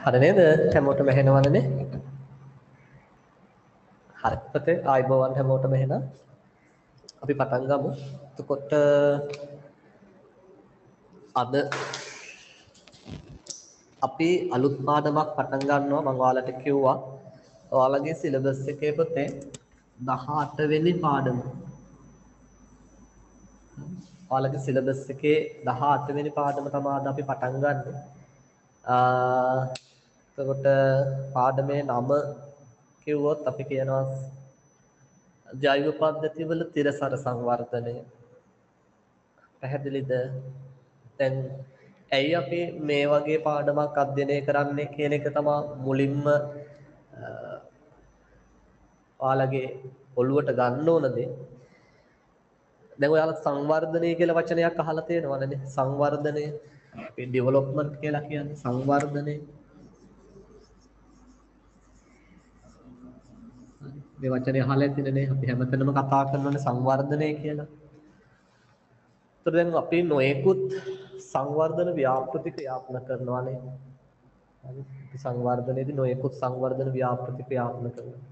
හරි නේද? හැමෝටම ඇහෙනවනේ. හරි. පුතේ ආයිබෝවන් හැමෝටම එහෙනම්. අපි පටන් ගමු. එතකොට අද අපි අලුත් පාඩමක් පටන් ගන්නවා. මම ඔයාලට කිව්වා. ඔයාලගේ සිලබස් එකේ පුතේ 18 වෙනි පාඩම. ඔයාලගේ සිලබස් එකේ 18 වෙනි පාඩම තමයි අද අපි පටන් ගන්නෙ. එතකොට පාඩමේ නම කිව්වොත් අපි කියනවා ජෛව පද්ධතිවල තිරසර සංවර්ධනය. පැහැදිලිද? දැන් ඇයි අපි මේ වගේ පාඩමක් අධ්‍යයනය කරන්නේ කියන එක තමයි මුලින්ම ඔයාලගේ ඔළුවට ගන්න ඕන දේ. දැන් ඔයාලා සංවර්ධනය කියලා වචනයක් අහලා තියෙනවනේ. සංවර්ධනය අපි ඩෙවලොප්මන්ට් කියලා කියන්නේ සංවර්ධනය. මේ වචනේ අහලා ඇතිනේ. අපි හැමතැනම කතා කරනවානේ සංවර්ධනය කියලා. ඒතර දැන් අපි නොයෙකුත් සංවර්ධන ව්‍යාපෘති ක්‍රියාත්මක කරනවානේ. හරි. අපි සංවර්ධනයේදී නොයෙකුත් සංවර්ධන ව්‍යාපෘති ක්‍රියාත්මක කරනවා.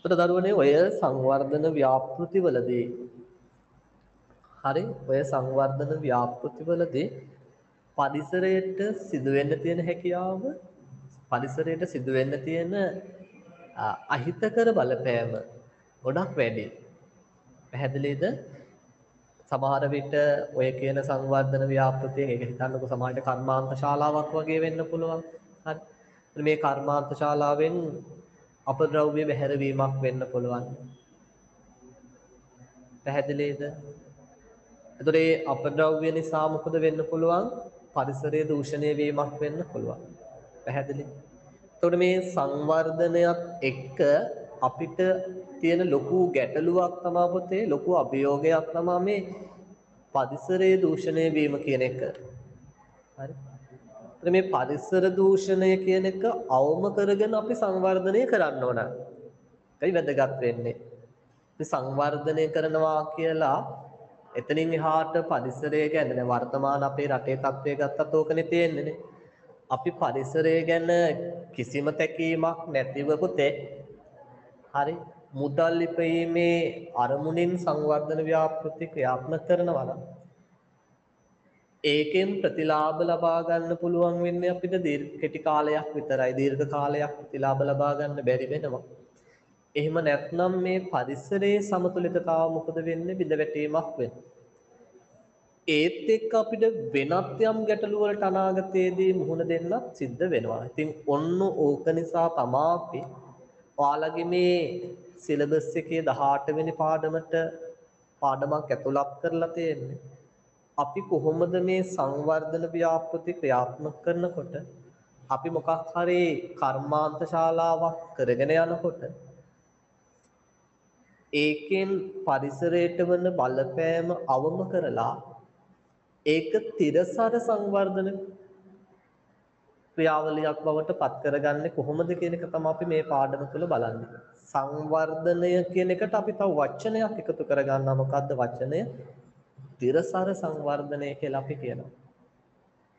ඒතර දරුවනේ ඔය සංවර්ධන ව්‍යාපෘතිවලදී හරි ඔය සංවර්ධන ව්‍යාපෘතිවලදී පරිසරයට සිදුවෙන්න තියෙන හැකියාව පරිසරයට සිදුවෙන්න තියෙන අහිතකර බලපෑම ගොඩක් වැඩි. පැහැදිලිද? සමහර විට ඔය කියන සංවර්ධන ව්‍යාපෘතියෙන් ඒක හිතන්නකො සමහරට කර්මාන්ත ශාලාවක් වගේ වෙන්න පුළුවන්. හරි. මේ කර්මාන්ත ශාලාවෙන් අපද්‍රව්‍ය බැහැරවීමක් වෙන්න පුළුවන්. පැහැදිලිද? එතකොට මේ අපද්‍රව්‍ය නිසා මොකද වෙන්න පුළුවන්? පරිසරයේ දූෂණය වීමක් වෙන්න පුළුවන්. පැහැදිලි? එතකොට මේ සංවර්ධනයත් එක්ක අපිට තියෙන ලොකු ගැටලුවක් තමයි පුතේ ලොකු අභියෝගයක් තමයි මේ පරිසරයේ දූෂණය වීම කියන එක. හරි. එතකොට මේ පරිසර දූෂණය කියන එක අවම කරගෙන අපි සංවර්ධනය කරන්න ඕන. ඒකයි වැදගත් වෙන්නේ. මේ සංවර්ධනය කරනවා කියලා එතනින් එහාට පරිසරය ගැන දැන් වර්තමාන අපේ රටේ තත්ත්වය ගත්තත් ඕකනේ තියෙන්නේ. අපි පරිසරය ගැන කිසිම තැකීමක් නැතිව පුතේ හරි මුදල් ඉපීමේ අරමුණින් සංවර්ධන ව්‍යාපෘති ක්‍රියාත්මක කරනවා නම් ඒකෙන් ප්‍රතිලාභ ලබා ගන්න පුළුවන් වෙන්නේ අපිට කෙටි කාලයක් විතරයි. දීර්ඝ කාලයක් ප්‍රතිලාභ ලබා ගන්න බැරි වෙනවා. එහෙම නැත්නම් මේ පරිසරයේ සමතුලිතතාව මොකද වෙන්නේ? බිඳවැටීමක් වෙනවා. ඒත් එක්ක අපිට වෙනත් යම් ගැටලු වලට අනාගතයේදී මුහුණ දෙන්නත් සිද්ධ වෙනවා. ඉතින් ඔන්න ඕක නිසා තමයි අපි ඔයාලගේ මේ සිලබස් එකේ 18 වෙනි පාඩමක් ඇතුළත් කරලා තියෙන්නේ. අපි කොහොමද මේ සංවර්ධන ව්‍යාපෘති ක්‍රියාත්මක කරනකොට අපි මොකක් හරි කර්මාන්ත ශාලාවක් කරගෙන යනකොට ඒකෙන් පරිසරයට වන බලපෑම අවම කරලා ඒක තිරසර සංවර්ධන ක්‍රියාවලියක් බවට පත් කරගන්නේ කොහොමද කියන එක තමයි අපි මේ පාඩම තුළ බලන්නේ. සංවර්ධනය කියන එකට අපි තව වචනයක් එකතු කරගන්නවා. මොකද්ද වචනය? තිරසර සංවර්ධනය කියලා අපි කියනවා.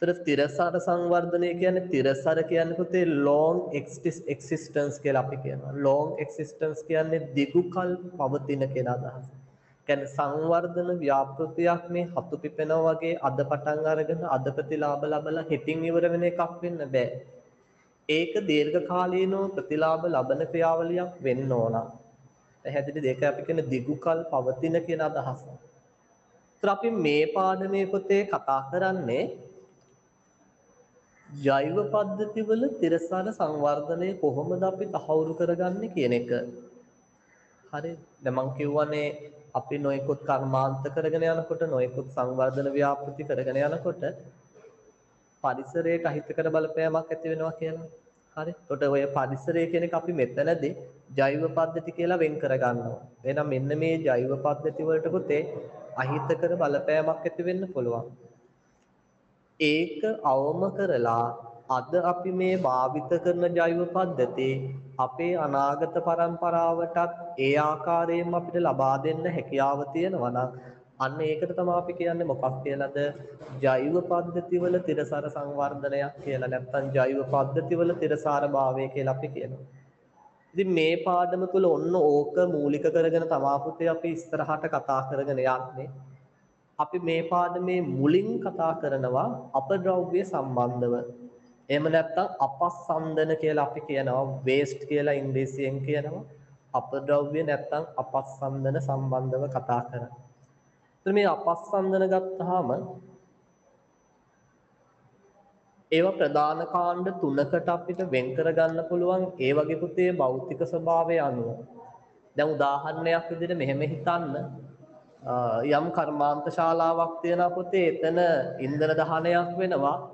ඒතර තිරසර සංවර්ධනය කියන්නේ තිරසර කියන්නේ පුතේ long existence කියලා අපි කියනවා. long existence කියන්නේ දිගු කල් පවතින කියන අදහස. කියන්නේ සංවර්ධන ව්‍යාපෘතියක් මේ හතු පිපෙනා වගේ අද පටන් අරගෙන අද ප්‍රතිලාභ ලබලා හිතින් ඉවර වෙන එකක් වෙන්න බෑ. ඒක දීර්ඝ කාලීනව ප්‍රතිලාභ ලබන ක්‍රියාවලියක් වෙන්න ඕන. පැහැදිලිද? ඒක අපි කියන දිගු කල් පවතින කියන අදහස. ඒතර අපි මේ පාඩමේ පොතේ කතා කරන්නේ ජෛව පද්ධතිවල තිරසර සංවර්ධනය කොහොමද අපි තහවුරු කරගන්නේ කියන එක. හරි. දැන් මම කියවනේ අපි නොයෙකුත් කර්මාන්ත කරගෙන යනකොට නොයෙකුත් සංවර්ධන ව්‍යාපෘති කරගෙන යනකොට පරිසරයට අහිතකර බලපෑමක් ඇති වෙනවා කියලා. හරි. එතකොට ඔය පරිසරය කියන එක අපි මෙතනදී ජෛව පද්ධති කියලා වෙන් කර ගන්නවා. එහෙනම් මෙන්න මේ ජෛව පද්ධති වලට පුතේ අහිතකර බලපෑමක් ඇති වෙන්න පුළුවන්. ඒක අවම කරලා අද අපි මේ භාවිත කරන ජෛව පද්ධති අපේ අනාගත පරම්පරාවටත් ඒ ආකාරයෙන්ම අපිට ලබා දෙන්න හැකියාව තියෙනවා නම් අන්න ඒකට තමයි අපි කියන්නේ මොකක් කියලාද? ජෛව පද්ධතිවල තිරසාර සංවර්ධනයක් කියලා. නැත්නම් ජෛව පද්ධතිවල තිරසාර භාවය කියලා අපි කියනවා. ඉතින් මේ පාඩම තුල ඔන්න ඕක මූලික කරගෙන තමයි පුතේ අපි ඉස්සරහට කතා කරගෙන යන්නේ. අපි මේ පාඩමේ මුලින් කතා කරනවා අපද්‍රව්‍ය සම්බන්ධව. එහෙම නැත්නම් අපස්සන්දන කියලා අපි කියනවා, වේස්ට් කියලා ඉංග්‍රීසියෙන් කියනවා. අපද්‍රව්‍ය නැත්නම් අපස්සන්දන සම්බන්ධව කතා කරනවා. එතන මේ අපස්සන්දන ගත්තාම ඒවා ප්‍රධාන කාණ්ඩ තුනකට අපිට වෙන් කරගන්න පුළුවන්. ඒ වගේ පුතේ භෞතික ස්වභාවය අනුව. දැන් උදාහරණයක් විදිහට මෙහෙම හිතන්න. යම් කර්මාන්ත ශාලාවක් තියෙනවා පුතේ. එතන ඉන්ධන දහනයක් වෙනවා.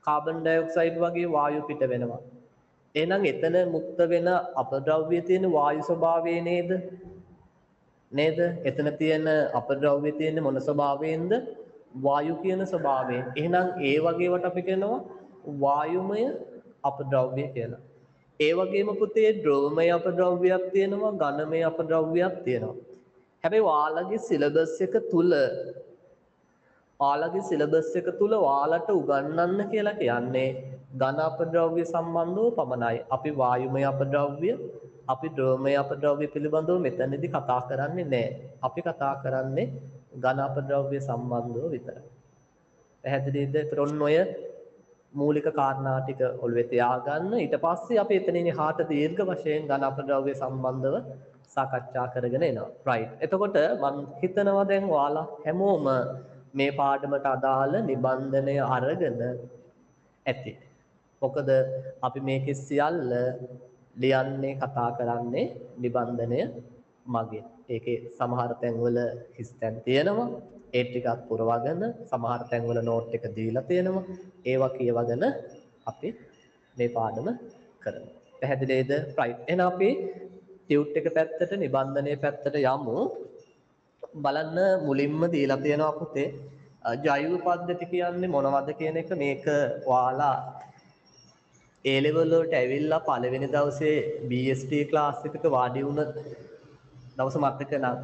කාබන් ඩයොක්සයිඩ් වගේ වායු පිට වෙනවා. එහෙනම් එතන මුක්ත වෙන අපද්‍රව්‍ය තියෙන වායු ස්වභාවය නේද? නේද? එතන තියෙන අපද්‍රව්‍ය තියෙන්නේ මොන ස්වභාවයෙන්ද? වායු කියන ස්වභාවයෙන්. එහෙනම් ඒ වගේවට අපි කියනවා වායුමය අපද්‍රව්‍ය කියලා. ඒ වගේම පුතේ ද්‍රවමය අපද්‍රව්‍යයක් තියෙනවා, ඝනමය අපද්‍රව්‍යයක් තියෙනවා. හැබැයි ඔයාලගේ සිලබස් එක තුල ඔයාලට උගන්වන්න කියලා කියන්නේ ඝන අපද්‍රව්‍ය සම්බන්ධව පමණයි. අපි වායුමය අපද්‍රව්‍ය, අපි ද්‍රවමය අපද්‍රව්‍ය පිළිබඳව මෙතනදී කතා කරන්නේ නැහැ. අපි කතා කරන්නේ ඝන අපද්‍රව්‍ය සම්බන්ධව විතරයි. පැහැදිලිද? ඒතර ඔන්න ඔය මූලික කාරණා ටික ඔළුවේ තියාගන්න. ඊට පස්සේ අපි එතනින් එහාට දීර්ඝ වශයෙන් ඝන අපද්‍රව්‍ය සම්බන්ධව සාකච්ඡා කරගෙන එනවා. right. එතකොට මම හිතනවා දැන් ඔයාලා හැමෝම මේ පාඩමට අදාළ නිබන්ධනය අරගෙන ඇති. මොකද අපි මේකේ සියල්ල ලියන්නේ කතා කරන්නේ නිබන්ධනය මගින්. ඒකේ සමහර තැන්වල හිස් තැන් තියෙනවා. ඒ ටිකත් පුරවගෙන සමහර තැන්වල නෝට් එක දීලා තියෙනවා. ඒවා කියවගෙන අපි මේ පාඩම කරනවා. පැහැදිලිද? right. එහෙනම් අපි ටියුට් එක පැත්තට නිබන්ධනයේ පැත්තට යමු. බලන්න මුලින්ම දීලා තියෙනවා පුතේ ජෛව පද්ධති කියන්නේ මොනවද කියන එක. මේක ඔයාලා A level වලට ඇවිල්ලා පළවෙනි දවසේ BST ක්ලාස් එකක වාඩි වුණ දවස මතක නම්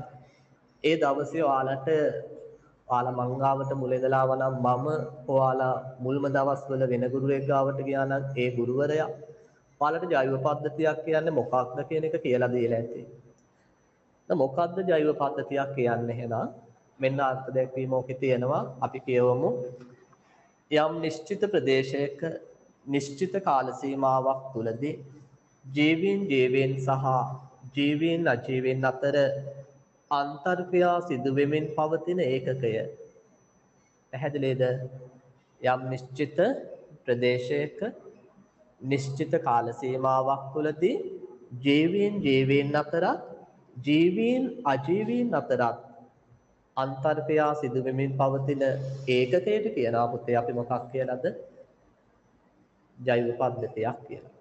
ඒ දවසේ ඔයාලා මංගාවට මුල ඉඳලා වනම් මම ඔයාලා මුල්ම දවස්වල වෙන ගුරුවෙක් ගාවට ගියා නම් ඒ ගුරුවරයා ඔයාලට ජෛව පද්ධතියක් කියන්නේ මොකක්ද කියන එක කියලා දීලා ඇති. දැන් මොකක්ද ජෛව පද්ධතියක් කියන්නේ? එහෙනම් මෙන්න අර්ථ දැක්වීම ඔකේ තියෙනවා. අපි කියවමු. යම් නිශ්චිත ප්‍රදේශයක නිශ්චිත කාල සීමාවක් තුළදී ජීවීන් සහ ජීවීන් අජීවීන් අතර අන්තර්ක්‍රියා සිදු වෙමින් පවතින ඒකකය. පැහැදිලිද? යම් නිශ්චිත ප්‍රදේශයක නිශ්චිත කාල සීමාවක් තුළදී ජීවීන් අතරත් ජීවීන් අජීවීන් අතරත් අන්තර්ක්‍රියා සිදු වෙමින් පවතින ඒකකයට කියනවා පුතේ අපි මොකක් කියලාද? ජෛව පද්ධතියක් කියලා.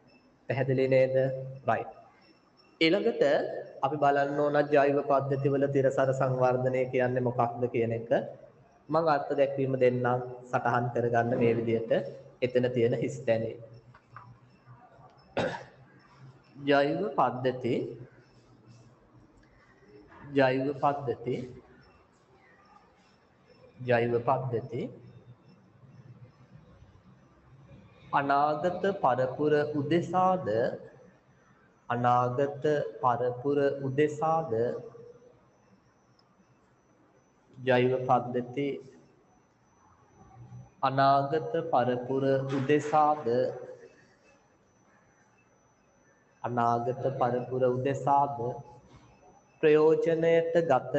පැහැදිලි නේද? right. ඊළඟට අපි බලන්න ඕන ජෛව පද්ධතිවල තිරසර සංවර්ධනය කියන්නේ මොකක්ද කියන එක. මම අර්ථ දැක්වීම දෙන්නම් සටහන් කරගන්න මේ විදිහට එතන තියෙන හිස්තැනේ. ජෛව පද්ධති අනාගත පරපුර උදෙසාද ජෛව පද්ධති අනාගත පරපුර උදෙසාද ප්‍රයෝජනයට ගත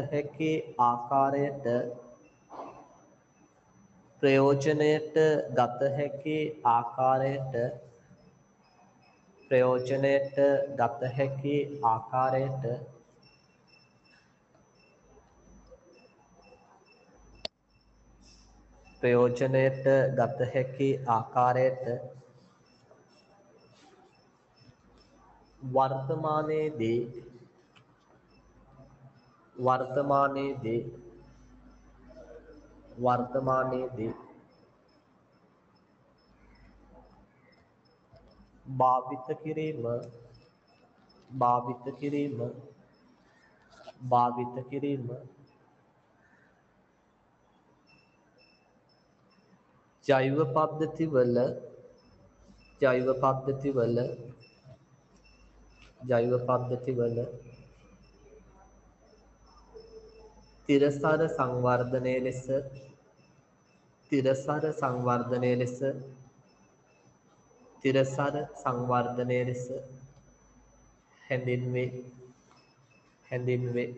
හැකි ආකාරයට වර්තමානයේදී භාවිත කිරීම ජෛව පද්ධති වල තිරසර සංවර්ධනය ලෙස හැඳින්වේ.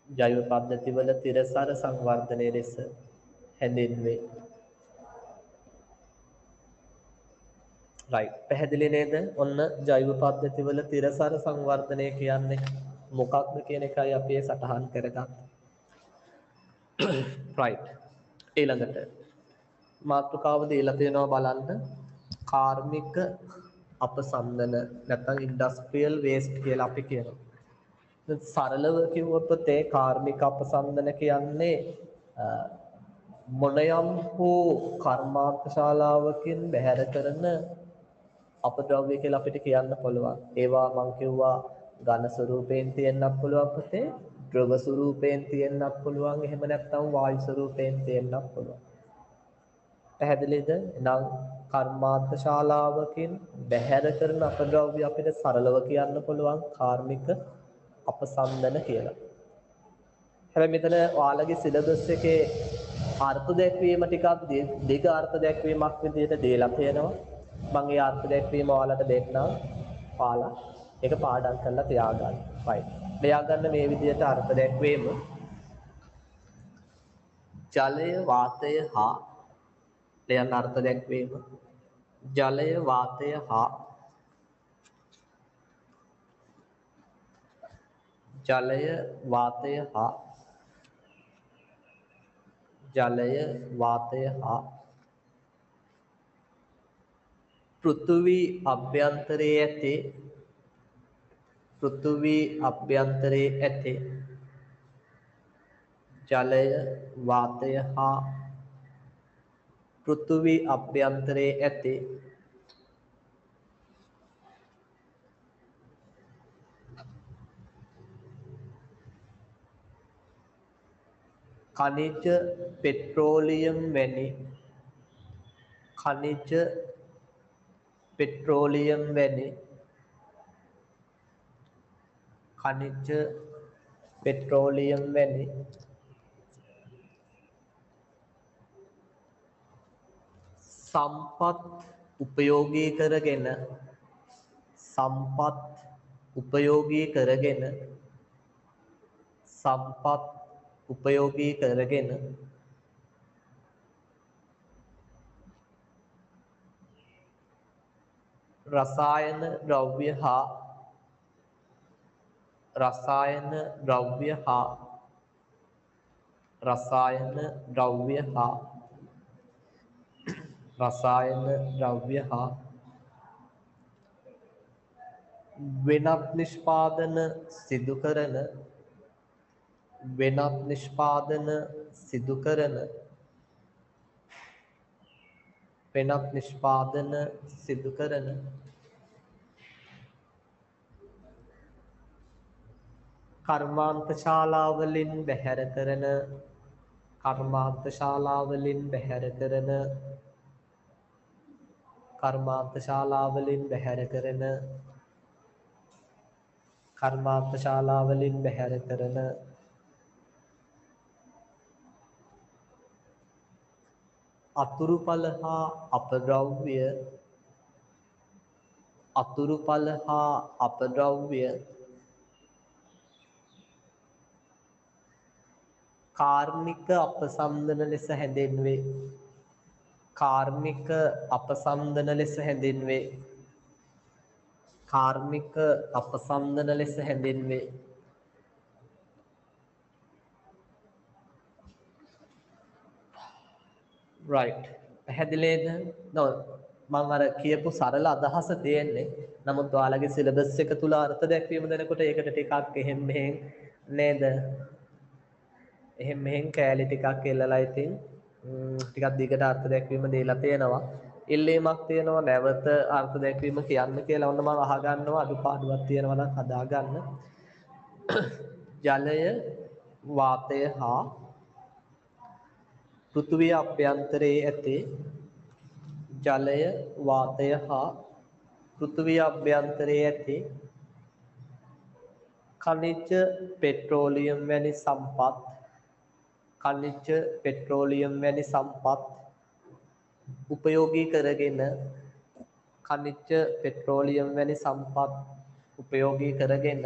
ජෛව පද්ධතිවල තිරසර සංවර්ධනය ලෙස හැඳින්වේ. right පැහැදිලි නේද? ඔන්න ජෛව පද්ධතිවල තිරසර සංවර්ධනය කියන්නේ මොකක්ද කියන එකයි අපි සටහන් කරගත්තේ. right ඊළඟට මාතෘකාව දීලා තියෙනවා බලන්න. කාර්මික අපසන්දන නැත්නම් ඉන්ඩස්ට්‍රියල් වේස්ට් කියලා අපි කියනවා. සරලව කිව්වොත් ඒ කාර්මික අපසන්දන කියන්නේ මොනයම් හෝ කර්මාන්තශාලාවකින් බැහැර කරන අපද්‍රව්‍ය කියලා අපිට කියන්න පුළුවන්. ඒවා මම කිව්වා ඝන ස්වරූපයෙන් තියෙන්නත් පුළුවන් පුතේ, ද්‍රව ස්වරූපයෙන් තියෙන්නත් පුළුවන්, එහෙම නැත්නම් වායු ස්වරූපයෙන් තියෙන්නත් පුළුවන්. පැහැදිලිද? නම් කර්මාන්තශාලාවකින් බැහැර කරන අපද්‍රව්‍ය අපිට සරලව කියන්න පුළුවන් කාර්මික අපසන්දන කියලා. හැබැයි මෙතන ඔයාලගේ සිලබස් එකේ අර්ථ දැක්වීම ටිකක් දිග අර්ථ දැක්වීමක් විදිහට දීලා තියෙනවා. මම ඒ අර්ථ දැක්වීම ඔයාලට දෙන්නම්. ඔයාලා ඒක පාඩම් කරලා තියාගන්න. right. ලියාගන්න මේ විදිහට අර්ථ දැක්වීම. ජලය වාතය හා ලියන්න අර්ථ දැක්වීම. ජලය වාතය හා පෘථිවි අභ්‍යන්තරයේ ඇති ජලය වාතය හා පෘථිවි අභ්‍යන්තරයේ ඇති खनिज पेट्रोलियम වැනි සම්පත් උපයෝගී කරගෙන රසායන ද්‍රව්‍ය හා වෙනත් නිෂ්පාදන සිදු කරන කර්මාන්තශාලාවලින් බැහැර කරන අතුරුඵල හා අපද්‍රව්‍ය කාර්මික අපසන්දන ලෙස හැඳින්වේ. right පැහැදිලිද? මම අර කියපු සරල අදහස තියෙන්නේ. නමුත් ඔයාලගේ සිලබස් එක තුල අර්ථ දැක්වීම දෙනකොට ඒකට ටිකක් එහෙම් මෙහෙම් නේද? එහෙම් මෙහෙම් කෑලි ටිකක් එල්ලලා ඉතින් ටිකක් දිගට අර්ථ දැක්වීම දීලා තියෙනවා. ඉල්ලීමක් තියෙනවා නැවත අර්ථ දැක්වීම කියන්න කියලා. ඔන්න මම අහගන්නවා අඩුපාඩුවක් තියෙනවා නම් හදාගන්න. ජලය වාතය හා පෘථුවිය අභ්‍යන්තරයේ ඇති ජලය වාතය හා පෘථුවිය අභ්‍යන්තරයේ ඇති खनिज पेट्रोलियम වැනි සම්පත් खनिज पेट्रोलियम වැනි සම්පත් උපයෝගී කරගෙන खनिज पेट्रोलियम වැනි සම්පත් උපයෝගී කරගෙන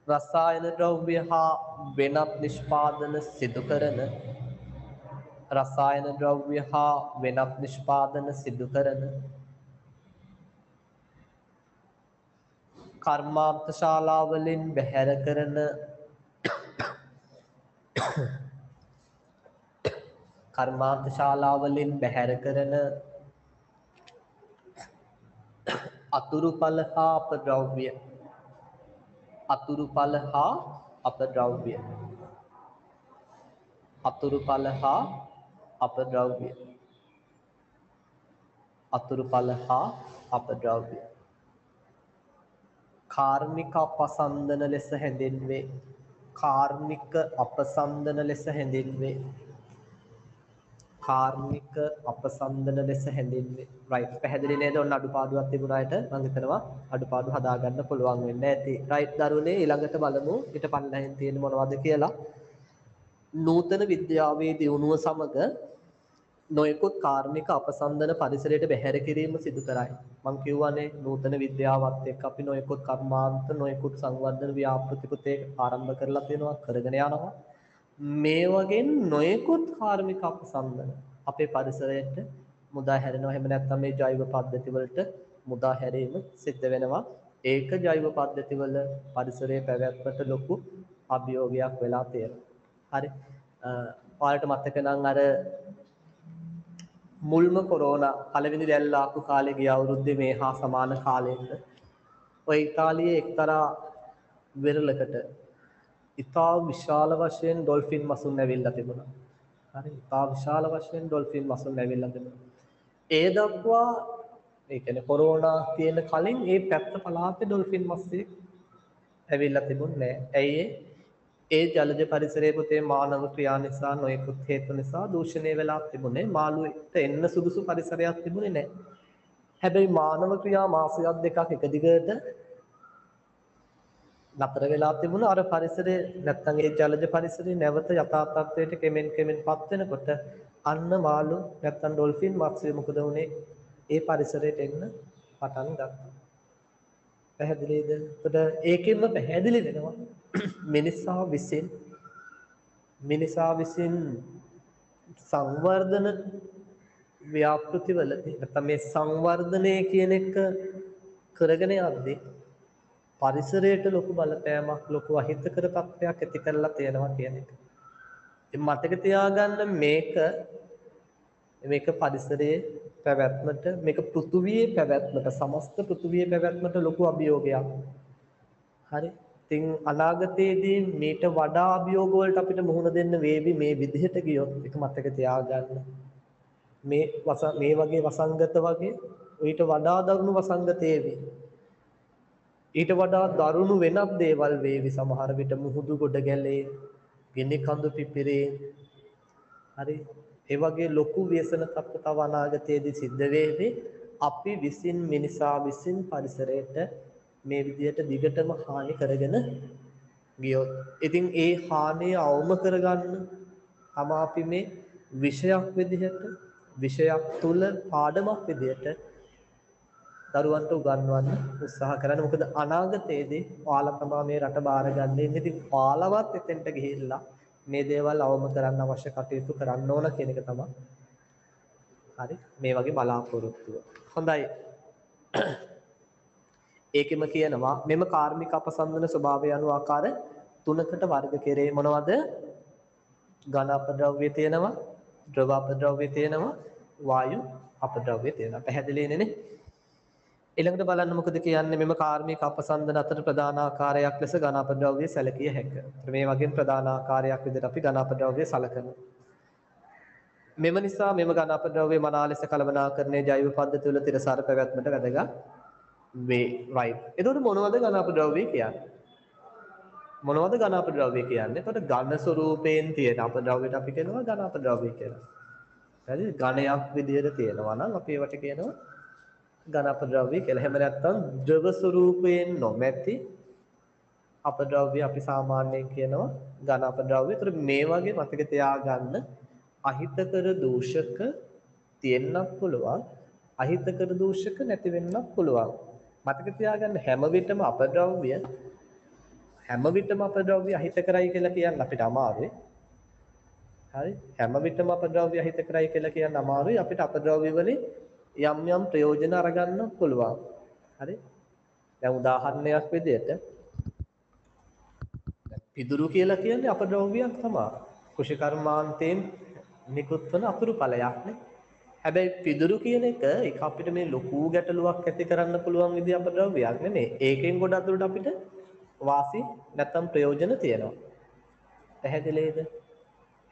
රසායන ද්‍රව්‍ය හා වෙනත් නිෂ්පාදන සිදු කරන රසායන ද්‍රව්‍ය හා වෙනත් නිෂ්පාදන සිදු කරන කර්මාන්තශාලාවලින් බැහැර කරන කර්මාන්තශාලාවලින් බැහැර කරන අතුරුඵල හා අපද්‍රව්‍ය අතුරුඵල හා අපද්‍රව්‍ය අතුරුඵල හා අපද්‍රව්‍ය අතුරුඵල හා අපද්‍රව්‍ය කාර්මික අපසන්දන ලෙස හැඳින්වේ කාර්මික අපසන්දන ලෙස හැඳින්වේ කාර්මික අපසන්දන ලෙස හැඳින්වේ රයිට් පැහැදිලි නේද ඔන්න අඩුපාඩුවක් තිබුණා අයට මම හිතනවා අඩුපාඩු හදාගන්න පුළුවන් වෙන්නේ නැති රයිට් දරුවනේ ඊළඟට බලමු ඊට පල්ලෙහෙන් තියෙන මොනවද කියලා නූතන විද්‍යාවේ දියුණුව සමග නොයෙකුත් කාර්මික අපසන්දන පරිසරයට බැහැර කිරීම සිදු කරයි. මම කියවනේ නූතන විද්‍යාවත් එක්ක අපි නොයෙකුත් කර්මාන්ත නොයෙකුත් සංවර්ධන ව්‍යාපෘතිකුත් ආරම්භ කරලා තියෙනවා කරගෙන යනවා. මේ වගේ නොයෙකුත් කාර්මික අපසන්දන අපේ පරිසරයට මුදා හැරෙනවා. එහෙම නැත්නම් මේ ජෛව පද්ධති වලට මුදා හැරීම සිද්ධ වෙනවා. ඒක ජෛව පද්ධති වල පරිසරයේ පැවැත්මට ලොකු අභියෝගයක් වෙලා තියෙනවා. හරි. ඔයාලට මතක නම් අර මුල්ම කොරෝනා පළවෙනි දැල්ල ආපු කාලේ ගිය අවුරුද්දේ මේ හා සමාන කාලයක ඔය ඉතාලියේ එක්තරා වෙරළකට ඉතා විශාල වශයෙන් ඩොල්ෆින් මසුන් ඇවිල්ලා තිබුණා. හරි ඉතා විශාල වශයෙන් ඩොල්ෆින් මසුන් ඇවිල්ලා තිබුණා. ඒ දක්වා ඒ කියන්නේ කොරෝනා තියෙන කලින් මේ පැත්ත පළාතේ ඩොල්ෆින් මස්සෙක් ඇවිල්ලා තිබුණේ නැහැ. ඇයි ඒ ජලජ පරිසරයේ පුතේ මානව ක්‍රියා නිසා නොයෙකුත් හේතු නිසා දූෂණය වෙලා තිබුණේ මාළුවෙක්ට එන්න සුදුසු පරිසරයක් තිබුණේ නැහැ. හැබැයි මානව ක්‍රියා මාසයක් දෙකක් එක දිගට නතර වෙලා තිබුණා. අර පරිසරයේ නැත්තම් ඒ ජලජ පරිසරයේ නැවත යථා තත්ත්වයට කෙමෙන්පත් වෙනකොට අන්න මාළු නැත්තම් ඩොල්ෆින් මත්ස්‍ය මොකද වුනේ? ඒ පරිසරයට එන්න පටන් ගත්තා. පැහැදිලිද? එතකොට ඒකෙන්ම පැහැදිලි වෙනවා මිනිසා විසින් සංවර්ධන ව්‍යාපෘතිවලදී නැත්නම් මේ සංවර්ධනය කියන එක කරගෙන යද්දී පරිසරයට ලොකු බලපෑමක් ලොකු අහිතකර තත්ත්වයක් ඇති කරලා තියෙනවා කියන එක. ඉතින් මතක තියාගන්න මේක පරිසරයේ පැවැත්මට මේක පෘථුවියේ පැවැත්මට සමස්ත පෘථුවියේ පැවැත්මට ලොකු අභියෝගයක්. හරි. ඉතින් අනාගතයේදී මේට වඩා අභියෝග වලට අපිට මුහුණ දෙන්න වේවි මේ විදිහට ගියොත් ඒක මතක තියාගන්න. මේ වගේ වසංගත වගේ ඊට වඩා දරුණු වසංගතයේවි. ඊට වඩා දරුණු වෙනත් දේවල් වේවි සමහර විට මුහුදු ගොඩ ගැලේ, ගිනි කඳු පිපිරේ. හරි. ඒ වගේ ලොකු ව්‍යසන තත්ත්ව තව අනාගතයේදී සිද්ධ වේවි. අපි විසින් මිනිසා විසින් පරිසරයට මේ විදියට දිගටම හානි කරගෙන ගියොත් ඉතින් ඒ හානිය අවම කරගන්න තම අපි මේ විෂයක් තුල පාඩමක් විදියට දරුවන්ට උගන්වන්න උත්සාහ කරන්න. මොකද අනාගතයේදී ඔයාලා තමයි මේ රට බාරගන්නේ. ඉතින් ඔයාලවත් එතෙන්ට ගිහිල්ලා මේ දේවල් අවම කරන්න අවශ්‍ය කටයුතු කරන්න ඕන කියන එක තමයි. හරි මේ වගේ බලාපොරොත්තුව. හොඳයි. ඒකෙම කියනවා මෙම කාර්මික අපසන්දන ස්වභාවය අනුව ආකාර තුනකට වර්ග කෙරේ. මොනවද? ඝන අපද්‍රව්‍ය තියෙනවා, ද්‍රව අපද්‍රව්‍ය තියෙනවා, වායු අපද්‍රව්‍ය තියෙනවා. පැහැදිලි නේ? ඊළඟට බලන්න මොකද කියන්නේ මෙම කාර්මික අපසන්දන අතර ප්‍රධාන ආකාරයක් ලෙස ඝන අපද්‍රව්‍ය සැලකිය හැකිය. මේ වගේ ප්‍රධාන ආකාරයක් විදිහට අපි ඝන අපද්‍රව්‍ය සැලකනවා. මෙම නිසා මෙම ඝන අපද්‍රව්‍ය මනා ලෙස කළමනාකරණයේ ජෛව පද්ධති වල තිරසාර පැවැත්මට වැදගත් වේ. right. එතකොට මොනවද ඝන අපද්‍රව්‍ය කියන්නේ? මොනවද ඝන අපද්‍රව්‍ය කියන්නේ? එතකොට ඝන ස්වරූපයෙන් තියෙන අපද්‍රව්‍යයට අපි කියනවා ඝන අපද්‍රව්‍ය කියලා. හරි? ඝණයක් විදිහට තියෙනවා නම් අපි ඒවට කියනවා ඝන අපද්‍රව්‍ය කියලා. එහෙම නැත්නම් ද්‍රව ස්වරූපයෙන් නොමැති අපද්‍රව්‍ය අපි සාමාන්‍යයෙන් කියනවා ඝන අපද්‍රව්‍ය. ඒතර මේ වගේ මතක තියාගන්න අහිතකර දූෂක තියෙන්නත් පුළුවන්. අහිතකර දූෂක නැති වෙන්නත් පුළුවන්. මතක තියාගන්න හැම විටම අපද්‍රව්‍ය අහිතකරයි කියලා කියන්න අපිට අමාරුයි. හරි? හැම විටම අපද්‍රව්‍ය අහිතකරයි කියලා කියන්න අමාරුයි. අපිට අපද්‍රව්‍ය වලින් යම් ප්‍රයෝජන අරගන්න පුළුවන්. හරි? දැන් උදාහරණයක් විදිහට පිදුරු කියලා කියන්නේ අපද්‍රව්‍යයක් තමයි. කුෂිකර්මාන්තයෙන් නිකුත් වන අතුරු ඵලයක්නේ. හැබැයි පිදුරු කියන එක ඒක අපිට මේ ලොකු ගැටලුවක් ඇති කරන්න පුළුවන් විදිහ අපද්‍රව්‍යයක් නෙමෙයි. ඒකෙන් ගොඩක් දුරට අපිට වාසි නැත්තම් ප්‍රයෝජන තියෙනවා. පැහැදිලිද?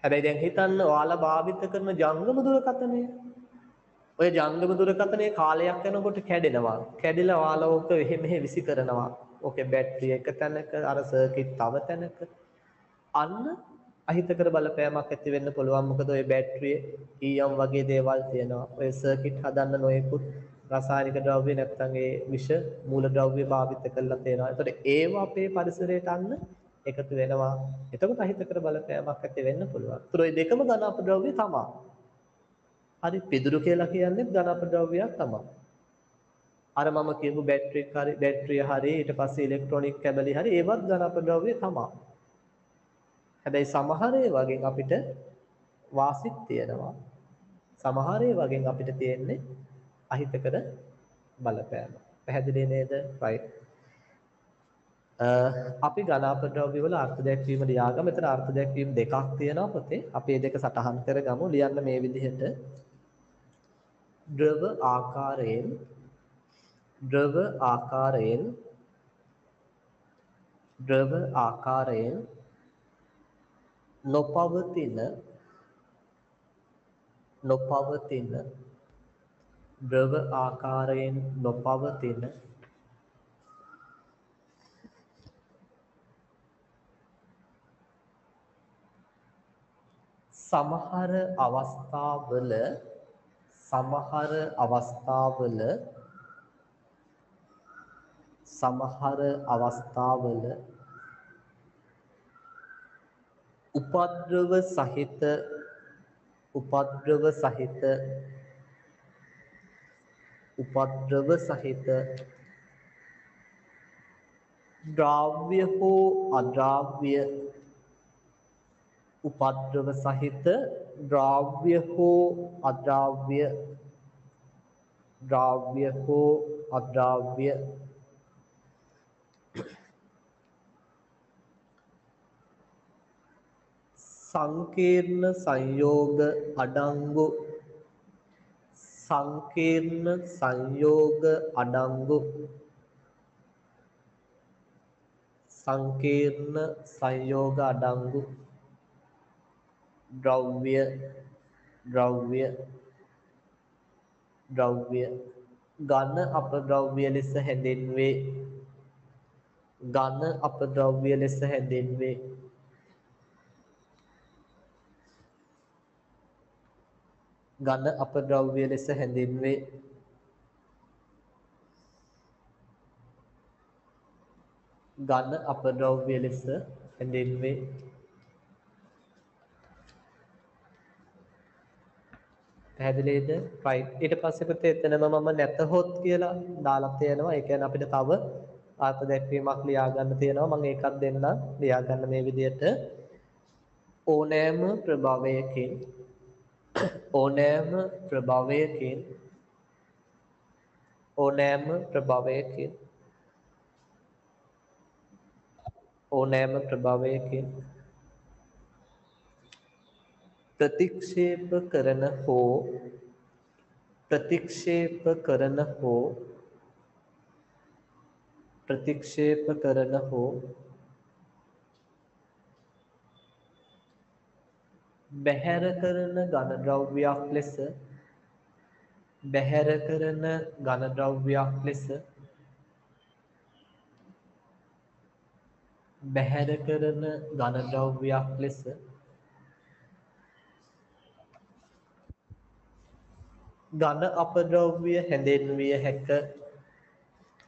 හැබැයි දැන් හිතන්න ඔයාලා භාවිත කරන ජංගම දුරකථනය. ඔය ජංගම දුරකථනයේ කාලයක් යනකොට කැඩෙනවා. කැඩිලා ඔයාලා ඕක මෙහෙ විසි කරනවා. ඕකේ බැටරිය එක තැනක අර සර්කිට් තව තැනක. අන්න අහිතකර බලපෑමක් ඇති වෙන්න පුළුවන්. මොකද ඔය බැටරියේ ඊයම් වගේ දේවල් තියෙනවා. ඔය සර්කිට් හදන්න නොයෙකුත් රසායනික ද්‍රව්‍ය නැත්නම් ඒ විෂ මූල ද්‍රව්‍ය භාවිත කරලා තියෙනවා. ඒතකොට ඒවා අපේ පරිසරයට අන්න එකතු වෙනවා. එතකොට අහිතකර බලපෑමක් ඇති වෙන්න පුළුවන්. ඒතර ඔය දෙකම ඝන අපද්‍රව්‍ය තමයි. හරි පිදුරු කියලා කියන්නේ ඝන අපද්‍රව්‍යයක් තමයි. අර මම කියපු බැටරිය හරි ඊට පස්සේ ඉලෙක්ට්‍රොනික කැබලි හරි ඒවත් ඝන අපද්‍රව්‍ය තමයි. හැබැයි සමහර ඒවාගෙන් අපිට වාසිත් තියෙනවා. සමහර ඒවාගෙන් අපිට තියෙන්නේ අහිතකර බලපෑම. පැහැදිලි නේද? right. අපි ඝන අපද්‍රව්‍ය වල අර්ථ දැක්වීම ලියාගමු. මෙතන අර්ථ දැක්වීම දෙකක් තියෙනවා පොතේ. අපි මේ දෙක සටහන් කරගමු. ලියන්න මේ විදිහට ද්‍රව ආකාරයෙන් නොපවතින ද්‍රව ආකාරයෙන් නොපවතින සමහර අවස්ථාවල උපද්‍රව සහිත ද්‍රව්‍ය හෝ අද්‍රව්‍ය උපද්‍රව සහිත ද්‍රව්‍ය හෝ අද්‍රව්‍ය සංකීර්ණ සංයෝග අඩංගු ද්‍රව්‍ය ඝන අපද්‍රව්‍ය ලෙස හැඳින්වේ. ඝන අපද්‍රව්‍ය ලෙස හැඳින්වේ. ඝන අපද්‍රව්‍ය ලෙස හැඳින්වේ. ඝන අපද්‍රව්‍ය ලෙස හැඳින්වේ. පැහැදිලිද? right. ඊට පස්සේ පුතේ එතනම මම නැතහොත් කියලා දාලා තියෙනවා. ඒ කියන්නේ අපිට තව අර්ථ දැක්වීමක් ලියා ගන්න තියෙනවා. මම ඒකත් දෙන්නම්. ලියා ගන්න මේ විදිහට ඕනෑම ප්‍රභවයකින් ප්‍රතික්ෂේප කරන හෝ බැහැර කරන ඝන ද්‍රව්‍යයක් ලෙස බැහැර කරන ඝන ද්‍රව්‍යයක් ලෙස ඝන අපද්‍රව්‍ය හැඳින්විය හැක.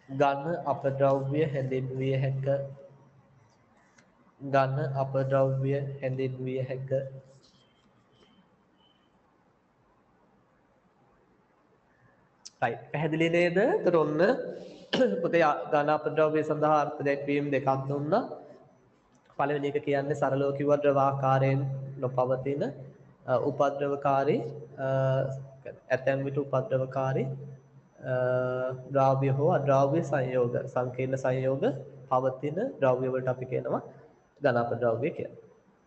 ඝන අපද්‍රව්‍ය හැඳින්විය හැක. ඝන අපද්‍රව්‍ය හැඳින්විය හැක. right පැහැදිලි නේද? ඒතර ඔන්න පොතේ ඝන අපද්‍රව්‍ය සඳහා අර්ථ දැක්වීම දෙකක් දුන්නා. පළවෙනි එක කියන්නේ සරලව කිව්වා ද්‍රවාකාරයෙන් නොපවතින උපද්‍රවකාරී ඇතැම් විට උපද්‍රවකාරී ද්‍රව්‍ය හෝ අද්‍රව්‍ය සංයෝග සංකීර්ණ සංයෝග පවතින ද්‍රව්‍ය වලට අපි කියනවා ඝන අපද්‍රව්‍ය කියලා.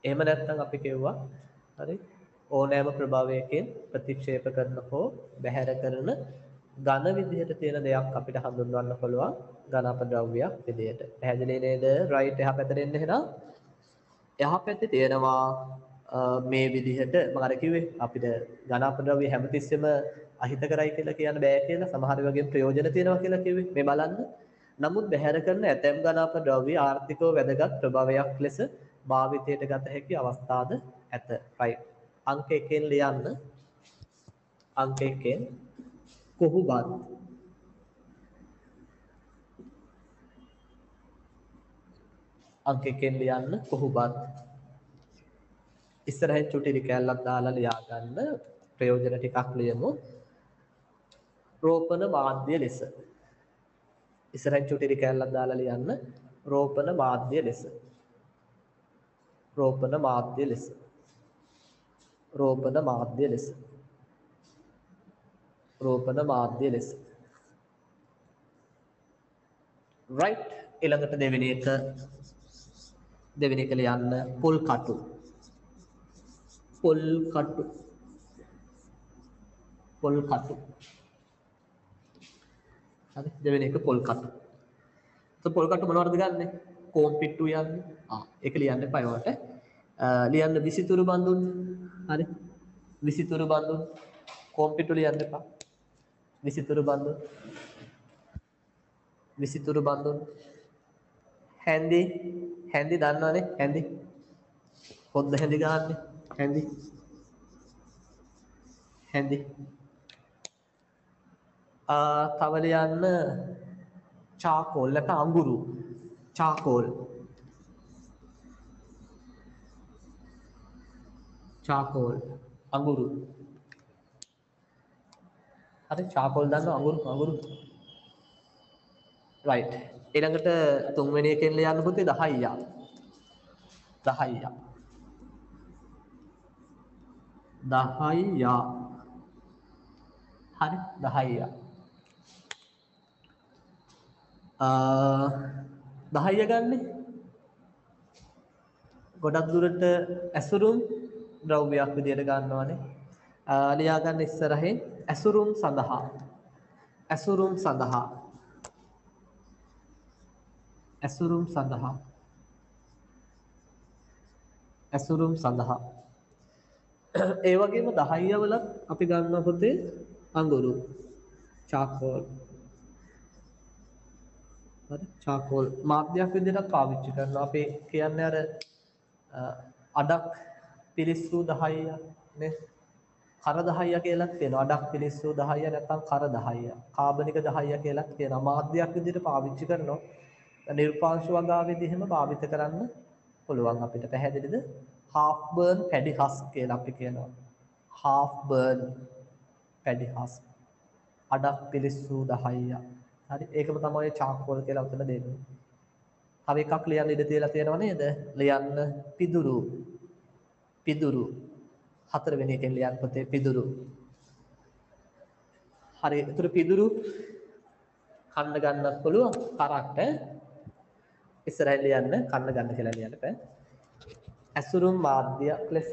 එහෙම නැත්නම් අපි කියුවා හරි ඕනෑම ප්‍රභවයකින් ප්‍රතික්ෂේප කරන හෝ බැහැර කරන ඝන විදිහට තියෙන දෙයක් අපිට හඳුන්වන්න පුළුවන් ඝන අපද්‍රව්‍යයක් විදිහට. පැහැදිලි නේද? right එහා පැත්තට එන්න එහෙනම්. එහා පැත්තේ තියෙනවා මේ විදිහට මම අර කිව්වේ අපිට ඝන අපද්‍රව්‍ය හැමතිස්සෙම අහිතකරයි කියලා කියන්න බෑ කියලා සමහර වගේ ප්‍රයෝජන තියෙනවා කියලා කිව්වේ. මේ බලන්න. නමුත් බැහැර කරන ඇතැම් ඝන අපද්‍රව්‍ය ආර්ථිකව වැදගත් ප්‍රභවයක් ලෙස භාවිතයට ගත හැකි අවස්ථාද ඇත. right. අංක 1 ලියන්න. අංක 1 කොහුබත් අංක 1 ලියන්න කොහුබත් ඉස්සරහින් චුටි රිකැලක් දාලා ලියා ගන්න ප්‍රයෝජන ටිකක් ලියමු. රෝපණ මාධ්‍ය ලෙස. ඉස්සරහින් චුටි රිකැලක් දාලා ලියන්න රෝපණ මාධ්‍ය ලෙස. රෝපණ මාධ්‍ය ලෙස. රෝපණ මාධ්‍ය ලෙස. රෝපණ මාධ්‍ය ලෙස. right ඊළඟට දෙවෙනි එක ලියන්න පොල් කටු. පොල් කටු. පොල් කටු. හරි දෙවෙනි එක පොල් කටු. පොල් කටු මොනවද ගන්නෙ? කොම්පිට්ටු යන්නේ. ඒක ලියන්න එපා ඒවට. ලියන්න විසිතුරු බඳුන්. හරි. විසිතුරු බඳුන්. කොම්පිට්ටු ලියන්න එපා. විසිතුරු බඳුන්. විසිතුරු බඳුන්. හැන්දි. හැන්දි දන්නවනේ හැන්දි. පොද්ද හැන්දි ගන්නනේ. හැන්දි. හැන්දි. තව ලියන්න චාකෝල් එක අඟුරු. චාකෝල්. චාකෝල් අඟුරු. හරි චාකෝල් දන්නව අඟුරු. right ඊළඟට තුන්වෙනි එකෙන් ලියන්න පුතේ 10ක්. 10ක්. 10ක්. හරි 10ක්. 10 ගන්නෙ ගොඩක් දුරට ඇසුරුම් ද්‍රව්‍යයක් විදියට ගන්නවානේ. ලියා ගන්න ඉස්සරහින් ඇසුරුම් සඳහා. ඇසුරුම් සඳහා. ඇසුරුම් සඳහා. ඇසුරුම් සඳහා. ඒ වගේම 10 වලත් අපි ගන්න පොතේ අඟුරු. චාකෝල්. හරි චාකෝල් මාධ්‍යයක් විදිහට පාවිච්චි කරනවා. අපි කියන්නේ අර අඩක් පිලිස්සු 10ක් නේ. කර 10 කියලාත් කියනවා. අඩක් පිලිස්සු 10 නැත්නම් කර 10. කාබනික 10 කියලාත් කියනවා. මාධ්‍යයක් විදිහට පාවිච්චි කරනවා. නිර්පාංශ වගාවේදී එහෙම භාවිත කරන්න පුළුවන් අපිට. පැහැදිලිද? half burn paddy husk කියලා අපි කියනවා. half burn paddy husk. අඩක් පිලිස්සු 10ක්. හරි ඒකම තමයි චාකෝල් කියලා උතන දෙන්නේ. තව එකක් ලියන්න ඉඩ තියලා තියෙනව නේද? ලියන්න පිදුරු. පිදුරු. හතරවෙනි එකෙන් ලියන්න පොතේ පිදුරු. හරි ඒතර පිදුරු කන්න ගන්නත් පුළුවන් කරක්ට. ඉස්සරහින් ලියන්න කන්න ගන්න කියලා ලියන්න බෑ. ඇසුරුම් මාධ්‍යයක් ලෙස.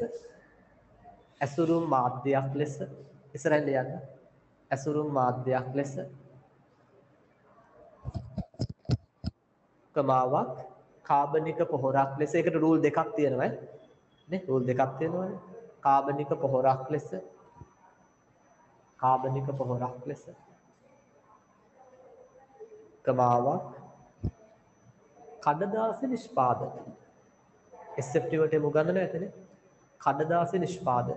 ඇසුරුම් මාධ්‍යයක් ලෙස. ඉස්සරහින් ලියන්න. ඇසුරුම් මාධ්‍යයක් ලෙස. කමාවක් කාබනික පොහොරක් ලෙස. ඒකට රූල් දෙකක් තියෙනවා නේ. රූල් දෙකක් තියෙනවානේ. කාබනික පොහොරක් ලෙස. කාබනික පොහොරක් ලෙස. කමාවක් කඩදාසි නිෂ්පාදනය. SFT වලට යමු ගන්නනේ ඇතනේ. කඩදාසි නිෂ්පාදනය.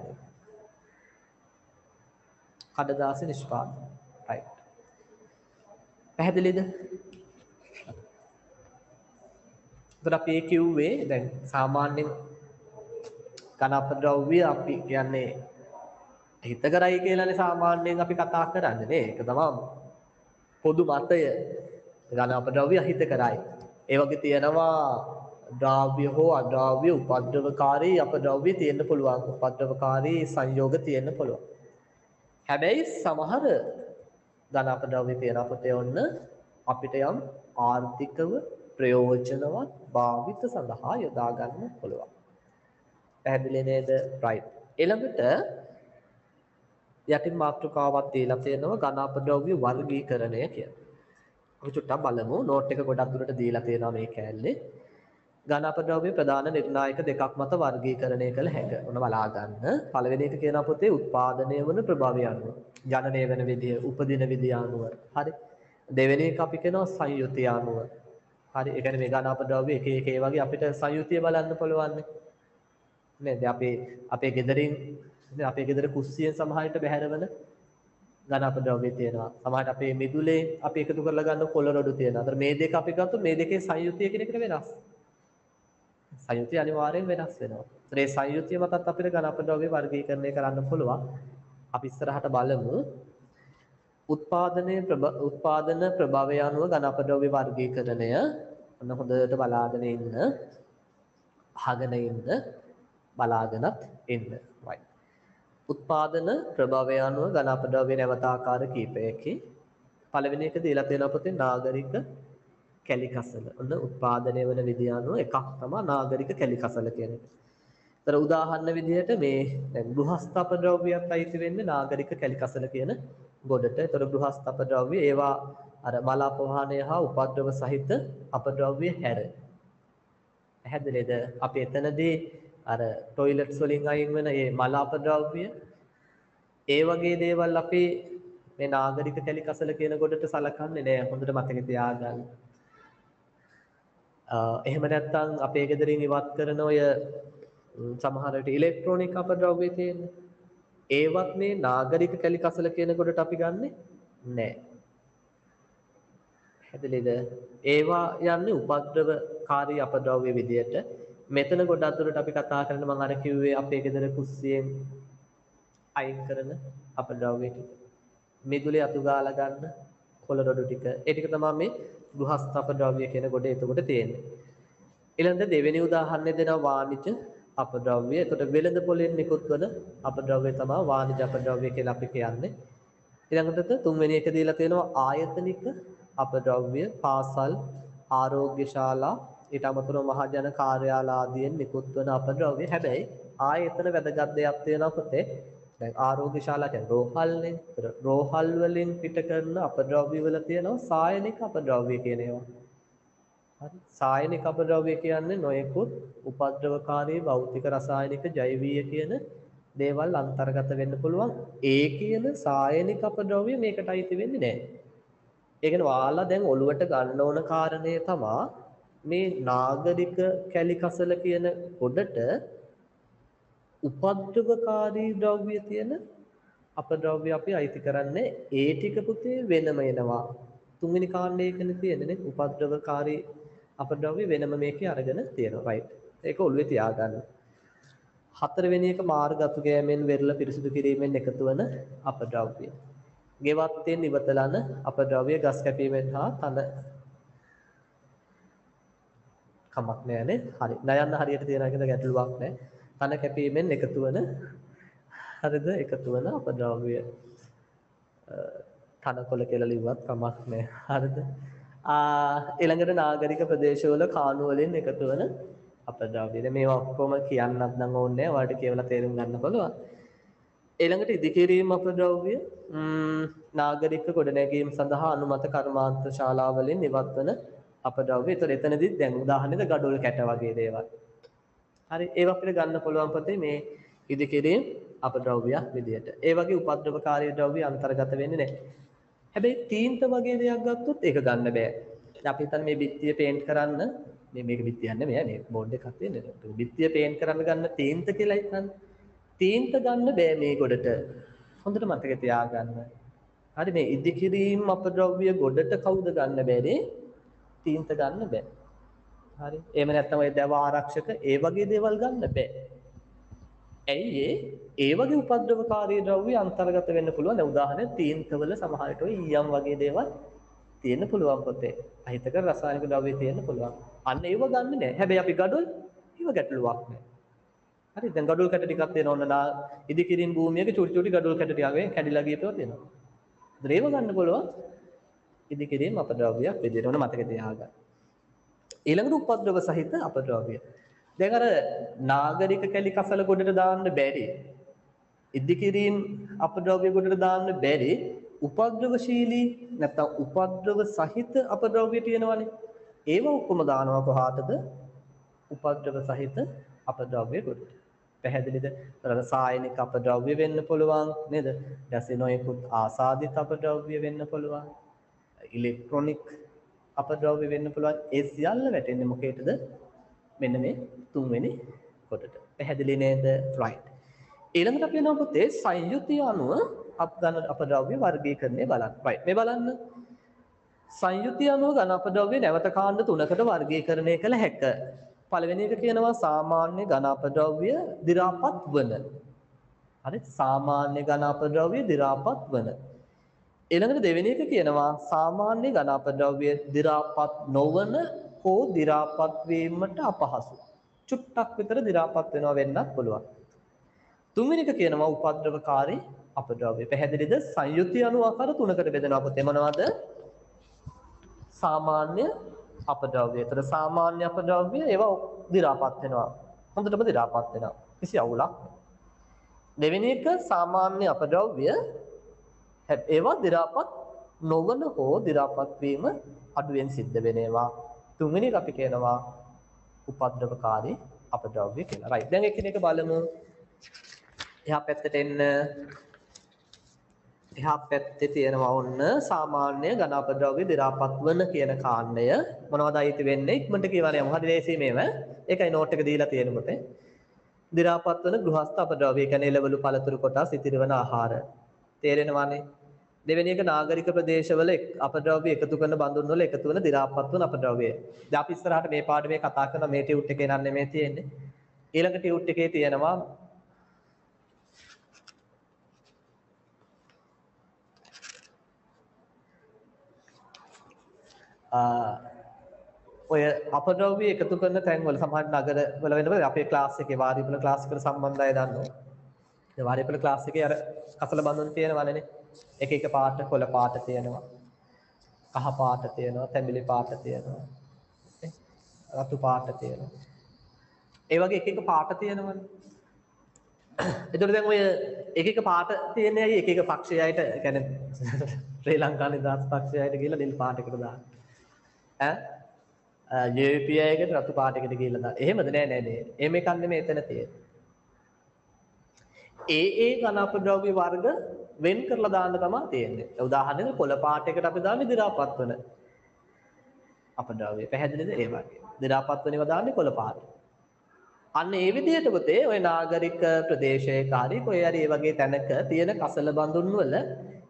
කඩදාසි නිෂ්පාදනය. right. පැහැදිලිද? ඒතර අපි කිව්වේ දැන් සාමාන්‍යයෙන් ඝන අපද්‍රව්‍ය අපි කියන්නේ හිත කරයි කියලානේ සාමාන්‍යයෙන් අපි කතා කරන්නේ නේ. ඒක තමයි පොදු මතය. ඝන අපද්‍රව්‍ය අහිත කරයි. ඒ වගේ තියෙනවා ද්‍රව්‍ය හෝ අද්‍රව්‍ය උපද්‍රවකාරී අපද්‍රව්‍ය තියෙන්න පුළුවන්. උපද්‍රවකාරී සංයෝග තියෙන්න පුළුවන්. හැබැයි සමහර ඝන අපද්‍රව්‍ය තියෙන අපතේ ඔන්න අපිට යම් ආර්ථිකව ප්‍රයෝජනවත් භාවිත සඳහා යොදා ගන්න පුළුවන්. පැහැදිලි නේද? right. ඊළඟට යටින් මාතෘකාවක් දීලා තියෙනවා ඝන අපද්‍රව්‍ය වර්ගීකරණය කියලා. අපි චුට්ටක් බලමු. නෝට් එක ගොඩක් දුරට දීලා තියෙනවා මේ කෑල්ලේ. ඝන අපද්‍රව්‍ය ප්‍රධාන නිර්ණායක දෙකක් මත වර්ගීකරණය කළ හැක. ඔන්න බලා ගන්න. පළවෙනි එක කියන පොතේ උත්පාදනය වන ප්‍රභාවය අනුව, ජනනය වෙන විදිය, උපදින විදිය අනුව. හරි. දෙවෙනි එක අපි කියනවා සංයුතිය අනුව. හරි. ඒ කියන්නේ මේ ඝන අපද්‍රව්‍ය එක එක ඒ වගේ අපිට සංයුතිය බලන්න පුළුවන් නේ. නේද? අපේ ගෙදර කුස්සියෙන් සමහරට බැහැරවන ඝන අපද්‍රව්‍ය තියෙනවා. සමහරට අපේ මිදුලේ අපි එකතු කරලා ගන්න කොළ රොඩු තියෙනවා. අතර මේ දෙක අපි ගත්තොත් මේ දෙකේ සංයුතිය කියන එක වෙනස්. සංයුතිය අනිවාර්යෙන් වෙනස් වෙනවා. ඒ සංයුතිය මතත් අපිට ඝන අපද්‍රව්‍ය වර්ගීකරණය කරන්න පුළුවන්. අපි ඉස්සරහට බලමු. උත්පාදන ප්‍රභවය අනුව ඝන අපද්‍රව්‍ය වර්ගීකරණය. ඔන්න හොඳට බලාගෙන ඉන්න. අහගෙන ඉන්න. බලාගෙනත් ඉන්න. right. උත්පාදන ප්‍රභවය අනුව ඝන අපද්‍රව්‍ය නැවත ආකාර කිහිපයකින් පළවෙනි එක දීලා තියෙන පොතේ නාගරික කැලිකසල. ඔන්න උත්පාදනය වෙන විදිය අනුව එකක් තමයි නාගරික කැලිකසල කියන්නේ. ඒතර උදාහරණ විදිහට මේ දැන් ගෘහස්ත අපද්‍රව්‍යයක් අයිති වෙන්නේ නාගරික කැලිකසල කියන ගොඩට. ඒතර ගෘහස්ත අපද්‍රව්‍ය ඒවා අර මල අපවාහනය හා උපද්‍රව සහිත අපද්‍රව්‍ය හැර. පැහැදිලිද? අපි එතනදී අර টয়ලට්ස් වලින් අයින් වෙන මේ මල අපද්‍රව්‍ය ඒ වගේ දේවල් අපි මේ නාගරික කැලිකසල කියන ගොඩට සලකන්නේ නෑ. හොඳට මතක තියාගන්න. එහෙම නැත්නම් අපේ ගෙදරින් ඉවත් කරන ඔය සමහර විට ඉලෙක්ට්‍රොනික අපද්‍රව්‍ය තියෙන්නේ. ඒවත් මේ නාගරික කැලිකසල කියන ගොඩට අපි ගන්නෙ නෑ. පැහැදිලිද? ඒවා යන්නේ උපද්‍රවකාරී අපද්‍රව්‍ය විදියට. මෙතන ගොඩක් දුරට අපි කතා කරන මම අර කිව්වේ අපේ ගෙදර කුස්සියෙන් අයින් කරන අපද්‍රව්‍ය ටික. මිදුලේ අතු ගාලා ගන්න කොළ රොඩු ටික. ඒ ටික තමයි මේ ගෘහස්ත අපද්‍රව්‍ය කියන කොට එතකොට තියෙන්නේ. ඊළඟ දෙවෙනි උදාහරණය දෙනවා වාණිජ අපද්‍රව්‍ය. එතකොට වෙළඳ පොලෙන් නිකුත් වන අපද්‍රව්‍ය තමයි වාණිජ අපද්‍රව්‍ය කියලා අපි කියන්නේ. ඊළඟට තුන්වෙනි එක දීලා තියෙනවා ආයතනික අපද්‍රව්‍ය. පාසල්, ආරෝග්‍ය ශාලා, ඊට අමතරව මහජන කාර්යාල ආදියෙන් නිකුත් වන අපද්‍රව්‍ය. හැබැයි ආයතන වැදගත් දෙයක් තියෙනවා පොතේ. දැන් ආරෝග්‍ය ශාලා කියන්නේ රෝහල්නේ. රෝහල් වලින් පිට කරන අපද්‍රව්‍ය වල තියෙනවා සායනික අපද්‍රව්‍ය කියන ඒවා. හරි. සායනික අපද්‍රව්‍ය කියන්නේ නොයෙකුත් උපද්‍රවකාරී භෞතික රසායනික ජෛවීය කියන දේවල් අන්තර්ගත වෙන්න පුළුවන්. ඒ කියන සායනික අපද්‍රව්‍ය මේකට අයිති වෙන්නේ නැහැ. ඒ කියන්නේ ඔයාලා දැන් ඔළුවට ගන්න ඕන කාරණේ තමයි මේ නාගරික කැලිකසල කියන පොඩට උපද්‍රවකාරී ද්‍රව්‍ය තියෙන අපද්‍රව්‍ය අපි අයිති කරන්නේ ඒ ටික පුතේ වෙනම එනවා. තුන්වෙනි කාණ්ඩයකනේ තියෙන්නේ නේ උපද්‍රවකාරී අපද්‍රව්‍ය වෙනම මේකේ අරගෙන තියෙනවා. right. ඒක ඔළුවේ තියාගන්න. හතරවෙනි එක මාර්ගතු ගෑමෙන් වෙරළ පිරිසිදු කිරීමෙන් එකතු වන අපද්‍රව්‍ය. ගෙවත්තෙන් ඉවතලන අපද්‍රව්‍ය ගස් කැපීමෙන් හා තන කමක් නෑනේ. හරි. නයන්න හරියට තියනවා කියන ගැටලුවක් නෑ. තන කැපීමෙන් එකතු වන හරිද? එකතු වන අපද්‍රව්‍ය. තනකොළ කියලා ලිව්වත් කමක් නෑ. හරිද? ඊළඟට නාගරික ප්‍රදේශවල කාණු වලින් එකතු වන අපද්‍රව්‍ය. දැන් මේවා ඔක්කොම කියන්නත් නම් ඕනේ නෑ. ඔයාලට කියවලා තේරුම් ගන්න පුළුවන්. ඊළඟට ඉදිකිරීම අපද්‍රව්‍ය නාගරික ගොඩනැගීම් සඳහා අනුමත කර්මාන්ත ශාලාවලින් ඉවත් වන අපද්‍රව්‍ය. ඒතර එතනදිත් දැන් උදාහරණෙද ගඩොල් කැට වගේ දේවල්. හරි. ඒවා අපිට ගන්න පුළුවන් පොතේ මේ ඉදිකිරීම අපද්‍රව්‍යයක් විදියට. ඒ වගේ උපද්‍රවකාරී ද්‍රව්‍ය අන්තර්ගත වෙන්නේ නැහැ. හැබැයි තීන්ත වගේ දෙයක් ගත්තොත් ඒක ගන්න බෑ. අපි හිතන්නේ මේ බිත්තිය පේන්ට් කරන්න මේක බිත්තියක් නෙමෙයි මේ බෝඩ් එකක් තියෙන්නේ. බිත්තිය පේන්ට් කරන්න ගන්න තීන්ත කියලා හිතන්න. තීන්ත ගන්න බෑ මේ ගොඩට. හොඳට මතක තියාගන්න. හරි මේ ඉදිකිරීම අපද්‍රව්‍ය ගොඩට කවුද ගන්න බැරි? තීන්ත ගන්න බෑ. හරි. එහෙම නැත්නම් ඔය දැව ආරක්ෂක ඒ වගේ දේවල් ගන්න බෑ. ඇයි ඒ වගේ උපද්‍රවකාරී ද්‍රව්‍ය අන්තර්ගත වෙන්න පුළුවන්. දැන් උදාහරණයක් තීන්තවල සමහරට ඔය ඊයම් වගේ දේවල් තියෙන්න පුළුවන් පොතේ. අහිතකර රසායනික ද්‍රව්‍ය තියෙන්න පුළුවන්. අන්න ඒව ගන්න නෑ. හැබැයි අපි ගඩොල් ඒව ගැටලුවක් නෑ. හරි දැන් ගඩොල් කැට ටිකක් දෙනවා නා ඉදිකිරීම භූමියක චුටි චුටි ගඩොල් කැට ටිකක් වගේ කැඩිලා ගියපේවා තියෙනවා. ඒව ගන්න පුළුවන් ඉදිකිරීම අපද්‍රව්‍යයක් විදිහට ඕන මතක තියාගන්න. ඊළඟට උපද්‍රව සහිත අපද්‍රව්‍ය. දැන් අර නාගරික කැලි කසල ගොඩට දාන්න බැරි. ඉදිකිරීම අපද්‍රව්‍ය ගොඩට දාන්න බැරි උපද්‍රවශීලී නැත්නම් උපද්‍රව සහිත අපද්‍රව්‍ය තියෙනවානේ. ඒව ඔක්කොම දානවා කොහාටද? උපද්‍රව සහිත අපද්‍රව්‍ය ගොඩට. පැහැදිලිද? රසායනික අපද්‍රව්‍ය වෙන්න පුළුවන් නේද? රසායනිකුත් ආසාදිත අපද්‍රව්‍ය වෙන්න පුළුවන්. ඉලෙක්ට්‍රොනික අපද්‍රව්‍ය වෙන්න පුළුවන්. ඒ සියල්ල වැටෙන්නේ මොකේටද? මෙන්න මේ තුන්වෙනි කොටට. පැහැදිලි නේද? right. ඊළඟට අපි යනවා පුතේ සංයුතිය අනුව අපගන්න අපද්‍රව්‍ය වර්ගීකරණය බලන්න. right. මේ බලන්න. සංයුතිය අනුව ඝන අපද්‍රව්‍ය නැවත කාණ්ඩ තුනකට වර්ගීකරණය කළ හැක. පළවෙනි එක කියනවා සාමාන්‍ය ඝන අපද්‍රව්‍ය දි รา පත් වන. හරි? සාමාන්‍ය ඝන අපද්‍රව්‍ය දි รา පත් වන. ඊළඟට දෙවෙනි එක කියනවා සාමාන්‍ය ඝන අපද්‍රව්‍ය දි รา පත් නොවන හෝ දි รา පත් වීමට අපහසු. චුට්ටක් විතර දි รา පත් වෙනවා වෙන්නත් පුළුවන්. තුන්වෙනි එක කියනවා උපද්‍රවකාරී අපද්‍රව්‍ය. පැහැදිලිද? සංයුතිය අනුව ආකාර තුනකට බෙදෙනවා පුතේ. මොනවද? සාමාන්‍ය අපද්‍රව්‍ය. ඒතර සාමාන්‍ය අපද්‍රව්‍ය ඒවා දි รา පත් වෙනවා. හොඳටම දි รา පත් වෙනවා. කිසි අවුලක් නැහැ. දෙවෙනි එක සාමාන්‍ය අපද්‍රව්‍ය ඒවා දි รา පත් නොවන හෝ දි รา පත් වීම අඩුවෙන් සිද්ධ වෙන ඒවා. තුන්වෙනි එක අපි කියනවා උපද්‍රවකාරී අපද්‍රව්‍ය කියලා. right. දැන් එකිනෙක බලමු. එහා පැත්තට එන්න. එහා පැත්තේ තියෙනවා ඔන්න සාමාන්‍ය ඝන අපද්‍රව්‍ය දි รา පත් වන කියන කාණ්ඩය. මොනවද අයිති වෙන්නේ? ඉක්මනට කියවන යමු. හරි ලේසි මේව. ඒකයි නෝට් එක දීලා තියෙනකොට. දි รา පත් වන ගෘහස්ත අපද්‍රව්‍ය කියන්නේ එළවලු පළතුරු කොටස් ඉතිරිවන ආහාර. තේරෙනවනේ? දෙවෙනි එක නාගරික ප්‍රදේශවල අපද්‍රව්‍ය එකතු කරන බඳුන් වල එකතු වෙන දි รา පත් වන අපද්‍රව්‍ය. දැන් අපි ඉස්සරහට මේ පාඩමේ කතා කරන මේ ටියුට් එකේ නම් නෙමෙයි තියෙන්නේ. ඊළඟ ටියුට් එකේ තියෙනවා ඔය අපද්‍රව්‍ය එකතු කරන තැන්වල සමහර නගර වල වෙනකොට අපේ ක්ලාස් එකේ වාරිපුල ක්ලාස් එකට සම්බන්ධ අය දන්නවා. ඒ වාරිපුල ක්ලාස් එකේ අර කසල බඳුන් තියෙනවනේ. එක එක පාට කොළ පාට තියෙනවා. කහ පාට තියෙනවා, තැඹිලි පාට තියෙනවා. රතු පාට තියෙනවා. ඒ වගේ එක එක පාට තියෙනවනේ. ඒතකොට දැන් ඔය එක එක පාට තියෙන්නේ ඇයි එක එක පක්ෂයයිට කියන්නේ ශ්‍රී ලංකා නිදහස් පක්ෂයයිට කියලා නිල් පාටයකට දාන්න. ජේ.පී. එකකට රතු පාටයකට කියලා දාන්න. එහෙමද? නෑ නෑ නෑ. එහෙම එකක් නෙමෙයි එතන තියෙන්නේ. ඒ ඝන අපද්‍රව්‍ය වර්ග වෙන් කරලා දාන්න තමයි තියෙන්නේ. උදාහරණයක් කොළ පාටයකට අපි දාන්නේ දි รา පත් වන අපද්‍රව්‍ය. පැහැදිලිද? ඒ වගේ. දි รา පත් වෙනව දාන්නේ කොළ පාට. අන්න ඒ විදිහට පුතේ ඔය නාගරික ප්‍රදේශයක හරි කොහේ හරි මේ වගේ තැනක තියෙන කසල බඳුන් වල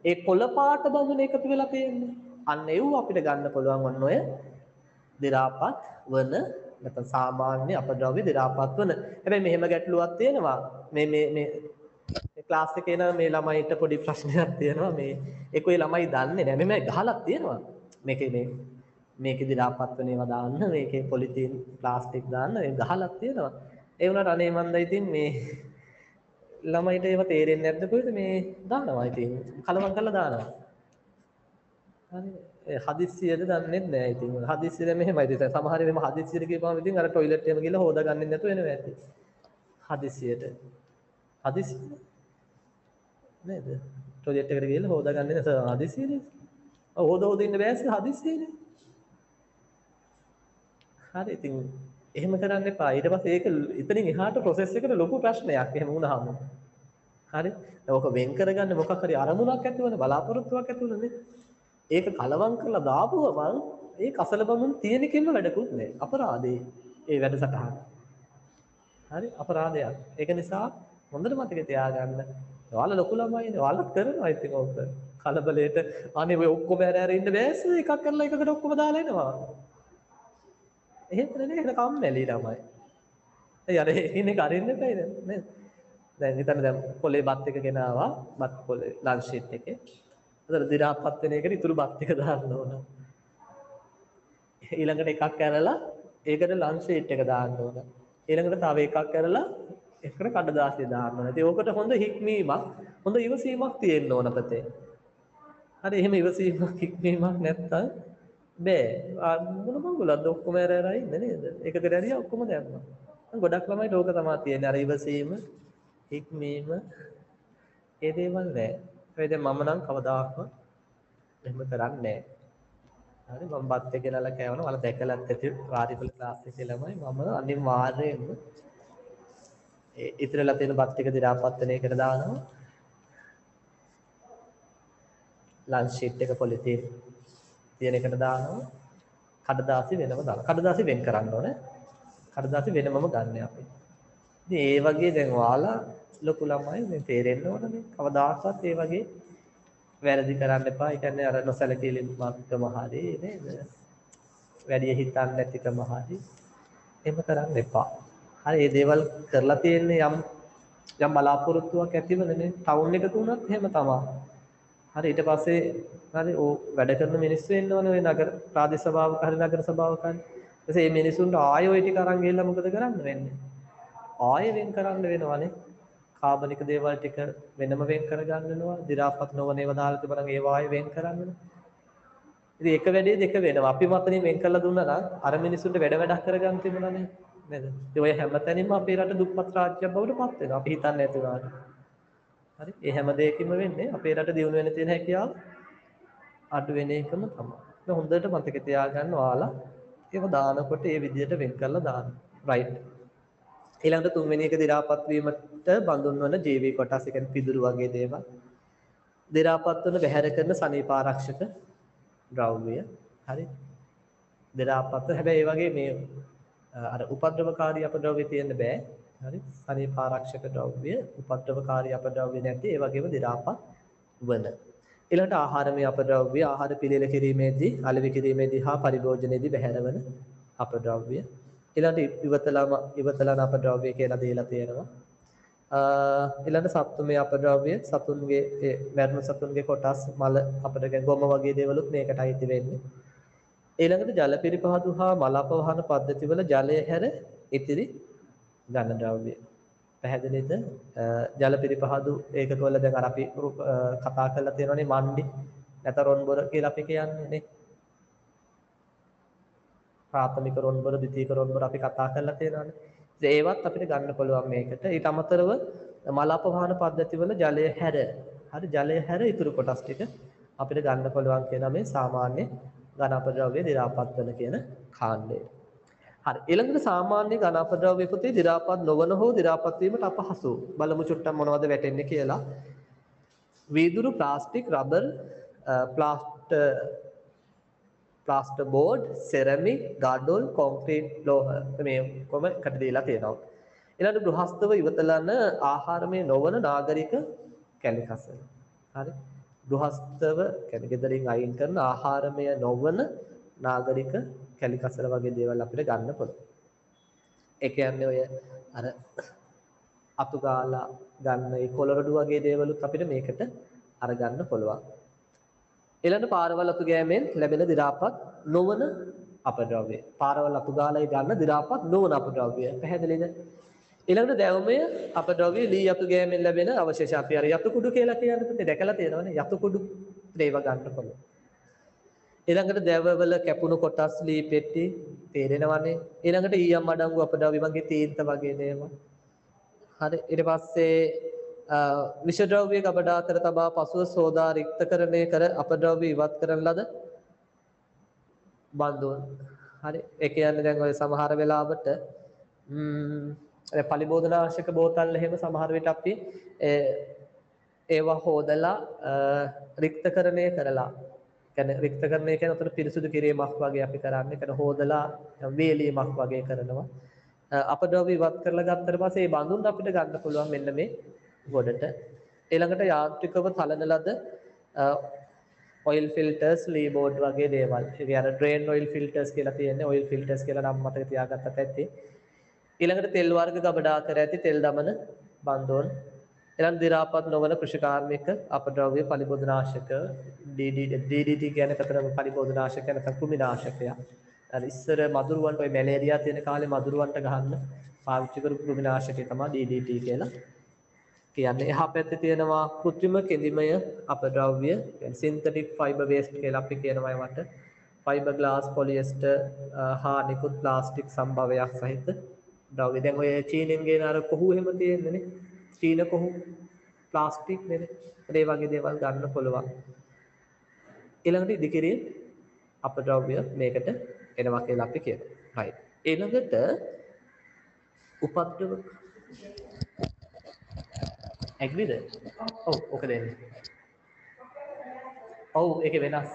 ඒ කොළ පාට බඳුන එකතු වෙලා තියෙන්නේ. අන්න ඒව අපිට ගන්න පුළුවන් ඔන්න ඔය දි รา පත් වන නැත්නම් සාමාන්‍ය අපද්‍රව්‍ය දි รา පත් වන. හැබැයි මෙහෙම ගැටලුවක් තියෙනවා. මේ ක්ලාස් එකේ නම් මේ ළමයිට පොඩි ප්‍රශ්නයක් තියෙනවා. මේ ඒකේ ළමයි දන්නේ නැහැ. මෙමෙ ගහලා තියෙනවා. මේකේ දි รา පත් වෙන ඒවා දාන්න, මේකේ පොලිතීන් ප්ලාස්ටික් දාන්න ඒ ගහලා තියෙනවා. ඒ වුණාට අනේ මන්ද ඉතින් මේ ළමයිට ඒව තේරෙන්නේ නැද්ද කොහෙද මේ දානවා ඉතින් කලවම් කරලා දානවා. හරි හදිස්සියද දන්නේ නැහැ ඉතින් හදිස්සියද මෙහෙමයි ඉතින් සමහර වෙලාවෙම හදිස්සියට කියපුවම ඉතින් අර টয়ලට් එකම ගිහලා හොදාගන්නේ නැතුව එනවා ඇති. හදිස්සියට නේද? টয়ලට් එකට ගිහලා හොදාගන්නේ නැතුව හදිස්සියනේ. ඔව් හොදින්න බෑස් හදිස්සියනේ. හරි ඉතින් එහෙම කරන්න එපා. ඊට පස්සේ ඒක ඉතින් එහාට ප්‍රොසෙස් එකට ලොකු ප්‍රශ්නයක් එහෙම වුණාම. හරි. ඔක වෙන් කරගන්න මොකක් හරි අරමුණක් ඇතිවන බලාපොරොත්තුවක් ඇතිවන නේ. ඒක කලවම් කරලා දාපුවම ඒ කසල බමුන් තියෙන කිම්ම වැඩකුත් නෑ. අපරාධේ ඒ වැඩසටහන. හරි අපරාධයක්. ඒක නිසා හොඳට මතක තියාගන්න. ඔයාලා ලොකු ළමයිනේ. ඔයාලා කරනවා ඉතින් ඕක. කලබලයට අනේ ඔය ඔක්කොම ඇර ඉන්න බෑස් එකක් කරලා එකකට ඔක්කොම දාලා එනවා. එහෙම නෙවෙයි එන කම්මැලි ළමයි. ඒ අර ඉන්නේ කරින්න එපා නේද? දැන් හිතන්න දැන් පොලේ බත් එක ගෙනාවා. බත් පොලේ ලන්ච් ෂීට් එකේ. අතන දි รา පත් වෙන එකට ඉතුරු බත් එක දාන්න ඕන. ඊළඟට එකක් ඇරලා ඒකට ලන්ච් ෂීට් එක දාන්න ඕන. ඊළඟට තව එකක් ඇරලා ඒකට කඩදාසිය දාන්න ඕන. ඉතින් ඕකට හොඳ හික්මීමක්, හොඳ ඉවසීමක් තියෙන්න ඕන පතේ. හරි එහෙම ඉවසීමක් හික්මීමක් නැත්තම් බෑ. මොන මංගලද ඔක්කොම ඇර ඉන්නේ නේද? එකකට ඇරියා ඔක්කොම දැම්මා. ගොඩක් ළමයිට ඕක තමයි තියෙන්නේ. අර ඉවසීම, හික්මීම ඒ දේවල් නෑ. ඒ දැන් මම නම් කවදාකවත් එහෙම කරන්නේ නෑ. හරි මම බත් එක ගෙනලා කෑවනම් වල දැකලත් ඇති වාරිපල ක්ලාස් එකේ ළමයි මම අනිවාර්යයෙන්ම ඒ ඉතිරලා තියෙන බත් ටික දි รา පත් වෙන එකට දානවා. ලන්ච් ෂීට් එක පොලිතින් තියෙන එකට දානවා. කඩදාසි වෙනම දානවා. කඩදාසි වෙන් කරන්න ඕනේ. කඩදාසි වෙනමම ගන්න අපි. ඉතින් ඒ වගේ දැන් ඔයාලා ලොකු ළමයි දැන් තේරෙන්න ඕනනේ. කවදාකවත් ඒ වගේ වැරදි කරන්න එපා. ඒ කියන්නේ අර නොසැලකිලිමත්කම හරි නේද? වැඩි හිතන්නේ නැතිකම හරි. එහෙම කරන්න එපා. හරි මේ දේවල් කරලා තියෙන්නේ යම් බලාපොරොත්තුවක් ඇතිවනේ. ටවුන් එකක උනත් එහෙම තමයි. හරි ඊට පස්සේ හරි ඕ වැඩ කරන මිනිස්සු එන්න ඕනේ ඔය නගර ප්‍රාදේශ සභාවක හරි නගර සභාවක හරි. ඊපස්සේ මේ මිනිස්සුන්ට ආයෙ ওই ටික අරන් ගිහලා මොකද කරන්න වෙන්නේ? ආයෙ වෙන් කරන්න වෙනවනේ. කාබනික දේවල් ටික වෙනම වෙන් කරගන්න වෙනවා. දි รา පත් නොවන ඒවා දාලා තිබුණා නම් ඒවා ආයෙ වෙන් කරන්න වෙනවා. ඉතින් එක වැඩේ දෙක වෙනවා. අපි මතනින් වෙන් කරලා දුන්නා නම් අර මිනිස්සුන්ට වැඩක් කරගන්න තිබුණානේ. නේද? ඉතින් ඔය හැමතැනින්ම අපේ රට දුප්පත් රාජ්‍යයක් බවට පත් වෙනවා. අපි හිතන්නේ නැති වුණාට. හරි ඒ හැම දෙයකින්ම වෙන්නේ අපේ රට දියුණු වෙන්න තියෙන හැකියාව අඩු වෙන එකම තමයි. ඒක හොඳට මතක තියාගන්න ඔයාලා ඒව දානකොට ඒ විදිහට වෙන් කරලා දාන්න. රයිට්. ඊළඟට තුන්වෙනි එක දි รา පත් වීමට බඳුන් වන ජීවී කොටස්, ඒ කියන්නේ පිදුරු වගේ දේවල්. දි รา පත් වන බැහැර කරන සනීපාරක්ෂක ද්‍රව්‍ය. හරි. දි รา පත් හැබැයි ඒ වගේ මේ අර උපද්‍රවකාරී අපද්‍රව්‍ය තියෙන්න බෑ. හරි. සනීපාරක්ෂක ද්‍රව්‍ය, උපද්‍රවකාරී අපද්‍රව්‍ය නැති ඒ වගේම දි รา පත් වන. ඊළඟට ආහාරමය අපද්‍රව්‍ය, ආහාර පිළියෙල කිරීමේදී, අලෙවි කිරීමේදී හා පරිභෝජනයේදී බැහැරවන අපද්‍රව්‍ය. ඊළඟට ඉවතලන අපද්‍රව්‍ය කියලා දීලා තියෙනවා. ඊළඟ සත්තුමේ අපද්‍රව්‍ය, සතුන්ගේ ඒ මරණ සතුන්ගේ කොටස්, මල අපිට ගොම වගේ දේවලුත් මේකට අයිති වෙන්නේ. ඊළඟට ජල පිරිපහදු හා මල අපවහන පද්ධතිවල ජලය හැර ඉතිරි ඝන ද්‍රව්‍ය. පැහැදිලිද? ජල පිරිපහදු ඒකකවල දැන් අර අපි කතා කරලා තියෙනවානේ මණ්ඩි නැත්නම් රොන්බොර කියලා අපි කියන්නේ නේ. ප්‍රාථමික රොන්බොර, ද්විතීයික රොන්බොර අපි කතා කරලා තියෙනවානේ. ඉතින් ඒවත් අපිට ගන්න පුළුවන් මේකට. ඊට අමතරව මල අපවහන පද්ධතිවල ජලය හැර, හරි ජලය හැර ඉතුරු කොටස් ටික අපිට ගන්න පුළුවන් කියන මේ සාමාන්‍ය ඝන අපද්‍රව්‍ය දි รา පත් වෙන කියන කාණ්ඩය. හරි ඊළඟට සාමාන්‍ය ඝන අපද්‍රව්‍ය පුතේ දි รา පත් නොවන හෝ දි รา පත් වීමට අපහසු. බලමු චුට්ටක් මොනවද වැටෙන්නේ කියලා. වීදුරු, plastic, rubber, plaster board, ceramic, ගඩොල්, කොන්ක්‍රීට් ලෝහ මේ කොම කට දීලා තියෙනවා. ඊළඟට ගෘහස්තව ඉවතලන ආහාරමය නොවන නාගරික කැලිකසල. හරි. ගෘහස්තව කියන්නේ ගෙදරින් අයින් කරන ආහාරමය නොවන නාගරික කැලිකසල වගේ දේවල් අපිට ගන්න පුළුවන්. ඒ කියන්නේ ඔය අර අතු ගාලා ගන්න ඒ කොළරඩු වගේ දේවලුත් අපිට මේකට අරගන්න පුළුවන්. ඊළඟ පාරවල් අතු ගෑමෙන් ලැබෙන දි รา පත් නොවන අපද්‍රව්‍ය. පාරවල් අතු ගාලා ගන්න දි รา පත් නොවන අපද්‍රව්‍ය. පැහැදිලිද? ඊළඟට දැවමය අපද්‍රව්‍ය ලී අතු ගෑමෙන් ලැබෙන අවශේෂ අපි අර යතු කුඩු කියලා කියන්නේ දැකලා තියෙනවනේ යතු කුඩු ඒව ගන්න පුළුවන්. ඊළඟට දැවවල කැපුණු කොටස් ලී පෙට්ටි තේරෙනවනේ. ඊළඟට ඊයම් අඩංගු අපද්‍රව්‍ය වගේ තීන්ත වගේ දේවල්. හරි ඊට පස්සේ විෂද්‍රව්‍ය ගබඩා කර තබා පසුව සෝදා රික්තකරණය කර අපද්‍රව්‍ය ඉවත් කරන ලද බඳුන්. හරි ඒ කියන්නේ දැන් ඔය සමහර වෙලාවට පලිබෝධනාශක බෝතල් එහෙම සමහර විට අපි ඒවා හොදලා රික්තකරණය කරලා කියන්නේ රික්තකරණය කියන්නේ උතන පිරිසුදු කිරීමක් වගේ අපි කරන්නේ. කියන්නේ හොදලා වේලීමක් වගේ කරනවා. අපද්‍රව්‍ය ඉවත් කරලා ගත්තට පස්සේ මේ බඳුන් අපිට ගන්න පුළුවන් මෙන්න මේ ගොඩට. ඊළඟට යාන්ත්‍රිකව තලන ලද ඔයිල් ෆිල්ටර්ස්, ලී බෝඩ් වගේ දේවල්. ඒ අර ඩ්‍රේන් ඔයිල් ෆිල්ටර්ස් කියලා තියෙන්නේ. ඔයිල් ෆිල්ටර්ස් කියලා නම් මතක තියාගත්තත් ඇති. ඊළඟට තෙල් වර්ග ගබඩා කර ඇති තෙල් දමන බන්ධෝන්. ඊළඟ දි รา පත් නොවන කෘෂිකාර්මික අපද්‍රව්‍ය පලිබෝධනාශක DDT කියන්නේ කතරම පලිබෝධනාශක නැත්නම් කෘමිනාශකයක්. අර ඉස්සර මදුරුවන්ට ඔය මැලේරියා තියෙන කාලේ මදුරුවන්ට ගහන්න පාවිච්චි කරපු කෘමිනාශකය තමයි DDT කියලා. කියන්නේ එහා පැත්තේ තියෙනවා කෘත්‍රිම කෙඳිමය අපද්‍රව්‍ය කියන්නේ සින්තටික් ෆයිබර් වේස්ට් කියලා අපි කියනවා ඒවට. ෆයිබර් ග්ලාස් පොලියස්ටර් හා නිකුත් ප්ලාස්ටික් සම්භවයක් සහිත ද්‍රව්‍ය. දැන් ඔය චීනෙන් ගෙන අර කොහු එහෙම තියෙන්නේ නේ. චීන කොහු ප්ලාස්ටික් නේ. ඒ වගේ දේවල් ගන්න පුළුවන්. ඊළඟට ඉදිකිරීම අපද්‍රව්‍ය මේකට එනවා කියලා අපි කියනවා. right. ඊළඟට උපද්‍රව ඇග්‍රීද? ඔව් ඔක දෙන්නේ. ඔව් ඒකේ වෙනස්.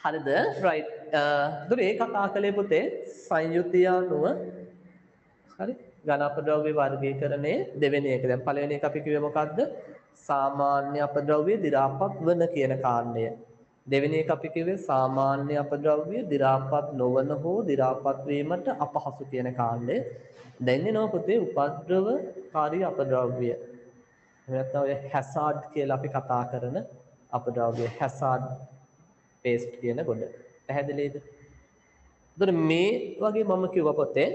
හරිද? right. දුර ඒ කතා කළේ පුතේ සංයුතිය අනුව හරි ඝන අපද්‍රව්‍ය වර්ගීකරණයේ දෙවෙනි එක. දැන් පළවෙනි එක අපි කිව්වේ මොකද්ද? සාමාන්‍ය අපද්‍රව්‍ය දි รา පත් වන කියන කාරණය. දෙවෙනි එක අපි කිව්වේ සාමාන්‍ය අපද්‍රව්‍ය දි รา පත් නොවන හෝ දි รา පත් වීමට අපහසු කියන කාරණය. දැන් එනවා පුතේ උපද්‍රවකාරී අපද්‍රව්‍ය. නැත්නම් ඔය හැසාඩ් කියලා අපි කතා කරන අපද්‍රව්‍ය හැසාඩ් පේස්ට් කියන ගොඩ. පැහැදිලිද? එතකොට මේ වගේ මම කිව්ව පොතේ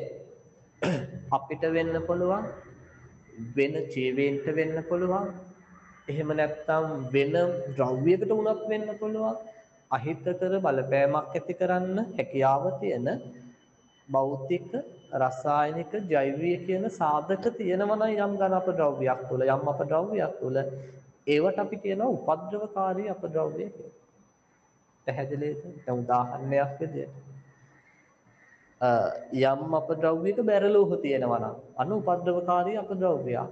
අපිට වෙන්න පුළුවන් වෙන ජීවීන්ට වෙන්න පුළුවන් එහෙම නැත්නම් වෙන ද්‍රව්‍යයකට උනත් වෙන්න පුළුවන් අහිතකර බලපෑමක් ඇති කරන්න හැකියාව තියෙන භෞතික රසායනික ජෛවීය කියන සාධක තියෙනවා නම් යම් ඝන අපද්‍රව්‍යයක් තුළ යම් අපද්‍රව්‍යයක් තුළ ඒවට අපි කියනවා උපද්‍රවකාරී අපද්‍රව්‍ය කියලා. පැහැදිලිද? දැන් උදාහරණයක් විදියට යම් අපද්‍රව්‍යයක බැරලෝහ තියෙනවා නම් අනු උපද්‍රවකාරී අපද්‍රව්‍යයක්.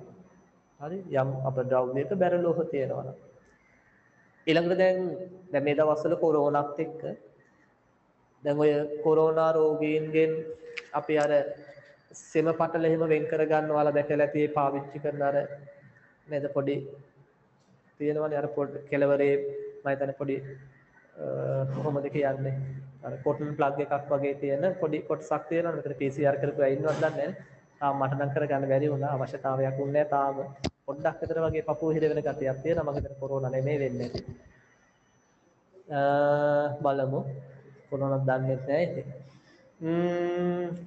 හරි යම් අපද්‍රව්‍යයක බැරලෝහ තියෙනවා නම් ඊළඟට දැන් මේ දවස්වල කොරෝනාත් එක්ක දැන් ඔය කොරෝනා රෝගීන්ගෙන් අපි අර සෙම පටල එහෙම වෙන් කර ගන්නවාලා දැකලා ඇති පාවිච්චි කරන අර නේද පොඩි තියෙනවනේ අර පොඩි කෙලවරේ මම හිතන්නේ පොඩි කොහොමද කියන්නේ අර කොටන් ප්ලග් එකක් වගේ තියෙන පොඩි කොටසක් තියෙනවා. මෙතන PCR කරපු අය ඉන්නවද දන්නේ නැහැ. තාම මට නම් කරගන්න බැරි වුණා. අවශ්‍යතාවයක් උන්නේ නැහැ තාම. පොඩ්ඩක් විතර වගේ පපුව හිර වෙන ගතියක් තියෙනවා. මම හිතන්නේ කොරෝනා නෙමෙයි වෙන්නේ නැති. බලමු. කොරෝනාක් දන්නේ නැහැ ඉතින්.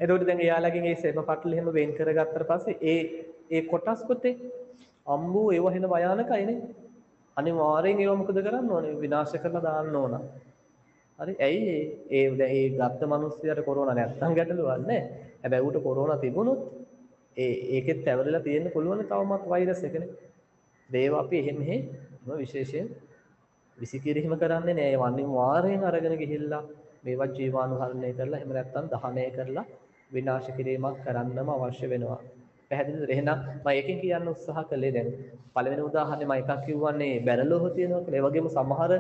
එතකොට දැන් එයාලගෙන් ඒ සෙම පටල එහෙම වෙන් කරගත්තට පස්සේ ඒ කොටස් පුතේ අම්බෝ ඒව වෙන භයානකයිනේ. අනිවාර්යෙන් ඒව මොකද කරන්න ඕනේ? විනාශ කරලා දාන්න ඕන. හරි ඇයි ඒ ගත්ත මිනිස්සුන්ට කොරෝනා නැත්තම් ගැටලුවක් නැහැ. හැබැයි ඌට කොරෝනා තිබුණොත් ඒකෙත් ඇවරලා තියෙන්න පුළුවන් තවමත් වෛරස් එකනේ. දේව අපි එහෙම විශේෂයෙන් විසිකිරීම කරන්නේ නැහැ. ඒ අනිවාර්යෙන් අරගෙන ගිහිල්ලා මේවා ජීවාණුහරණය කරලා එහෙම නැත්තම් දහනය කරලා විනාශ කිරීමක් කරන්නම අවශ්‍ය වෙනවා. පැහැදිලිද? එහෙනම් මම ඒකෙන් කියන්න උත්සාහ කළේ දැන් පළවෙනි උදාහරණේ මම එකක් කිව්වන්නේ බැරලෝහ තියෙනවා කියලා. ඒ වගේම සමහර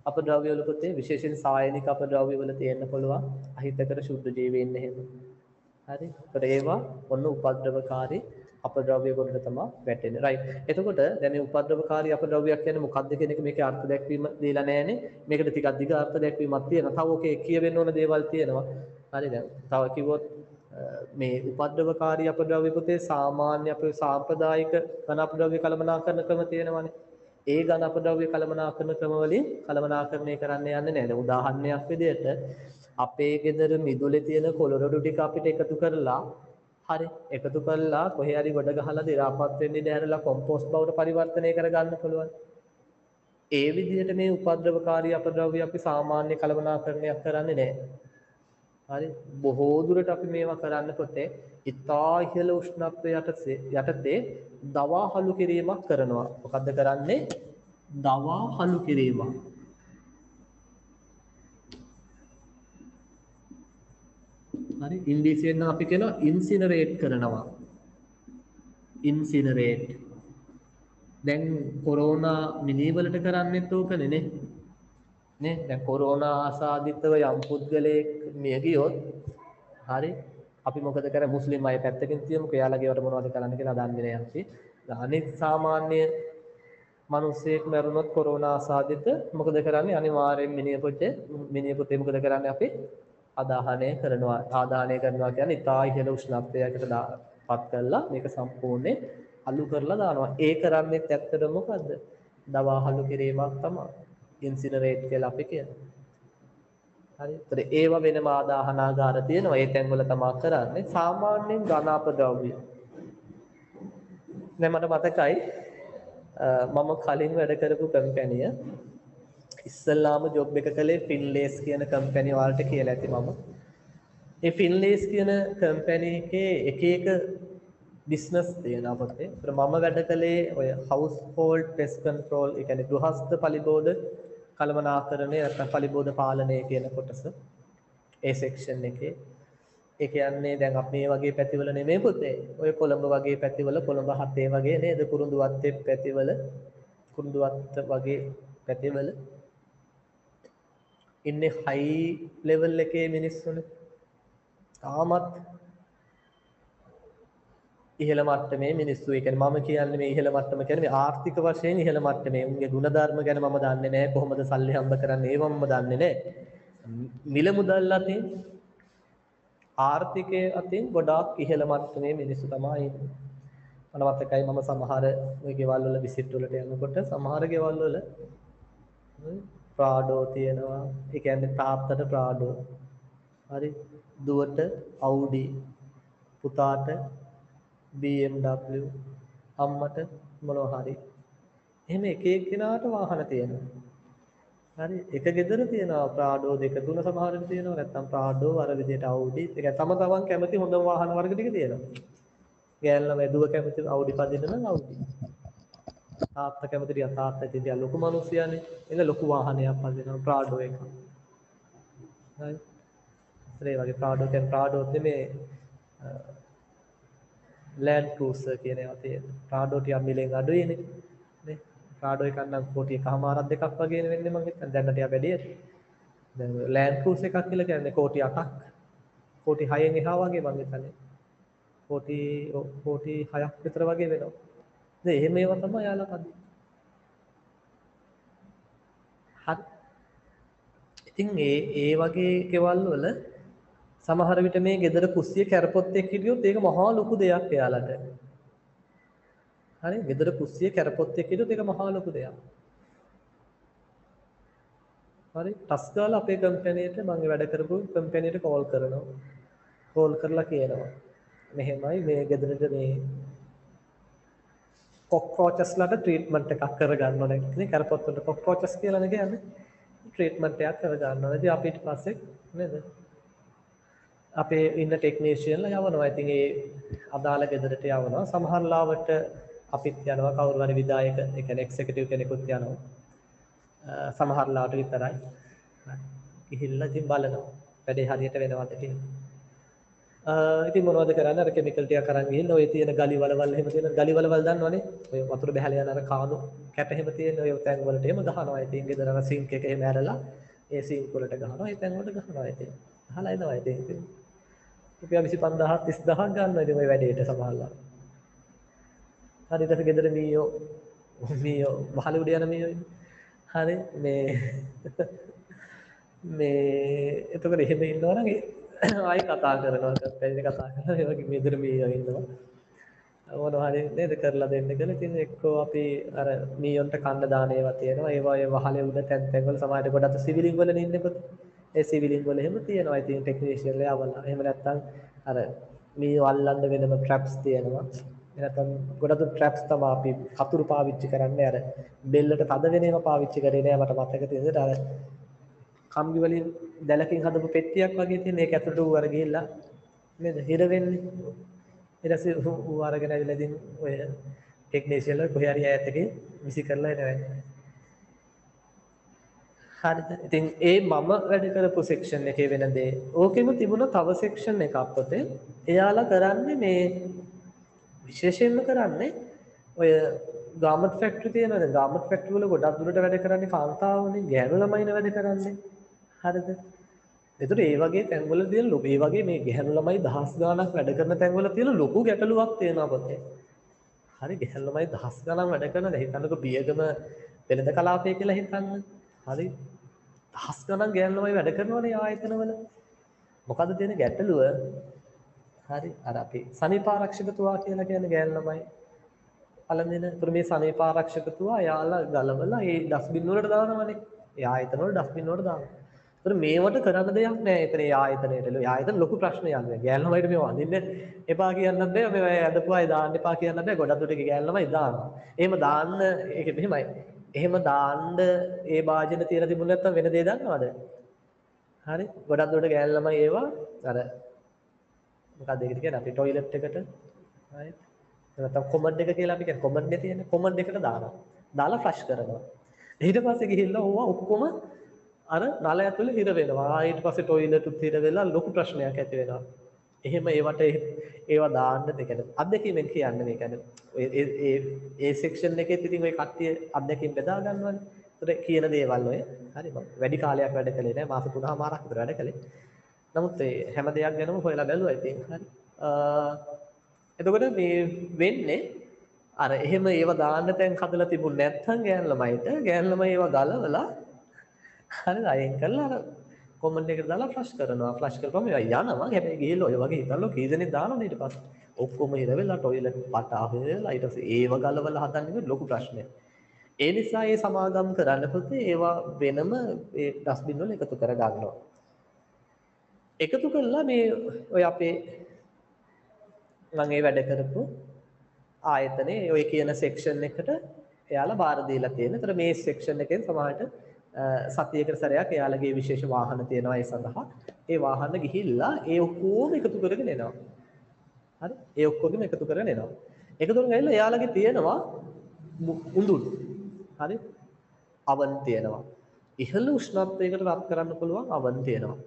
අපද්‍රව්‍ය වල පුතේ විශේෂයෙන් සායනික අපද්‍රව්‍ය වල තියෙන්න පුළුවන් අහිතකර ශුද්ධ ජීවීන් එහෙම. හරි. ඒකට ඒවා ඔන්න උපද්‍රවකාරී අපද්‍රව්‍ය වලට තමයි වැටෙන්නේ. රයිට්. එතකොට දැන් මේ උපද්‍රවකාරී අපද්‍රව්‍යයක් කියන්නේ මොකක්ද කියන එක මේකේ අර්ථ දැක්වීම දීලා නැහැනේ. මේකට ටිකක් දිග අර්ථ දැක්වීමක් තියෙනවා. තව ඔකේ කියවෙන්න ඕන දේවල් තියෙනවා. හරිද? තව කිව්වොත් මේ උපද්‍රවකාරී අපද්‍රව්‍ය පුතේ සාමාන්‍ය අපේ සාම්ප්‍රදායික ඝන අපද්‍රව්‍ය කළමනාකරණ ක්‍රම තියෙනවානේ. ඒ ඝන අපද්‍රව්‍ය කළමනාකරණ ක්‍රම වලින් කළමනාකරණය කරන්න යන්නේ නැහැ. දැන් උදාහරණයක් විදිහට අපේ ගෙදර මිදුලේ තියෙන කොළරොඩු ටික අපිට එකතු කරලා හරි එකතු කරලා කොහේ හරි ගොඩ ගහලා දි รา පත් වෙන්න ඉඩ හැරලා කොම්පෝස්ට් බවට පරිවර්තනය කරගන්න පුළුවන්. ඒ විදිහට මේ උපද්‍රවකාරී අපද්‍රව්‍ය අපි සාමාන්‍ය කළමනාකරණයක් කරන්නේ නැහැ. හරි බොහෝ දුරට අපි මේවා කරන්න පොතේ ඉතා ඉහළ උෂ්ණත්වය යටතේ දවා හලු කිරීමක් කරනවා. මොකද්ද කරන්නේ? දවා හලු කිරීමක්. හරි ඉංග්‍රීසියෙන් අපි කියනවා ඉන්සිනරේට් කරනවා. ඉන්සිනරේට්. දැන් කොරෝනා මිනිවලට කරන්නෙත් ඕකනේ නේ. නේ දැන් කොරෝනා ආසාදිතව යම් පුද්ගලයෙක් මිය ගියොත් හරි අපි මොකද කරන්නේ මුස්ලිම් අය පැත්තකින් තියමුකෝ එයාලගේ වට මොනවද කරන්න කියලා දන්නේ නැහැ අපි. අනිත් සාමාන්‍ය මිනිස්සෙක් මැරුණොත් කොරෝනා ආසාදිත මොකද කරන්නේ අනිවාර්යෙන් මිනිහ පුතේ මොකද කරන්නේ අපි ආදාහනය කරනවා කියන්නේ ඉතා ඉහළ උෂ්ණත්වයකට පත් කරලා මේක සම්පූර්ණයෙන් අලු කරලා දානවා. ඒ කරන්නේ ඇත්තටම මොකද්ද? දවාහලු කිරීමක් තමයි. ඉන්සිනරේට් කියලා අපි කියන්නේ. හරි. ඒතර ඒව වෙනම ආදාහනාගාර තියෙනවා. ඒ තැන්වල තමයි කරන්නේ. සාමාන්‍යයෙන් ඝන අපද්‍රව්‍ය. දැන් මට මතකයි මම කලින් වැඩ කරපු කම්පැනිය ඉස්සල්ලාම ජොබ් එක කළේ ෆින්ලේස් කියන කම්පැනි වලට කියලා ඇති මම. ඒ ෆින්ලේස් කියන කම්පැනි එකේ එක එක බිස්නස් තියෙනවා අපතේ. ඒතර මම වැඩ කළේ ඔය හවුස් හෝල්ඩ් පෙස්ට් කන්ට්‍රෝල්, ඒ කියන්නේ ගෘහස්ත පලිබෝධ කළමනාකරණය නැත්නම් පලිබෝධ පාලනය කියන කොටස. ඒ සෙක්ෂන් එකේ. ඒ කියන්නේ දැන් අපි මේ වගේ පැතිවල නෙමෙයි පුතේ. ඔය කොළඹ වගේ පැතිවල කොළඹ 7 වගේ නේද? කුරුඳුවත්තේ පැතිවල කුරුඳුවත්ත වගේ පැතිවල ඉන්නේ හයි ලෙවල් එකේ මිනිස්සුනේ. තාමත් ඉහළ මට්ටමේ මිනිස්සු. ඒ කියන්නේ මම කියන්නේ මේ ඉහළ මට්ටම කියන්නේ මේ ආර්ථික වශයෙන් ඉහළ මට්ටමේ. උන්ගේ ගුණධර්ම ගැන මම දන්නේ නැහැ. කොහොමද සල්ලි හම්බ කරන්නේ ඒව මම දන්නේ නැහැ. මිල මුදල් අතින් ආර්ථිකයේ අතින් ගොඩාක් ඉහළ මට්ටමේ මිනිස්සු තමයි ඉන්නේ. මම මතකයි මම සමහර ওই ගෙවල් වල විසිට් වලට යනකොට සමහර ගෙවල් වල ප්‍රාඩෝ තියෙනවා. ඒ කියන්නේ තාත්තට ප්‍රාඩෝ. හරි. දුවට අවුඩි. පුතාට BMW, අම්මට මොනවා හරි. එහෙම එක එක්කෙනාට වාහන තියෙනවා. හරි. එක ගෙදර තියෙනවා ප්‍රාඩෝ 2 3 සමහරට තියෙනවා. නැත්නම් ප්‍රාඩෝ අර විදිහට අවුඩි. ඒ කියන්නේ තම තමන් කැමති හොඳ වාහන වර්ග ටික තියෙනවා. ගෑල්ලා දුව කැමති අවුඩි පදින්න නම් අවුඩි. තාත්තා කැමති ටික තාත්තා ඉතින් ලොකු මිනිස්සුයානේ. එළ ලොකු වාහනයක් පදිනවා ප්‍රාඩෝ එක. හරි. ඒ වගේ ප්‍රාඩෝ කියන්නේ ප්‍රාඩෝ නෙමේ ලෑන්ඩ් ක්‍රූසර් කියන ඒවා තියෙනවා. ප්‍රාඩෝ ටික මිලෙන් අඩුයිනේ. නේ? ප්‍රාඩෝ එකක් නම් කෝටි එකමාරක් දෙකක් වගේ වෙන්නේ මං හිතන්නේ. දැන් ටික වැඩි. දැන් ලෑන්ඩ් ක්‍රූසර් එකක් කියලා කියන්නේ කෝටි 8ක්. කෝටි 6න් එහා වගේ මං හිතන්නේ. කෝටි 6ක් විතර වගේ වෙනවා. ඉතින් එහෙම ඒවා තමයි යාලා කද්දි. හරි. ඉතින් ඒ වගේ කෙවල් වල සමහර විට මේ ගෙදර කුස්සිය කැරපොත් එක්ක හිටියොත් ඒක මහා ලොකු දෙයක් එයාලට. හරි ගෙදර කුස්සිය කැරපොත් එක්ක හිටියොත් ඒක මහා ලොකු දෙයක්. හරි ටස් ගාලා අපේ කම්පැනියට මම වැඩ කරපු කම්පැනියට කෝල් කරනවා. කෝල් කරලා කියනවා. මෙහෙමයි මේ ගෙදරට මේ කොක්රෝචස්ලාට ට්‍රීට්මන්ට් එකක් කරගන්න ඕනේ. ඉතින් කැරපොත් වලට කොක්රෝචස් කියලා නේ කියන්නේ. ට්‍රීට්මන්ට් එකක් කරගන්න ඕනේ. ඉතින් අපි ඊට පස්සේ නේද? අපේ ඉන්න ටෙක්නීෂියන්ලා යවනවා. ඉතින් ඒ අදාළ ගෙදරට යවනවා. සමහර ලාවට අපිත් යනවා කවුරු හරි විධායක, ඒ කියන්නේ එක්සිකියුටිව් කෙනෙකුත් යනවා. සමහර ලාවට විතරයි. ගිහිල්ලා ඉතින් බලනවා. වැඩේ හරියට වෙනවද කියලා. ඉතින් මොනවද කරන්නේ? අර කිමිකල් ටිකක් අරන් ගිහින් ඔය තියෙන ගලි වලවල් එහෙම තියෙන ගලි වලවල් දන්නවනේ. ඔය වතුර බහැලා යන අර කාණු කැට එහෙම තියෙන ඔය තැන් වලට එහෙම ගහනවා. ඉතින් ගෙදර අර සින්ක් එක එහෙම ඇරලා ඒ සින්ක් වලට ගහනවා. ඒ තැන් වලට ගහනවා. ඉතින් අහලා එනවා ඉතින්. රුපියල් 25000ක් 30000ක් ගන්නවා ඉතින් ඔය වැඩේට සමහරවල්. හරි ඊට පස්සේ ගෙදර මීයෝ වහල උඩ යන මීයෝ හරි මේ එතකොට එහෙම ඉන්නවනම් ආයි කතා කරනවා කම්පැනි කතා කරනවා ඒ වගේ ගෙදර මීයෝ ඉන්නවා. මොනවා හරි නේද කරලා දෙන්න කියලා. ඉතින් එක්කෝ අපි අර මීයොන්ට කන්න දාන ඒවා තියෙනවා. ඒවා ඒ වහලේ උඩ තැන් වල සමහරට ගොඩක් සිවිලින් වල ඉන්නේ පොත. ඒ සිවිලින් වල එහෙම තියෙනවා. ඉතින් ටෙක්නීෂියන්ලා යවලා. එහෙම නැත්නම් අර මීයෝ අල්ලන්න වෙනම ට්‍රැප්ස් තියෙනවා. නැත්නම් ගොඩක් ට්‍රැප්ස් තමයි අපි කතුරු පාවිච්චි කරන්නේ. අර බෙල්ලට තද වෙන ඒවා පාවිච්චි කරේ නෑ මට මතක තියෙනවා. අර කම්බි වලින් දැලකින් හදපු පෙට්ටියක් වගේ තියෙන ඒක ඇතුළට ඌ අර ගිහිල්ලා නේද හිර වෙන්නේ. ඊට පස්සේ ඌ අරගෙන ඇවිල්ලා ඉතින් ඔය ටෙක්නීෂියන්ලා කොහේ හරි ඈතකින් විසි කරලා එනවා. හරිද? ඉතින් ඒ මම වැඩ කරපු සෙක්ෂන් එකේ වෙන දේ. ඕකෙම තිබුණ තව සෙක්ෂන් එකක් පොතේ. එයාලා කරන්නේ මේ විශේෂයෙන්ම කරන්නේ ඔය ගාමන්ට් ෆැක්ටරි තියෙනවද? ගාමන්ට් ෆැක්ටරි වල ගොඩක් දුරට වැඩ කරන්නේ කාන්තාවනේ. ගෑනු ළමයිනේ වැඩ කරන්නේ. හරිද? එතකොට ඒ වගේ තැන්වල තියෙන ලොකු ඒ වගේ මේ ගැහැණු ළමයි දහස් ගාණක් වැඩ කරන තැන්වල තියෙන ලොකු ගැටලුවක් තියෙනවා පොතේ. හරි ගැහැණු ළමයි දහස් ගාණක් වැඩ කරන දැන් හිතන්නකෝ බියගම වෙළඳ කලාපය කියලා හිතන්න. හරි දහස් ගාණක් ගැහැණු ළමයි වැඩ කරනවනේ ආයතනවල. මොකද්ද තියෙන ගැටලුව? හරි අර අපි සනීපාරක්ෂකතුමා කියලා කියන්නේ ගැහැණු ළමයි. පළඳින. ඒතර මේ සනීපාරක්ෂකතුමා යාලා ගලවලා ඒ ඩස්බින් වලට දානවනේ. ඒ ආයතන වල ඩස්බින් වලට දානවා. ඒතර මේවට කරන්න දෙයක් නැහැ. ඒතර ඒ ආයතනයට. ඒ ආයතන ලොකු ප්‍රශ්නයක් නේ. ගෑල් ළමයිට මේව අඳින්න එපා කියන්නත් බෑ. මේ ඇදපු අය දාන්න එපා කියන්නත් බෑ. ගොඩක් දුරට ගෑල් ළමයි දානවා. එහෙම දාන්න ඒක මෙහෙමයි. එහෙම දාන්න ඒ වාජන තියලා තිබුණ නැත්නම් වෙන දේ දන්නවද? හරි. ගොඩක් දුරට ගෑල් ළමයි ඒවා අර මොකක්ද ඒකට කියන්නේ අපි টয়ලට් එකට right නැත්නම් කොමන්ඩ් එක කියලා අපි කියන්නේ කොමන්ඩ් එකේ තියෙන කොමන්ඩ් එකට දානවා. දාලා ෆ්ලෂ් කරනවා. ඊට පස්සේ ගිහිල්ලා ඕවා ඔක්කොම අර නල ඇතුලේ හිර වෙනවා. ඊට පස්සේ টয়ලට් උත් හිර වෙලා ලොකු ප්‍රශ්නයක් ඇති වෙනවා. එහෙම ඒවට ඒවා දාන්න දෙකද අත්දැකීමෙන් කියන්නේ මේ කියන්නේ ඒ සෙක්ෂන් එකෙත් ඉතින් ඔය කට්ටිය අත්දැකීම් බෙදා ගන්නවනේ. ඒතර කියන දේවල් ඔය හරි මම වැඩි කාලයක් වැඩ කළේ නෑ මාස 3මාරක් විතර වැඩ කළේ. නමුත් ඒ හැම දෙයක් ගැනම හොයලා බැලුවා ඉතින් හරි. එතකොට මේ වෙන්නේ අර එහෙම ඒව දාන්න තැන් හදලා තිබුණ නැත්නම් ගෑන් ළමයි ඒව ගලවලා හරිද අයින් කරලා අර කොමන්ට් එකට දාලා ෆ්ලෂ් කරනවා. ෆ්ලෂ් කරපුවම ඒවා යනවා. හැබැයි ගිහලා ඔය වගේ හිතල්ලෝ කී දෙනෙක් දානවද ඊට පස්සේ. ඔක්කොම හිර වෙලා টয়ලට් පට ආවෙලා ඊට පස්සේ ඒව ගලවලා හදන්නේ ලොකු ප්‍රශ්නයක්. ඒ නිසා මේ සමාගම් කරන්න පුතේ ඒවා වෙනම ඒ ඩස්බින් වල එකතු කර ගන්නවා. එකතු කළා මේ ඔය අපේ මම ඒ වැඩ කරපු ආයතනයේ ඔය කියන සෙක්ෂන් එකට එයාලා බාර දීලා තියෙන. ඒතර මේ සෙක්ෂන් එකෙන් සමහරට සතියකට සැරයක් එයාලගේ විශේෂ වාහන තියෙනවා ඒ සඳහා. ඒ වාහන ගිහිල්ලා ඒ ඔක්කොම එකතු කරගෙන එනවා. හරි? ඒ ඔක්කොගෙම එකතු කරගෙන එනවා. එකතු කරගෙන ඇවිල්ලා එයාලගේ තියෙනවා උඳුන්. හරි? අවන් තියෙනවා. ඉහළ උෂ්ණත්වයකට රත් කරන්න පුළුවන් අවන් තියෙනවා.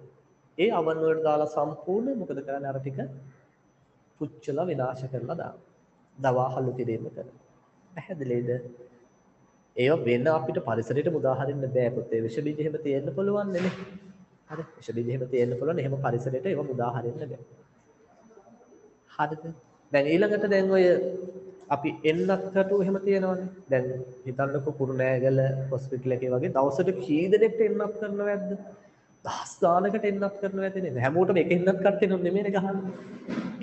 ඒ අවන් වලට දාලා සම්පූර්ණ මොකද කරන්නේ අර ටික පුච්චලා විනාශ කරලා දානවා. දවා හලු කිරීම කරනවා. පැහැදිලිද? ඒව වෙන අපිට පරිසරයට මුදා හරින්න බෑ පුතේ. විෂ බීජ එහෙම තියෙන්න පුළුවන් නේ. හරි. විෂ බීජ එහෙම තියෙන්න පුළුවන්. එහෙම පරිසරයට ඒව මුදා හරින්න බෑ. හරිද? දැන් ඊළඟට දැන් ඔය අපි එන්නත් කටු එහෙම තියෙනවනේ. දැන් හිතන්නකො කුරුණෑගල හොස්පිටල් එකේ වගේ දවසට කී දෙනෙක්ට එන්නත් කරනවද? දහස් ගානකට එන්නත් කරනවා ඇති නේද? හැමෝටම එක එන්නත් කට්ටේ නෙමෙයිනේ ගහන්නේ.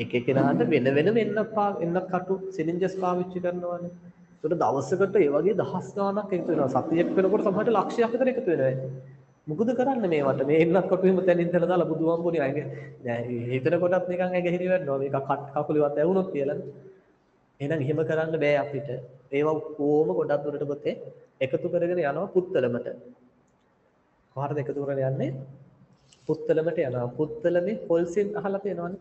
එක එකනාට වෙන වෙනම එන්නත් කටු සිලින්ඩර්ස් පාවිච්චි කරනවානේ. ඒකට දවසකට ඒ වගේ දහස් ගාණක් එකතු වෙනවා. සතියක් වෙනකොට සමහරට ලක්ෂයක් විතර එකතු වෙනවා. මොකද කරන්නේ මේවට? මේ එන්නත් කටු එහෙම තැනින් තැන දාලා බුදුහාමුදුරනේ අයගේ දැන් හිතන කොටත් නිකන් ඇඟ හිරි වෙනවා. මේක කකුලවත් ඇවුනොත් කියලා. එහෙනම් එහෙම කරන්න බෑ අපිට. ඒවා කොහොම ගොඩක් දුරට පොතේ එකතු කරගෙන යනවා පුත්තලමට. කොහටද එකතු කරගෙන යන්නේ? පුත්තලමට යනවා. පුත්තලමේ හොල්සින් අහලා තියෙනවනේ.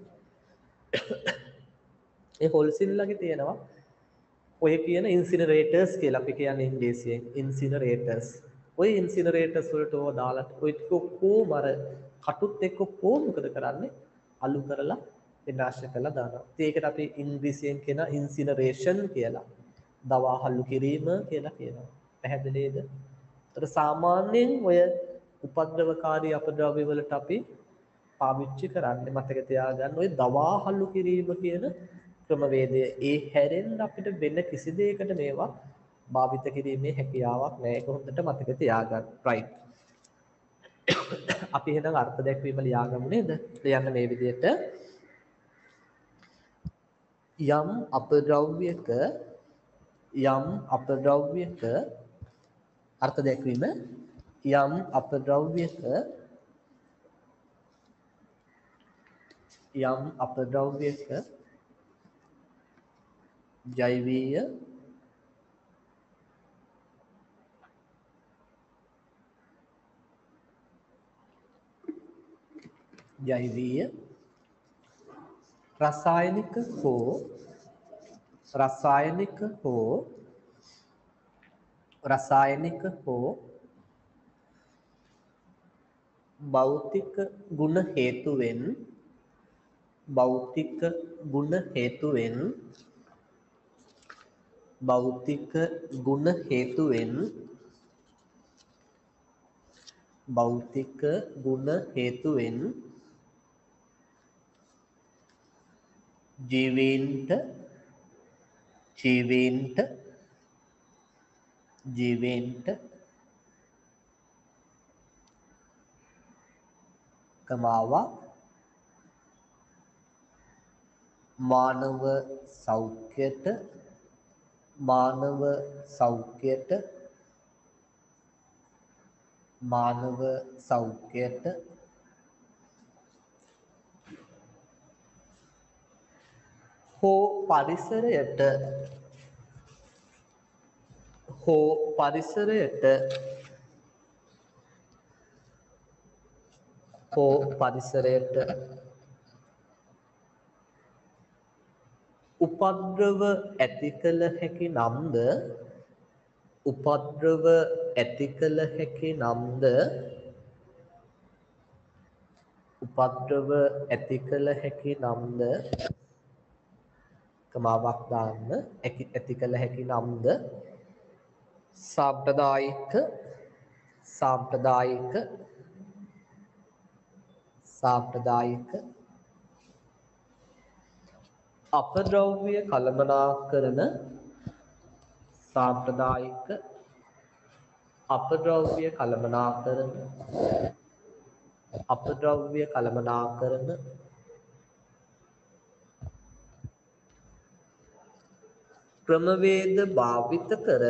ඒ හොල්සින් ළඟ තියෙනවා ඔය කියන ඉන්සිනරේටර්ස් කියලා අපි කියන්නේ ඉංග්‍රීසියෙන් ඉන්සිනරේටර්ස්. ඔය ඉන්සිනරේටර්ස් වලට ඕවා දාලා ඔය ටික කොහොම අර කටුත් එක්ක කොහොම මොකද කරන්නේ? අලු කරලා විනාශ කරලා දානවා. ඒකට අපි ඉංග්‍රීසියෙන් කියන ඉන්සිනරේෂන් කියලා. දවා හලු කිරීම කියලා කියනවා. පැහැදිලිද? ඒතර සාමාන්‍යයෙන් ඔය උපද්‍රවකාරී අපද්‍රව්‍ය වලට අපි පාවිච්චි කරන්නේ මතක තියාගන්න ඔය දවා හලු කිරීම කියන ක්‍රමවේදය. ඒ හැරෙන්න අපිට වෙන කිසි දෙයකට මේවා භාවිත කිරීමේ හැකියාවක් නැහැ. ඒක හොඳට මතක තියාගන්න. right. අපි එහෙනම් අර්ථ දැක්වීම ලියාගමු නේද? ලියන්න මේ විදිහට යම් අපද්‍රව්‍යක අර්ථ දැක්වීම යම් අපද්‍රව්‍යක ජෛවීය රසායනික හෝ භෞතික ගුණ හේතුවෙන් භෞතික ගුණ හේතුවෙන් භෞතික ගුණ හේතුවෙන් ජීවීන්ට කමාවා මානව සෞඛ්‍යයට හෝ පරිසරයට උපද්‍රව ඇති කළ හැකි නම්ද කමාවක් දාන්න ඇති කළ හැකි නම්ද සාම්ප්‍රදායික අපද්‍රව්‍ය කළමනාකරණ ක්‍රමවේද භාවිත කර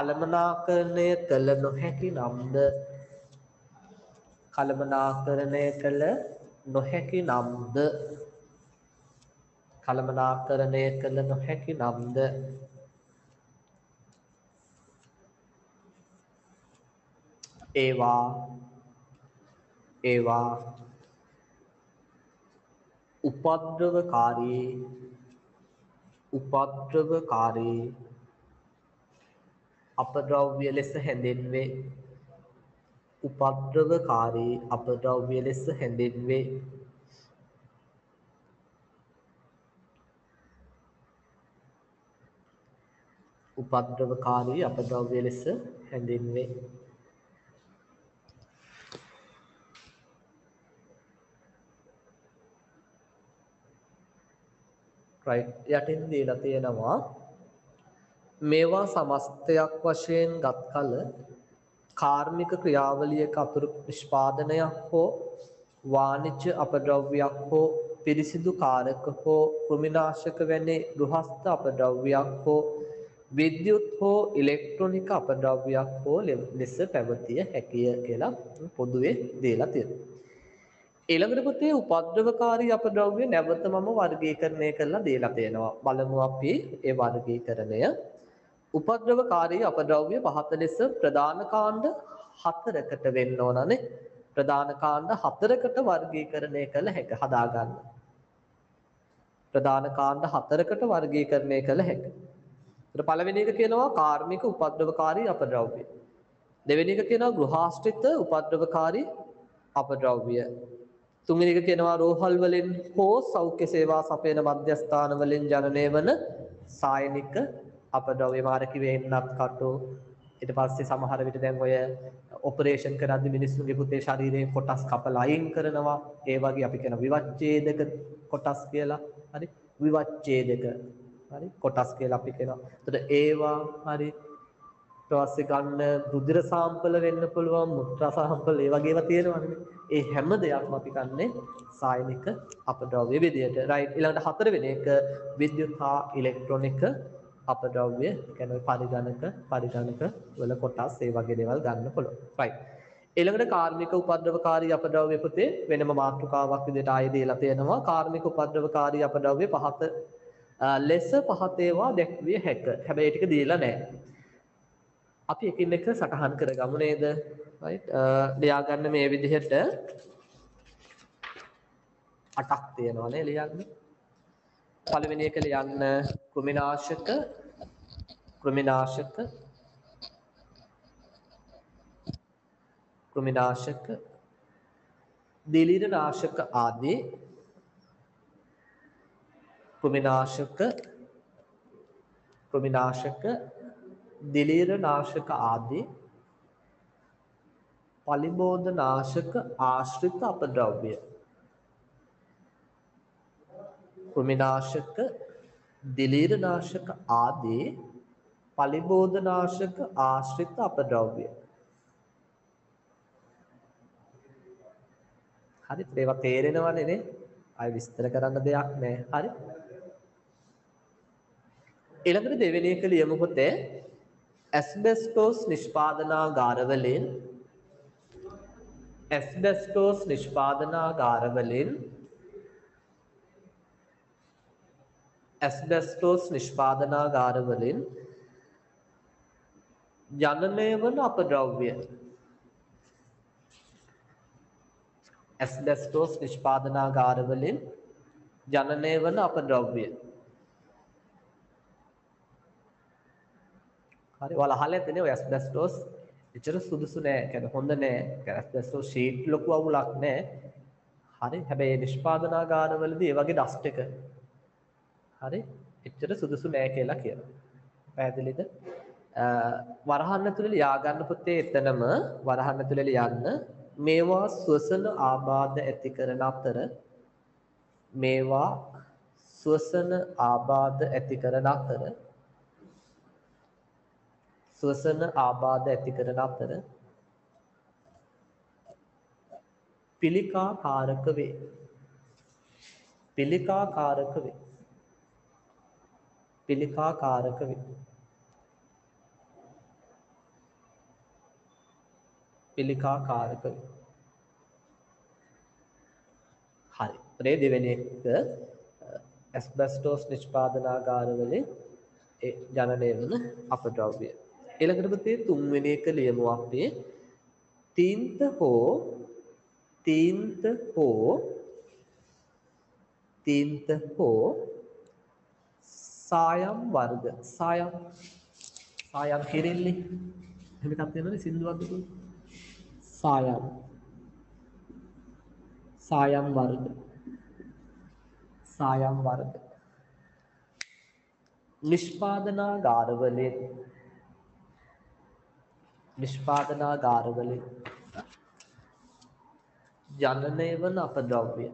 කළමනාකරණය කළ නොහැකි නම්ද ඒවා උපද්‍රවකාරී අපද්‍රව්‍ය ලෙස හැඳින්වේ. right යටින් දීලා තියෙනවා මේවා සමස්තයක් වශයෙන් ගත් කල කාර්මික ක්‍රියාවලියක අතුරු නිෂ්පාදනයක් හෝ වාණිජ්‍ය අපද්‍රව්‍යයක් හෝ පිරිසිදු කාරක හෝ කෘමිනාශක වැනි ගෘහස්ත අපද්‍රව්‍යයක් හෝ විද්‍යුත් හෝ ඉලෙක්ට්‍රොනික අපද්‍රව්‍යයක් හෝ ලෙස පැවතිය හැකිය කියලා පොදුවේ දීලා තියෙනවා. ඊළඟට පුතේ උපද්‍රවකාරී අපද්‍රව්‍ය නැවත මම වර්ගීකරණය කරලා දීලා තියෙනවා. බලමු අපි ඒ වර්ගීකරණය. උපද්‍රවකාරී අපද්‍රව්‍ය පහත ලෙස ප්‍රධාන කාණ්ඩ 4කට වෙන්න ඕනනේ. ප්‍රධාන කාණ්ඩ 4කට වර්ගීකරණය කළ හැක හදා ගන්න. ප්‍රධාන කාණ්ඩ 4කට වර්ගීකරණය කළ හැක. ඒතර පළවෙනි එක කියනවා කාර්මික උපද්‍රවකාරී අපද්‍රව්‍ය. දෙවෙනි එක කියනවා ගෘහාශ්‍රිත උපද්‍රවකාරී අපද්‍රව්‍ය. තුන්වෙනි එක කියනවා රෝහල් වලින් හෝ සෞඛ්‍ය සේවා සපයන මධ්‍යස්ථාන වලින් ජනනය වන සායනික අපද්‍රව්‍ය මාරකි වෙන්නත් කටු. ඊට පස්සේ සමහර විට දැන් ඔය ඔපරේෂන් කරද්දි මිනිස්සුන්ගේ පුතේ ශරීරයේ කොටස් කපලා අයින් කරනවා. ඒ වගේ අපි කියන විවච්ඡේදක කොටස් කියලා. හරි විවච්ඡේදක. හරි කොටස් කියලා අපි කියනවා. එතකොට ඒවා හරි ඊට පස්සේ ගන්න රුධිර සාම්පල වෙන්න පුළුවන් මුත්‍රා සාම්පල ඒ වගේ ඒවා තියෙනවානේ. ඒ හැම දෙයක්ම අපි කන්නේ සායනික අපද්‍රව්‍ය විදියට. රයිට් ඊළඟට හතරවෙනි එක විද්‍යුත් හා ඉලෙක්ට්‍රොනික අපද්‍රව්‍ය කියන්නේ පරිගණක වල කොටස් ඒ වගේ දේවල් ගන්න පුළුවන්. රයිට්. ඊළඟට කාර්මික උපද්‍රවකාරී අපද්‍රව්‍ය පුතේ වෙනම මාතෘකාවක් විදිහට ආයෙ දීලා තියෙනවා. කාර්මික උපද්‍රවකාරී අපද්‍රව්‍ය පහත ලෙස පහත ඒවා දැක්විය හැක. හැබැයි ටික දීලා නැහැ. අපි එකින් එක සටහන් කරගමු නේද? රයිට්. ලියා ගන්න මේ විදිහට 8ක් තියෙනවා නේ ලියන්න. පළවෙනි එක ලියන්න කෘමිනාශක कृमिनाशक दिलीरनाशक आदि कृमिनाशक दिलीरनाशक आदि फलिबोधनाशक आश्रित अपद्रव्य कृमिनाशक दिलीरनाशक आदि फलिबोधनाशक आश्रित अपद्रव्य හරි ඒවා තේරෙනවනේ නේ ආයෙ විස්තර කරන්න දෙයක් නැහැ හරි ඊළඟට දෙවෙනි එක ලියමු පොතේ ඇස්බෙස්ටෝස් නිෂ්පාදනාගාරවලින් ජනනය වන අපද්‍රව්‍ය ඇස්බෙස්ටෝස් නිෂ්පාදනාගාරවලින් ජනනය වන අපද්‍රව්‍ය හරි ඔයාලා අහලා ඇතිනේ ඔය ඇස්බෙස්ටෝස් එච්චර සුදුසු නෑ කියන්නේ හොඳ නෑ ඇස්බෙස්ටෝස් ෂීට් ලොකු අවුලක් නෑ හරි හැබැයි නිෂ්පාදනාගාරවලදී ඒ වගේ ඩස්ට් එක හරි එච්චර සුදුසු නෑ කියලා කියනවා පැහැදිලිද වරහන් ඇතුලේ ලියා ගන්න පුතේ එතනම වරහන් ඇතුලේ ලියන්න මේවා ස්වසන ආබාධ ඇති කරන අතර මේවා ස්වසන ආබාධ ඇති කරන අතර පිළිකාකාරක වේ හරි මේ දෙවෙනි එක ඇස්බෙස්ටෝස් නිෂ්පාදනාගාරවලින් ඒ ජනනය වන අපද්‍රව්‍ය ඊළඟට පුතේ තුන්වෙනි එක ලියමු අපි තීන්ත හෝ සායම් වර්ග සායම් කිරිල්ලි එහෙම එකක් තියෙනවනේ සින්දුවක් දුක සායම් වර්ග නිෂ්පාදනාගාරවලින් ජනනය වන අපද්‍රව්‍ය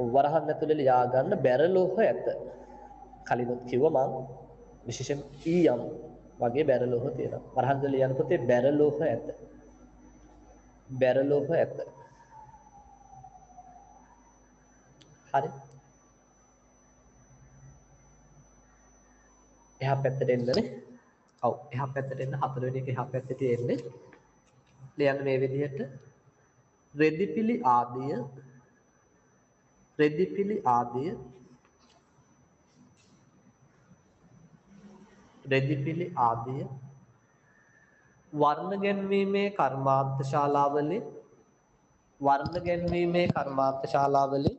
වරහන් ඇතුලේ ලියා ගන්න බැරලෝහ ඇත කලිනුත් කිව්වා මම විශේෂයෙන් ඊයම් වගේ බැරලෝහ තියෙනවා වරහන් ඇතුලේ ලියන පොතේ බැරලෝහ ඇත හරි එහා පැත්තට එන්නනේ ඔව් එහා පැත්තට එන්න හතරවෙනි එක එහා පැත්තට එන්නේ ලියන්න මේ විදිහට රෙදිපිලි ආදිය වර්ණ ගැන්වීමේ කර්මාන්තශාලාවලින්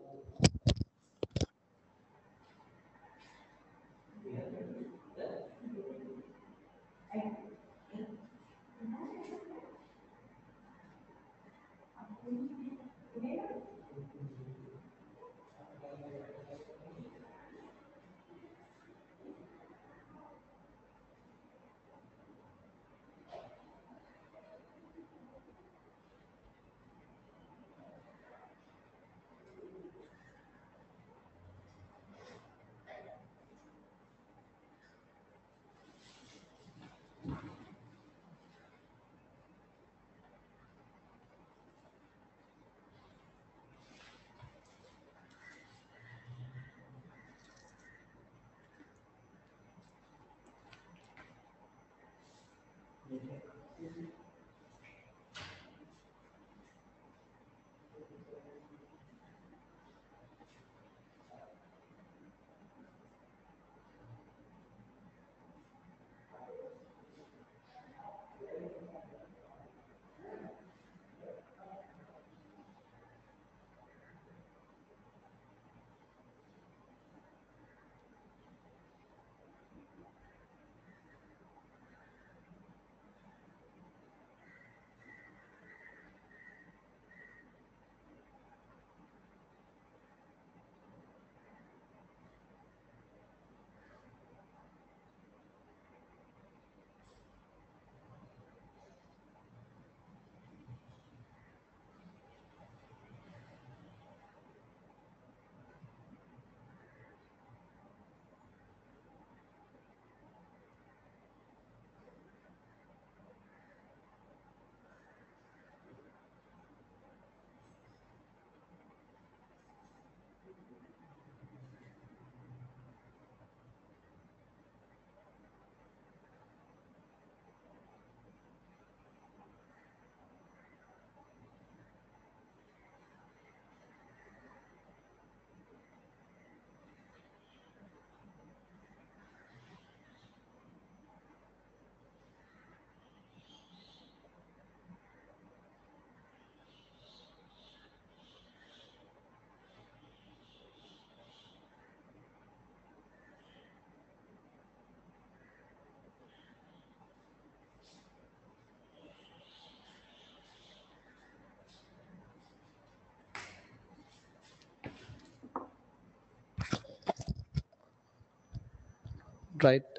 right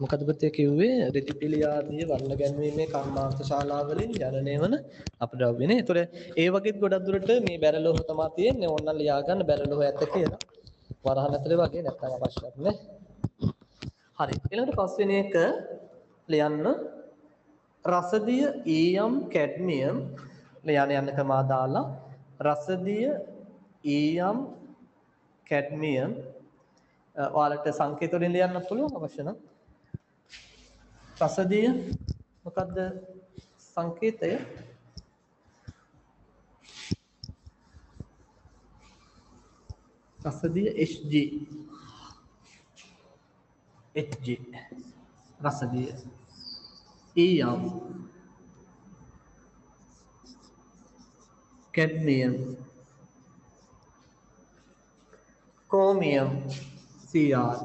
මොකද පුතේ කිව්වේ රිතිපිලියාදී වර්ණ ගැන්වීමේ කර්මාන්ත ශාලාවලින් ජනනය වන අපද්‍රව්‍යනේ. ඒතොර ඒ වගේත් ගොඩක් දුරට මේ බැරලෝහ තමයි තියෙන්නේ. ඕනනම් ලියා ගන්න බැරලෝහ ඇත්ත කියලා. වරහන් ඇතුලේ වගේ නැත්තම් අවශ්‍යත් නැහැ. හරි. ඊළඟට පස්වෙනි එක ලියන්න රසදිය ඊයම් කැඩ්මියම් යන ක්‍රමා දාලා රසදිය ඊයම් කැඩ්මියම් ඔයාලට සංකේත වලින් ලියන්න පුළුවන් අවශ්‍ය නම් රසදිය මොකද්ද සංකේතය රසදිය Hg රසදිය ඊයම් cadmium chromium Cr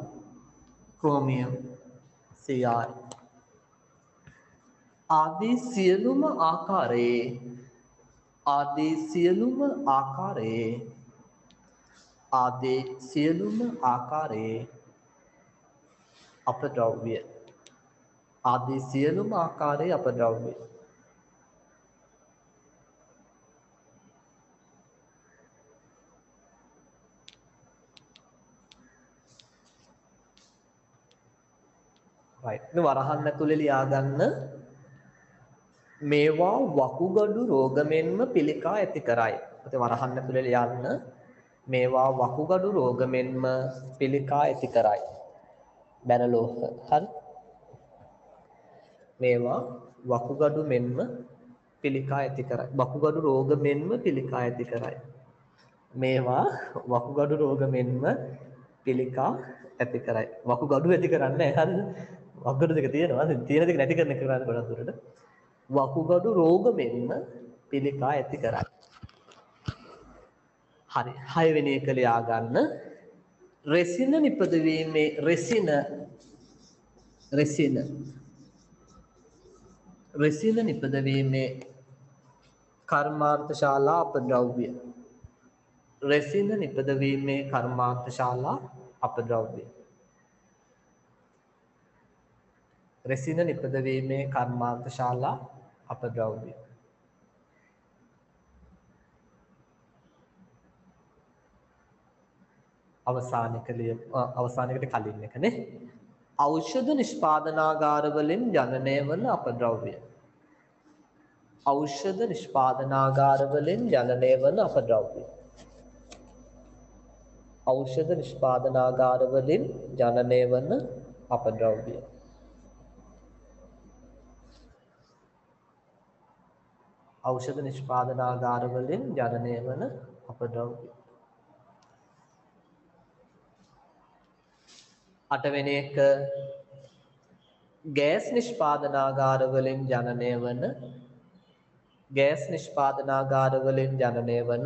chromium Cr आदि සියලුම ආකාරයේ අපද්‍රව්‍ය right මේ වරහන් ඇතුලේ ලියා ගන්න මේවා වකුගඩු රෝග මෙන්ම පිළිකා ඇති කරයි. ඒත් වරහන් ඇතුලේ ලියන්න මේවා වකුගඩු රෝග මෙන්ම පිළිකා ඇති කරයි. බැරලෝහ හරි. මේවා වකුගඩු මෙන්ම පිළිකා ඇති කරයි. වකුගඩු රෝග මෙන්ම පිළිකා ඇති කරයි. මේවා වකුගඩු රෝග මෙන්ම පිළිකා ඇති කරයි. වකුගඩු ඇති කරන්නේ නැහැ හරිද? වකුගඩු දෙක තියෙනවා. තියෙන දෙක නැති කරන එක කරන්නේ ගොඩක් දුරට. වකුගඩු රෝග මෙන්ම පිළිකා ඇති කරයි. හරි. 6 වෙනි එක ලියා ගන්න. රෙසින නිපදවීමේ රෙසින නිපදවීමේ කර්මාන්ත ශාලා අපද්‍රව්‍ය. රෙසින නිපදවීමේ කර්මාන්ත ශාලා අපද්‍රව්‍ය. රෙසින නිපදවීමේ කර්මාන්ත ශාලා අපද්‍රව්‍ය. අවසානයකට කලින් එකනේ. ඖෂධ නිෂ්පාදනාගාර වලින් ජනනය වන අපද්‍රව්‍ය. ඖෂධ නිෂ්පාදනාගාර වලින් ජනනය වන අපද්‍රව්‍ය. ඖෂධ නිෂ්පාදනාගාර වලින් ජනනය වන අපද්‍රව්‍ය. ඖෂධ නිෂ්පාදනාගාර වලින් ජනනය වන අපද්‍රව්‍ය. 8 වෙනි එක ගෑස් නිෂ්පාදනාගාර වලින් ජනනය වන ගෑස් නිෂ්පාදනාගාර වලින් ජනනය වන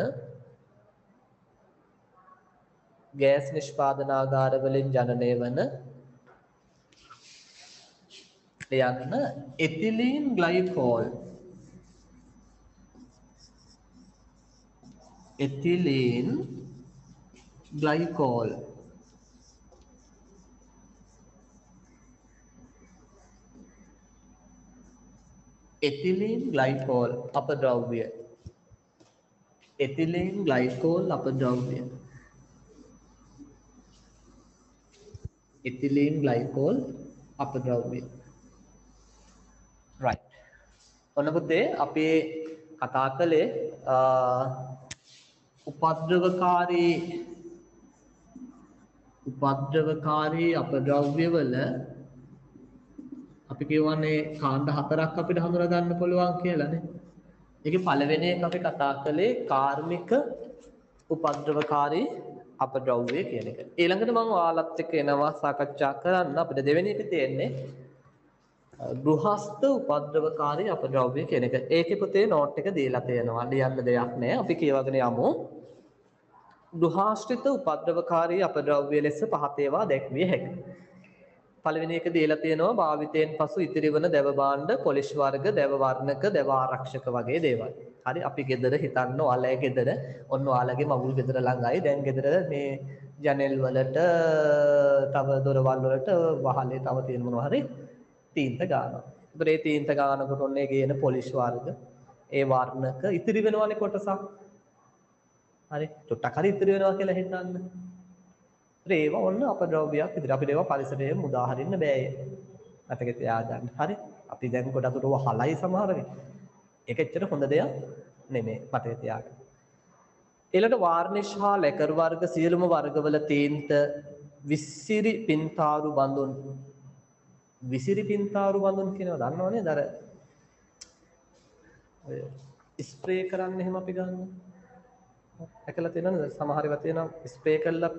ගෑස් නිෂ්පාදනාගාර වලින් ජනනය වන යන්න එතිලීන් ග්ලයිකෝල් ethylene glycol ethylene glycol अपद्रव्य ethylene glycol अपद्रव्य ethylene glycol अपद्रव्य right ඔන්න පුතේ අපි කතා කළේ උපද්‍රවකාරී අපද්‍රව්‍ය වල අපි කියවනේ කාණ්ඩ හතරක් අපිට හඳුනා ගන්න පුළුවන් කියලානේ. ඒකේ පළවෙනි එක අපි කතා කළේ කාර්මික උපද්‍රවකාරී අපද්‍රව්‍ය කියන එක. ඊළඟට මම ඔයාලත් එක්ක එනවා සාකච්ඡා කරන්න අපිට දෙවෙනි එක තියෙන්නේ ගෘහස්ත උපද්‍රවකාරී අපද්‍රව්‍ය කියන එක. ඒකේ පුතේ නෝට් එක දීලා තියෙනවා. ලියන්න දෙයක් නැහැ. අපි කියවගෙන යමු. ගෘහාශ්‍රිත උපද්‍රවකාරී අපද්‍රව්‍ය ලෙස පහත ඒවා දැක්විය හැකියි. පළවෙනි එක දීලා තියෙනවා භාවිතයෙන් පසු ඉතිරි වන දැව භාණ්ඩ, පොලිෂ් වර්ග, දැව වර්ණක, දැව ආරක්ෂක වගේ දේවල්. හරි අපි ගෙදර හිතන්න ඔයාලගේ ගෙදර ඔන්න ඔයාලගේ මගුල් ගෙදර ළඟයි දැන් ගෙදර මේ ජනෙල් වලට තව දොරවල් වලට වහලේ තව තියෙන මොනවා හරි තීන්ත ගන්නවා. ඒතර ඒ තීන්ත ගන්නකොට ඔන්න ඒ ගේන පොලිෂ් වර්ග ඒ වර්ණක ඉතිරි වෙනවනේ කොටසක්. හරි ටොට්ටක් හරි ඉතිරි වෙනවා කියලා හිතන්න. ඒතර ඒවා ඔන්න අපද්‍රව්‍යයක් විදිහට අපිට ඒවා පරිසරයෙන් මුදා හරින්න බෑ. මතක තියාගන්න. හරි අපි දැන් ගොඩකට වහලයි සමහර වෙලාවට. ඒක ඇත්තට හොඳ දෙයක් නෙමෙයි මතක තියාගන්න. ඊළඟ වාර්නිෂ් හා ලැකර් වර්ග සියලුම වර්ගවල තීන්ත විසිරි පින්තාරු බඳුන් කියනවා දන්නවනේ අර ඔය ස්ප්‍රේ කරන්න එහෙම අපි ගන්න. එකලා තියෙනවනේ සමහර ඒවා තියෙනවා ස්ප්‍රේ කරලා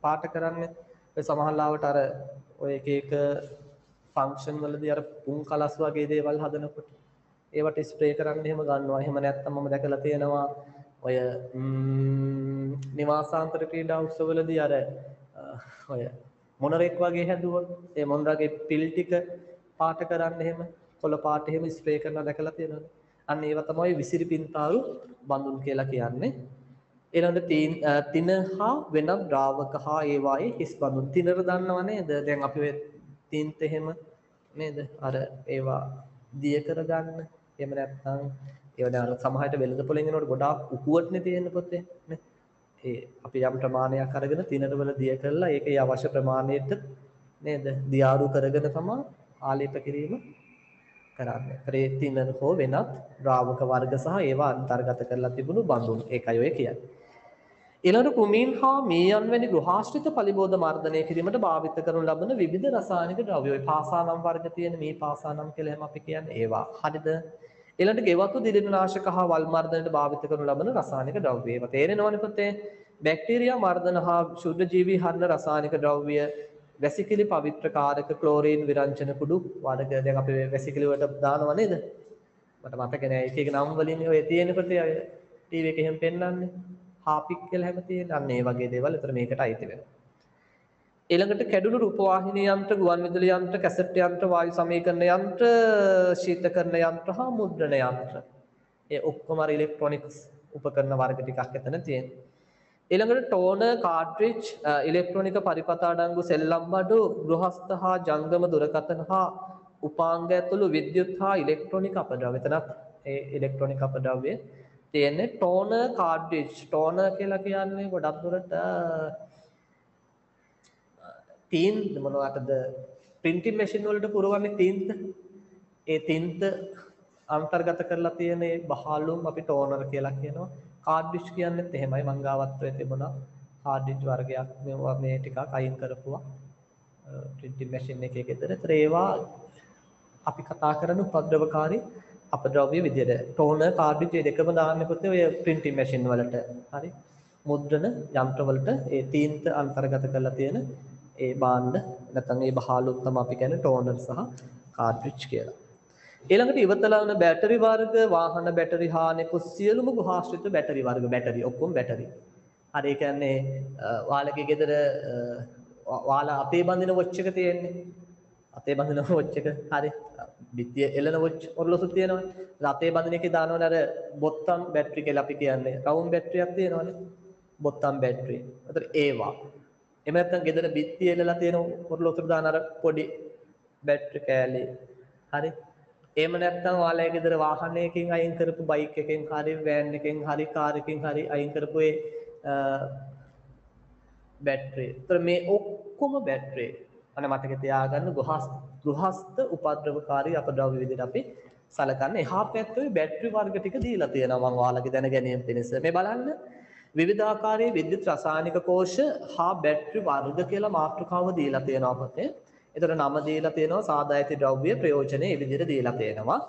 පාට කරන්නේ. ඔය සමහරලාවට අර ඔය එක ෆන්ක්ෂන් වලදී අර පුන් කලස් වගේ දේවල් හදනකොට ඒවට ස්ප්‍රේ කරන්න එහෙම ගන්නවා. එහෙම නැත්නම් මම දැකලා තියෙනවා ඔය නිවාසාන්තර ක්‍රීඩා උත්සවවලදී අර ඔය මොනරෙක් වගේ හැදුවොත් ඒ මොනරගේ පිල් ටික පාට කරන්න එහෙම කොළ පාට එහෙම ස්ප්‍රේ කරනවා දැකලා තියෙනවනේ. අන්න ඒවා තමයි විසිරි පින්තාරු බඳුන් කියලා කියන්නේ. ඊළඟට තින හා වෙනත් ද්‍රාවක හා ඒවායේ හිස් බඳුන්. තිනර දන්නව නේද? දැන් අපි ඔය තින්ත එහෙම නේද? අර ඒවා දිය කරගන්න. එහෙම නැත්නම් ඒවා දැන් සමහරට වෙළඳ පොලෙන් එනකොට ගොඩාක් උකුවටනේ තියෙන පොතේ නේ. ඒ අපි යම් ප්‍රමාණයක් අරගෙන තිනර වල දිය කරලා ඒකේ අවශ්‍ය ප්‍රමාණයට නේද? දියාරු කරගෙන තමයි ආලේප කිරීම කරන්නේ. ඒ තිනර හෝ වෙනත් ද්‍රාවක වර්ග සහ ඒවා අන්තර්ගත කරලා තිබුණු බඳුන්. ඒකයි ඔය කියන්නේ. ඊළඟ කුමීන් හා මීයන් වැනි ගෘහාශ්‍රිත පලිබෝධ මර්ධනය කිරීමට භාවිත කරනු ලබන විවිධ රසායනික ද්‍රව්‍ය. ඔය පාසානම් වර්ග තියෙන මේ පාසානම් කියලා එහෙම අපි කියන්නේ ඒවා. හරිද? ඊළඟ ගෙවතු දිලිඳුනාශක හා වල් මර්ධනයට භාවිත කරනු ලබන රසායනික ද්‍රව්‍ය. ඒවා තේරෙනවනේ පුතේ. බැක්ටීරියා මර්ධන හා ශුද්ධ ජීවී හරන රසායනික ද්‍රව්‍ය වැසිකිලි පවිත්‍රකාරක ක්ලෝරීන් විරංජන කුඩු වර්ග. දැන් අපි වැසිකිලි වලට දානවා නේද? මට මතක නෑ එක එක නම් වලින් ඔය තියෙන පුතේ අය ටීවී එකේ එහෙම පෙන්නන්නේ. හාපික් කියලා හැම තියෙන. අන්න ඒ වගේ දේවල්. ඒතර මේකට අයිති වෙනවා. ඊළඟට කැඩුණු රූපවාහිනී යන්ත්‍ර, ගුවන් විදුලි යන්ත්‍ර, කැසට් යන්ත්‍ර, වායු සමීකරණ යන්ත්‍ර, ශීතකරණ යන්ත්‍ර හා මුද්‍රණ යන්ත්‍ර. ඒ ඔක්කොම අර ඉලෙක්ට්‍රොනික්ස් උපකරණ වර්ග ටිකක් එතන තියෙනවා. ඊළඟට ටෝනර්, කාට්‍රිජ්, ඉලෙක්ට්‍රොනික පරිපත අඩංගු සෙල්ලම් බඩු, ගෘහස්ත හා ජංගම දුරකථන හා උපාංග ඇතුළු විද්‍යුත් හා ඉලෙක්ට්‍රොනික අපද්‍රව්‍ය. එතනත් ඒ ඉලෙක්ට්‍රොනික අපද්‍රව්‍ය තියෙන්නේ. ටෝනර්, කාට්‍රිජ්. ටෝනර් කියලා කියන්නේ ගොඩක් දුරට තීන් මොනවටද printing machine වලට පුරවන්නේ තීන්ත. ඒ තීන්ත අන්තර්ගත කරලා තියෙන ඒ බහලුම් අපි ටෝනර් කියලා කියනවා. කාඩ්‍රිජ් කියන්නේත් එහෙමයි. මං ගාවත් ඔය තිබුණා කාඩ්‍රිජ් වර්ගයක්. මේවා මේ ටිකක් අයින් කරපුවා printing machine එකේ ගෙදර. ඒතර ඒවා අපි කතා කරන උපද්‍රවකාරී අපද්‍රව්‍ය විදියට ටෝනර්, කාඩ්‍රිජ් මේ දෙකම දාන්නේ පුතේ ඔය printing machine වලට. හරි. මුද්‍රණ යන්ත්‍ර වලට ඒ තීන්ත අන්තර්ගත කරලා තියෙන ඒ භාණ්ඩ නැත්නම් ඒ බහලුම් තමයි අපි කියන්නේ ටෝනර් සහ කාඩ්‍රිජ් කියලා. ඊළඟට ඉවතලා වන බැටරි වර්ග, වාහන බැටරි හා නිකුත් සියලුම ගෘහාශ්‍රිත බැටරි වර්ග. බැටරි ඔක්කොම බැටරි. හරි. ඒ කියන්නේ ඔයාලගේ ගෙදර ඔයාලා අතේ බඳින වොච් එක තියෙන්නේ. අතේ බඳින වොච් එක. හරි. පිටියේ එළන වොච් ඔරලොසු තියෙනවනේ. අතේ බඳින එකේ දානවනේ අර බොත්තම් බැටරි කියලා අපි කියන්නේ. රවුම් බැටරියක් තියෙනවනේ. බොත්තම් බැටරි. ඒතර ඒවා. එහෙම නැත්නම් ගෙදර පිටියේ එළලා තියෙන ඔරලොසු දාන අර පොඩි බැටරි කෑලි. හරි. එහෙම නැත්නම් ඔයාලගේ ගෙදර වාහනයකින් අයින් කරපු බයික් එකෙන් හරි වෑන් එකෙන් හරි කාර් එකකින් හරි අයින් කරපු ඒ බැටරි. ඒතර මේ ඔක්කොම බැටරි අනේ මතක තියාගන්න ගෘහස්ත උපද්‍රවකාරී අපද්‍රව්‍ය විදිහට අපි සලකන්නේ. එහා පැත්තේ බැටරි වර්ග ටික දීලා තියෙනවා මම ඔයාලගේ දැන ගැනීම පිණිස. මේ බලන්න විවිධාකාරී විද්‍යුත් රසායනික කෝෂ හා බැටරි වර්ග කියලා මාතෘකාව දීලා තියෙනවා පොතේ. ඒතර නම දීලා තියෙනවා සාදායිති ද්‍රව්‍ය ප්‍රයෝජනේ මේ විදිහට දීලා තියෙනවා.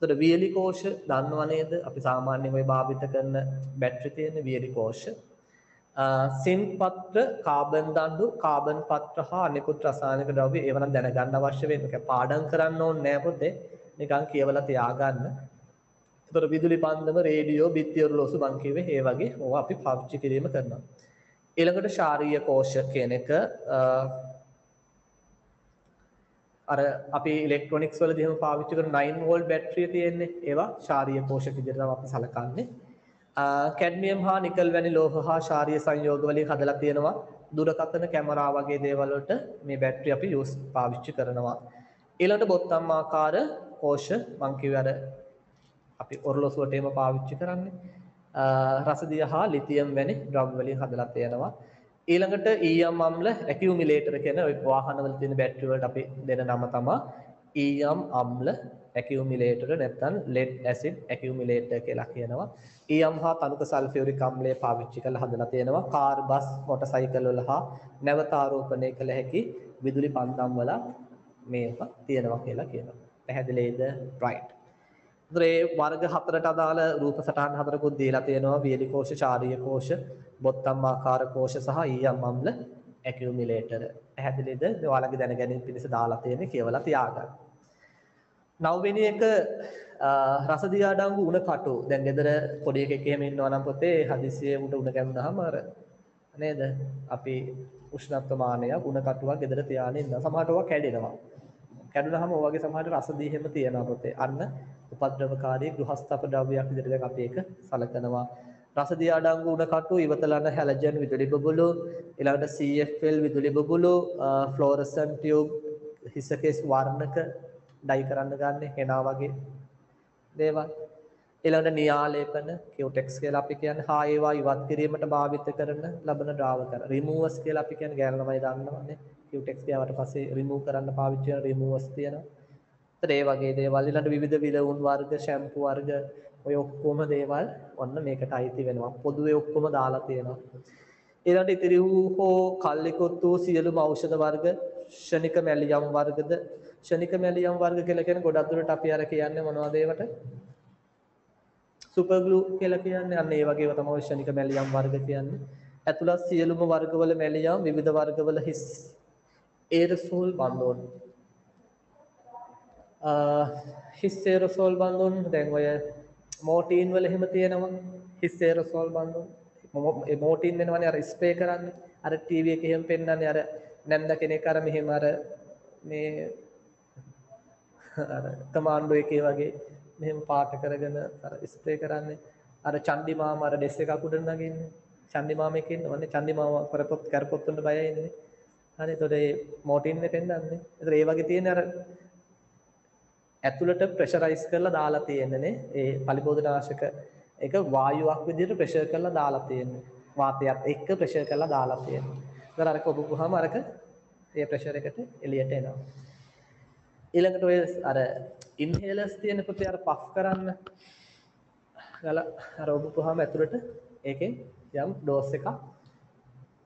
ඒතර වියලි කෝෂ දන්නව නේද? අපි සාමාන්‍යයෙන් ඔය භාවිත කරන බැටරි තියෙන වියලි කෝෂ. සින් පත්‍ර, කාබන් දඬු, කාබන් පත්‍ර හා අනෙකුත් රසායනික ද්‍රව්‍ය ඒව නම් දැනගන්න අවශ්‍ය වෙන්නේ. ඒක පාඩම් කරන්න ඕනේ නෑ පොතේ. නිකන් කියවලා තියාගන්න. ඒතර විදුලි පන්දම, රේඩියෝ, බිත්ති ඔරලෝසු මං කියවේ ඒ වගේ ඕවා අපි පාවිච්චි කිරීම කරනවා. ඊළඟට ශාරීරික කෝෂ කියන එක අර අපි ඉලෙක්ට්‍රොනික්ස් වලදී එහෙම පාවිච්චි කරන 9 වෝල්ට් බැටරිය තියෙන්නේ. ඒවා ශාරීය පෝෂක විදිහට තමයි අපි සලකන්නේ. කැඩ්මියම් හා නිකල් වැනි ලෝහ හා ශාරීය සංයෝග වලින් හදලා තියෙනවා. දුරකථන කැමරා වගේ දේවල් වලට මේ බැටරි අපි පාවිච්චි කරනවා. ඊළඟට බොත්තම් ආකාර කෝෂ මං කිව්වේ අර අපි ඔරලෝසුවට එහෙම පාවිච්චි කරන්නේ. රසදිය හා ලිතියම් වැනි ද්‍රව්‍ය වලින් හදලා තියෙනවා. ඊළඟට ඊයම් අම්ල ඇකියුමිලේටර් කියන ඔය වාහනවල තියෙන බැටරි වලට අපි දෙන නම තමයි ඊයම් අම්ල ඇකියුමිලේටර් නැත්නම් ලෙඩ් ඇසිඩ් ඇකියුමිලේටර් කියලා කියනවා. ඊයම් හා තනුක සල්ෆියුරික් අම්ලය පාවිච්චි කරලා හදලා තියෙනවා. කාර් බස් මොටරසයිකල් වල හා නැවත ආරෝපණය කළ හැකි විදුලි පන්දම් වල මේක තියෙනවා කියලා කියනවා. පැහැදිලිද? right. ඒ වර්ග හතරට අදාළ රූප සටහන් හතරකුත් දීලා තියෙනවා. වියලි කෝෂ, ශාරීය කෝෂ, බොත්තම් ආකාර කෝෂ සහ ඊයම් අම්ල ඇකියුමිලේටර්. පැහැදිලිද? ඔයාලගේ දැනගැනීම පිණිස දාලා තියෙන්නේ කියවලා තියාගන්න. නවවෙනි එක රසදිය අඩංගු උණ කටු. දැන් ගෙදර පොඩි එකෙක් එහෙම ඉන්නවා නම් පොතේ හදිසියෙ උණ ගැමුනහම අර නේද? අපි උෂ්ණත්ව මානයක් උණ කටුවක් ගෙදර තියාගෙන ඉන්නවා. සමහරට ඒවා කැඩෙනවා. කැඩුනහම ඔය වගේ සමහරට රසදී එහෙම තියෙනවා පොතේ. අන්න උපද්‍රවකාරී ගෘහස්ථාප ද්‍රව්‍යයක් විදිහට දැන් අපි ඒක සලකනවා. රසදිය අඩංගු උණ කටු ඉවතලන හැලජන් විදුලි බබළු, ඊළඟට CFL විදුලි බබළු, ෆ්ලෝරසන්ට් ටියුබ් හිසකේස් වර්ණක ඩයි කරන්න ගන්න හෙනා වගේ දේවල්. ඊළඟට නියාලේපන කියුටෙක්ස් කියලා අපි කියන්නේ හා ඒවා ඉවත් කිරීමට භාවිත කරන ලබන ද්‍රාවක. රිමූවර්ස් කියලා අපි කියන්නේ ගෑනු ළමයි දන්නවනේ. කියුටෙක්ස් ගියාට පස්සේ රිමූව් කරන්න පාවිච්චි කරන රිමූවර්ස් තියෙනවා. ඒ වගේ දේවල් ඊළඟට විවිධ විලවුන් වර්ග, ෂැම්පූ වර්ග ඔය ඔක්කොම දේවල් ඔන්න මේකට අයිති වෙනවා. පොදුවේ ඔක්කොම දාලා තියෙනවා. ඊළඟට ඉතිරි වූ හෝ කල්ලිකොත් වූ සියලුම ඖෂධ වර්ග, ක්ෂණික මැලියම් වර්ගද, ක්ෂණික මැලියම් වර්ග කියලා කියන්නේ ගොඩක් දුරට අපි අර කියන්නේ මොනවද ඒවට? සුපර් ග්ලූ කියලා කියන්නේ. අන්න ඒ වගේව තමයි ක්ෂණික මැලියම් වර්ග කියන්නේ. ඇතුළත් සියලුම වර්ගවල මැලියම් විවිධ වර්ගවල හිස් ඒරසෝල් බඳුන්. හිස් ඒරසෝල් බඳුන් දැන් ඔය මෝටින් වල එහෙම තියෙනවා. හිස් ඒරසෝල් බඳුන්. ඒ මෝටින් වෙනවනේ අර ස්ප්‍රේ කරන්නේ. අර ටීවී එකේ එහෙම පෙන්නන්නේ අර නැන්ද කෙනෙක් අර මෙහෙම අර මේ අර කමාන්ඩෝ එකේ වගේ මෙහෙම පාට කරගෙන අර ස්ප්‍රේ කරන්නේ. අර චන්දි මාමා අර ඩෙස් එකක් උඩ නගින්නේ. චන්දි මාමෙක් ඉන්නවනේ. චන්දි මාමා කරපොත් වලට බයයි ඉන්නේ. හරි. ඒතකොට ඒ මෝටින් එක පෙන්නන්නේ. ඒතකොට ඒ වගේ තියෙන අර ඇතුළට ප්‍රෙෂරයිස් කරලා දාලා තියෙන්නේ ඒ පලිබෝධනාශක එක වායුවක් විදිහට ප්‍රෙෂර් කරලා දාලා තියෙන්නේ. වාතයත් එක්ක ප්‍රෙෂර් කරලා දාලා තියෙන්නේ. ඒතර අරක ඔබපුවාම අරක ඒ ප්‍රෙෂර් එකට එළියට එනවා. ඊළඟට ඔය අර ඉන්හේලර්ස් තියෙන පුතේ අර පෆ් කරන්න ගල අර ඔබපුවාම ඇතුළට ඒකෙන් යම් ඩෝස් එකක්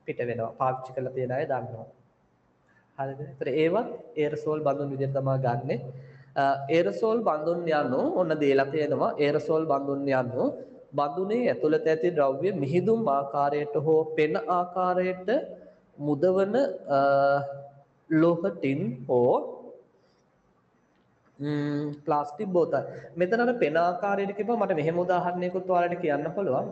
පිට වෙනවා. පාවිච්චි කරලා තියෙන අය දන්නවා. හරිද? ඒතර ඒවත් ඒරසෝල් බඳුන් විදිහට තමයි ගන්නෙ. ඒරසෝල් බඳුන් යනු ඔන්න දීලා තියෙනවා. ඒරසෝල් බඳුන් යනු බඳුනේ ඇතුළත ඇති ද්‍රව්‍ය මිහිදුම් ආකාරයට හෝ පෙන ආකාරයට මුදවන ලෝහ ටින් හෝ ප්ලාස්ටික් බෝතල්. මෙතන අර පෙන ආකාරයට කිව්වම මට මෙහෙම උදාහරණයකුත් ඔයාලට කියන්න පුළුවන්.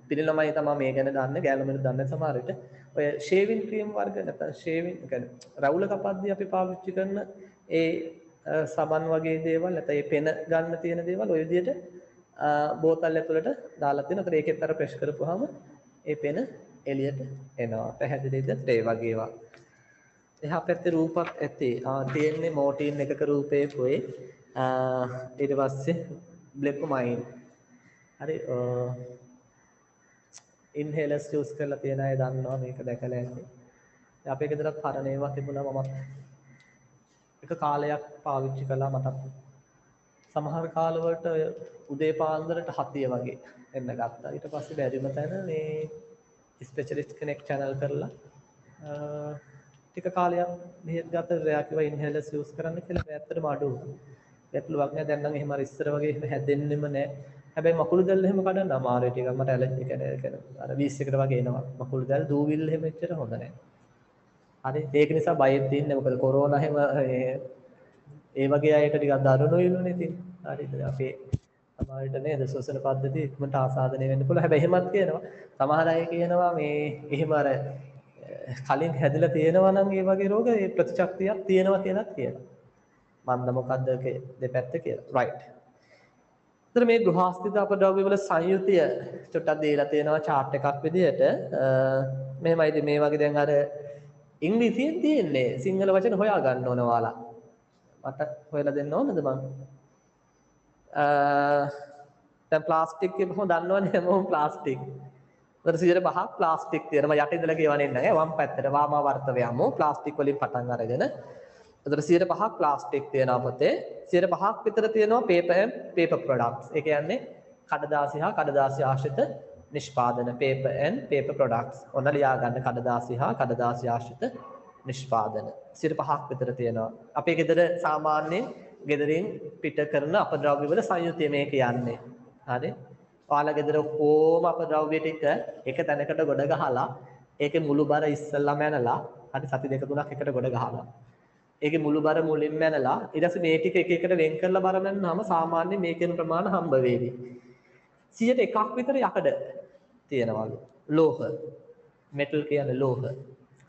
පිළිලමයි තමයි මේ ගැන දන්නේ, ගෑනුමෙන් දන්නේ සමහරට. ඔය ෂේවින් ක්‍රීම් වර්ග නැත්නම් ෂේවින් කියන්නේ රවුල කපද්දී අපි පාවිච්චි කරන ඒ සබන් වගේ දේවල් නැත්නම් ඒ පෙන ගන්න තියෙන දේවල් ඔය විදිහට බෝතල් ඇතුළට දාලා තියෙනවා. ඒත් ඒකෙත් අර ප්‍රෙස් කරපුවාම ඒ පෙන එළියට එනවා. පැහැදිලිද? ඒ වගේ ඒවා. එහා පැත්තේ රූපත් ඇත්තේ. තියෙන්නේ මෝටින් එකක රූපේ පොයි. ඊට පස්සේ බ්ලෙකොමයින්. හරි. ඉන්හේලර්ස් යූස් කරලා තියෙන අය දන්නවා මේක දැකලා ඇති. අපේ ගෙදරත් පරණ ඒවා තිබුණා මමත් එක කාලයක් පාවිච්චි කළා මටත්. සමහර කාලවලට උදේ පාන්දරට 7 වගේ එන්න ගත්තා. ඊට පස්සේ බැරිම තැන මේ ස්පෙෂලිස්ට් කෙනෙක් channel කරලා ටික කාලයක් මෙහෙත් ගත රැයා කිව්වා ඉන්හේලර්ස් යූස් කරන්න කියලා. ඇත්තටම අඩු ගැටලුවක් නෑ. දැන් නම් එහෙම අර ඉස්සර වගේ එහෙම හැදෙන්නෙම නෑ. හැබැයි මකුළු දැල් එහෙම කඩන්න අමාරුයි ටිකක්. මට ඇලර්ජි කියන්නේ අර 20 එකට වගේ එනවා. මකුළු දැල් දූවිල් එහෙම එච්චර හොඳ නෑ. හරි. ඒක නිසා බයෙන් තින්නේ. මොකද කොරෝනා එහෙම ඒ වගේ අයට ටිකක් දරුණුයිලුනේ ඉතින්. හරිද? අපේ සමහරවිට නේද ශ්වසන පද්ධතිය ඉක්මනට ආසාදනය වෙන්න පුළුවන්. හැබැයි එහෙමත් කියනවා. සමහර අය කියනවා මේ එහෙම අර කලින් හැදිලා තියෙනවා නම් ඒ වගේ රෝග ඒ ප්‍රතිශක්තියක් තියෙනවා කියලා කියනවා. මන්ද මොකද්ද දෙපැත්ත කියලා. right. ඒතර මේ ගෘහාස්ථිත අපද්‍රව්‍ය වල සංයුතිය චුට්ටක් දීලා තියෙනවා chart එකක් විදිහට. මෙහෙමයි ඉතින් මේ වගේ දැන් අර ඉංග්‍රීසියෙන් තියෙන්නේ සිංහල වචන හොයා ගන්න ඕන ඔයාලා. මට හොයලා දෙන්න ඕනද මං? දැන් ප්ලාස්ටික් කියපුවම දන්නවනේ හැමෝම ප්ලාස්ටික්. ඒතර 105ක් ප්ලාස්ටික් තියෙනවා. යට ඉඳලා කියවන්නේ නැහැ. වම් පැත්තට වාමාවර්තව යමු. ප්ලාස්ටික් වලින් පටන් අරගෙන. ඒතර 105ක් ප්ලාස්ටික් තියෙනවා පොතේ. 105ක් විතර තියෙනවා paper products. ඒ කියන්නේ කඩදාසි හා කඩදාසි ආශ්‍රිත නිෂ්පාදන paper products. ඔන්න ලියා ගන්න කඩදාසි හා කඩදාසි ආශ්‍රිත නිෂ්පාදන 105ක් විතර තියෙනවා. අපේ ගෙදර සාමාන්‍යයෙන් ගෙදරින් පිට කරන අපද්‍රව්‍ය වල සංයුතිය මේ කියන්නේ. හරි? ඔයාලා ගෙදර කොහොම අපද්‍රව්‍ය ටික එක තැනකට ගොඩ ගහලා ඒකේ මුළු බර ඉස්සල්ලාම යනලා හරි සති දෙක තුනක් එකට ගොඩ ගහලා ඒකේ මුළු බර මුලින්ම යනලා ඊට පස්සේ මේ ටික එක එකට වෙන් කරලා බර මැන්නාම සාමාන්‍යයෙන් මේකෙන් ප්‍රමාණ හම්බ වේවි. 101ක් විතර යකඩ තියෙනවලු. ලෝහ. මෙටල් කියන්නේ ලෝහ.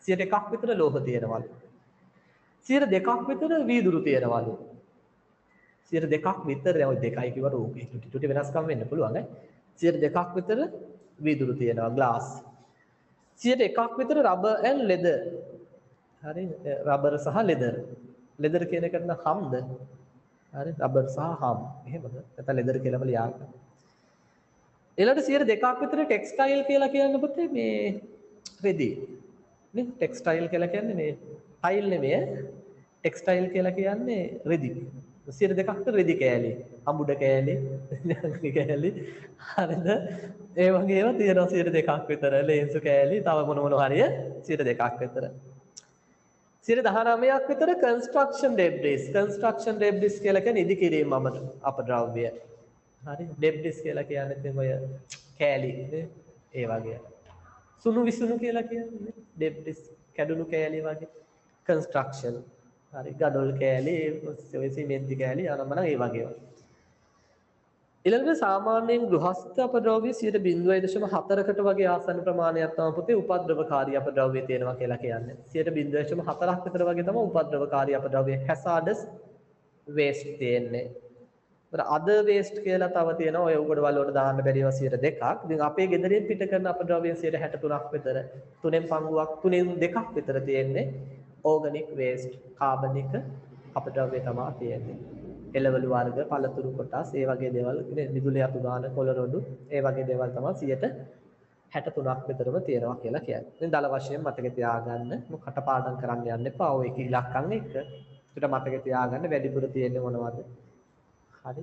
101ක් විතර ලෝහ තියෙනවලු. 102ක් විතර වීදුරු තියෙනවලු. 102ක් විතර දැන් ওই දෙකයි කිව්වට ඕකේ ටුටි වෙනස්කම් වෙන්න පුළුවන් ඈ. 102ක් විතර වීදුරු තියෙනවා ග්ලාස්. 101ක් විතර රබර් and leather. හරි රබර් සහ ලෙදර්. ලෙදර් කියන එකට නම් හම්ද. හරි රබර් සහ හම්. එහෙමද? නැත්නම් ලෙදර් කියලාම ලියා ගන්න. ඊළඟට 102ක් විතර ටෙක්ස්ටයිල් කියලා කියන්නේ පුතේ මේ රෙදි. නේ ටෙක්ස්ටයිල් කියලා කියන්නේ මේ ටයිල් නෙමෙයි ටෙක්ස්ටයිල් කියලා කියන්නේ රෙදි. 102ක් විතර රෙදි කෑලි, අඹුඩ කෑලි, කෑලි හරිද? ඒ වගේ ඒවා තියෙනවා 102ක් විතර. ලේන්සු කෑලි, තව මොන හරිය 102ක් විතර. 19ක් විතර construction debris. construction debris කියලා කියන්නේ ඉදිකිරීම අපද්‍රව්‍ය. හරි debris කියලා කියන්නේ ඉතින් ඔය කෑලි නේ ඒ වගේ. සුණු විසුණු කියලා කියන්නේ debris කැඩුණු කෑලි වගේ. construction හරි ගඩොල් කෑලි, ඔය සිමෙන්ති කෑලි අනම්මන ඒ වගේ. ඊළඟට සාමාන්‍යයෙන් ගෘහස්ත අපද්‍රව්‍ය 0.4කට වගේ ආසන්න ප්‍රමාණයක් තමයි පුතේ උපද්‍රවකාරී අපද්‍රව්‍ය තියෙනවා කියලා කියන්නේ. 0.4ක් විතර වගේ තමයි උපද්‍රවකාරී අපද්‍රව්‍ය hazardous waste තියෙන්නේ. ඒතර other waste කියලා තව තියෙනවා ඔය උගඩවල වල දාන්න බැරිව 2ක්. ඉතින් අපේ ගෙදරින් පිට කරන අපද්‍රව්‍ය 63ක් විතර, 3න් පංගුවක් 3න් 2ක් විතර තියෙන්නේ organic waste, කාබනික අපද්‍රව්‍ය තමයි තියෙන්නේ. එළවලු වර්ග, පළතුරු කොටස්, ඒ වගේ දේවල්, මිදුලේ අතු ගන්න, කොළරොඩු, ඒ වගේ දේවල් තමයි 63ක් විතරම තියෙනවා කියලා කියන්නේ. ඉතින් දල වශයෙන් මතක තියාගන්න, මොක කටපාඩම් කරන්න යන්න එපා. ඔය එක ඉලක්කම් එක. ඒකට මතක තියාගන්න වැඩිපුර තියෙන්නේ මොනවද? හරි.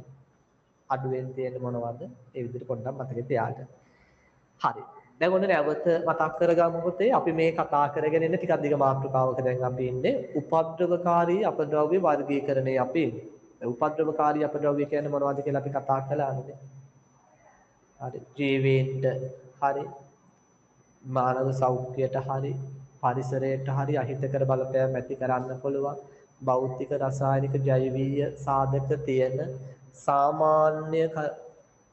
අඩුවෙන් තියෙන්නේ මොනවද? ඒ විදිහට පොඩ්ඩක් මතක තියාගන්න. හරි. දැන් ඔන්න නැවත මතක් කරගමු පුතේ අපි මේ කතා කරගෙන ඉන්නේ ටිකක් දිග මාතෘකාවක දැන් අපි ඉන්නේ උපද්‍රවකාරී අපද්‍රව්‍ය වර්ගීකරණයේ අපි ඉන්නේ. උපද්‍රවකාරී අපද්‍රව්‍ය කියන්නේ මොනවද කියලා අපි කතා කළානේ. හරි. ජීවීන්ට හරි මානව සෞඛ්‍යයට හරි පරිසරයට හරි අහිතකර බලපෑම් ඇති කරන්න පුළුවන් භෞතික රසායනික ජෛවීය සාධක තියෙන සාමාන්‍ය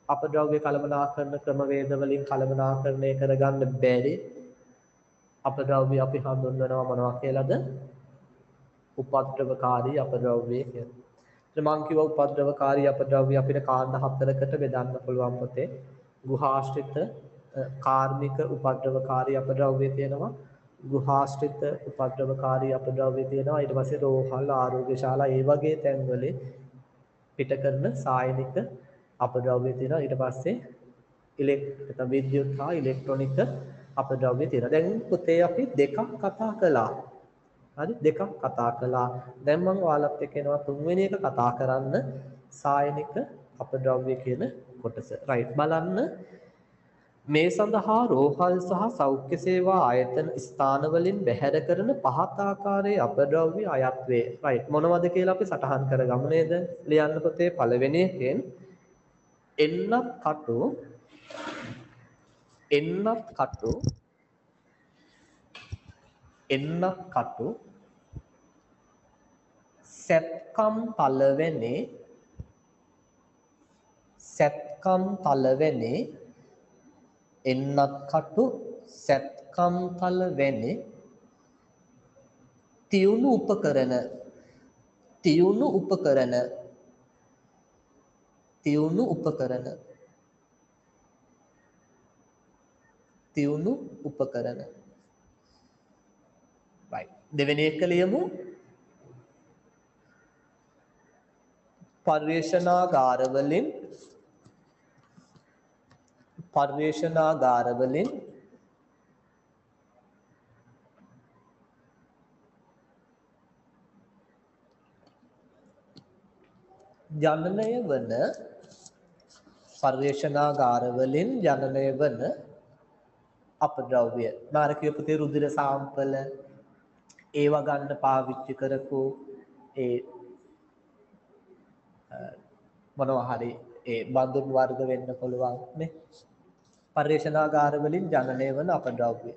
අපද්‍රව්‍ය කළමනාකරණ ක්‍රමවේද වලින් කළමනාකරණය කරගන්න බැරි අපද්‍රව්‍ය අපි හඳුන්වනවා මොනවා කියලාද? උපද්‍රවකාරී අපද්‍රව්‍ය කියලා. මං කිව්වා උපද්‍රවකාරී අපද්‍රව්‍ය අපිට කාණ්ඩ 4කට බෙදන්න පුළුවන් පොතේ. ගෘහාශ්‍රිත කාර්මික උපද්‍රවකාරී අපද්‍රව්‍ය තියෙනවා. ගෘහාශ්‍රිත උපද්‍රවකාරී අපද්‍රව්‍ය තියෙනවා. ඊට පස්සේ රෝහල් ආරෝග්‍යශාලා ඒ වගේ තැන්වල පිට කරන සායනික අපද්‍රව්‍ය තියෙනවා. ඊට පස්සේ විද්‍යුත් හා ඉලෙක්ට්‍රොනික අපද්‍රව්‍ය තියෙනවා. දැන් පොතේ අපි දෙකක් කතා කළා. හරි දෙකක් කතා කළා. දැන් මම ඔයාලත් එක්ක එනවා තුන්වෙනි එක කතා කරන්න සායනික අපද්‍රව්‍ය කියන කොටස. රයිට් බලන්න මේ සඳහා රෝහල් සහ සෞඛ්‍ය සේවා ආයතන ස්ථාන වලින් බැහැර කරන පහත් ආකාරයේ අපද්‍රව්‍ය අයත් වේ. රයිට් මොනවද කියලා අපි සටහන් කරගමු නේද? ලියන්න පොතේ පළවෙනි එකෙන් එන්නත් කටු සැත්කම් තලවැනි එන්නත් කටු සැත්කම් තලවැනි තියුණු උපකරණ තියුණු උපකරණ තියුණු උපකරණ තියුණු උපකරණ right දෙවෙනි එක ලියමු පර්යේෂණාගාරවලින් ජනනය වන අපද්‍රව්‍ය මාර කියපු තේ රුධිර සාම්පල ඒවා ගන්න පාවිච්චි කරපු ඒ මොනවා හරි ඒ බඳුන් වර්ග වෙන්න පුළුවන් නේ පර්යේෂණාගාර වලින් ජනනය වන අපද්‍රව්‍ය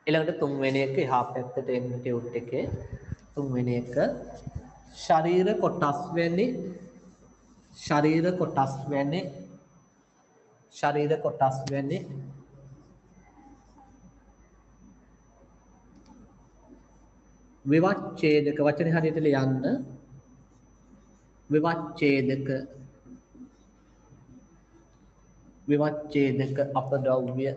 ඊළඟට තුන්වෙනි එක එහා පැත්තට එන්න ටියුට් එකේ තුන්වෙනි එක ශරීර කොටස් වැනි විවච්ඡේදක වචනේ හරියට ලියන්න විවච්ඡේදක අපද්‍රව්‍ය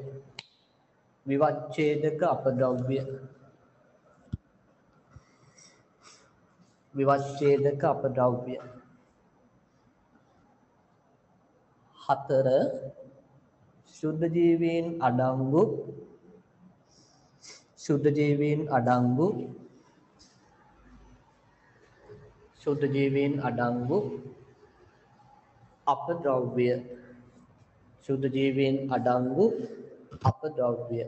හතර ශුද්ධ ජීවීන් අඩංගු අපද්‍රව්‍ය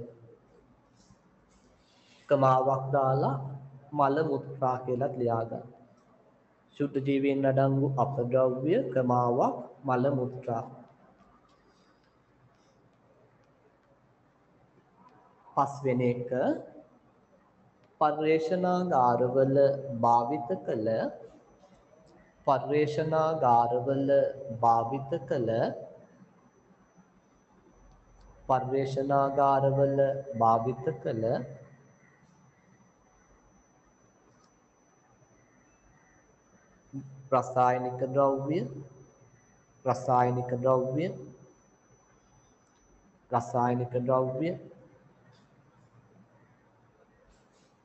කමාවක් දාලා මල මුත්‍රා කියලා ලියා ගන්න. ශුද්ධ ජීවීන් අඩංගු අපද්‍රව්‍ය කමාවක් මල මුත්‍රා. පස්වෙනි එක පර්යේෂණාගාරවල භාවිත කළ රසායනික ද්‍රව්‍ය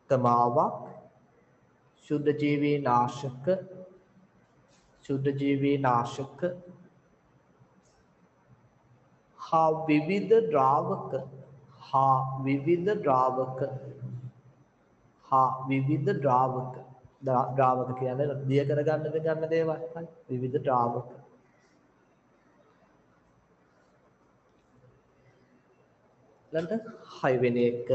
කමාවක් ශුද්ධ ජීවී නාශක හා විවිධ ද්‍රාවක කියන්නේ දිය කරගන්න ගන්න දේවල් හරි විවිධ ද්‍රාවක ළඟ හයවෙනි එක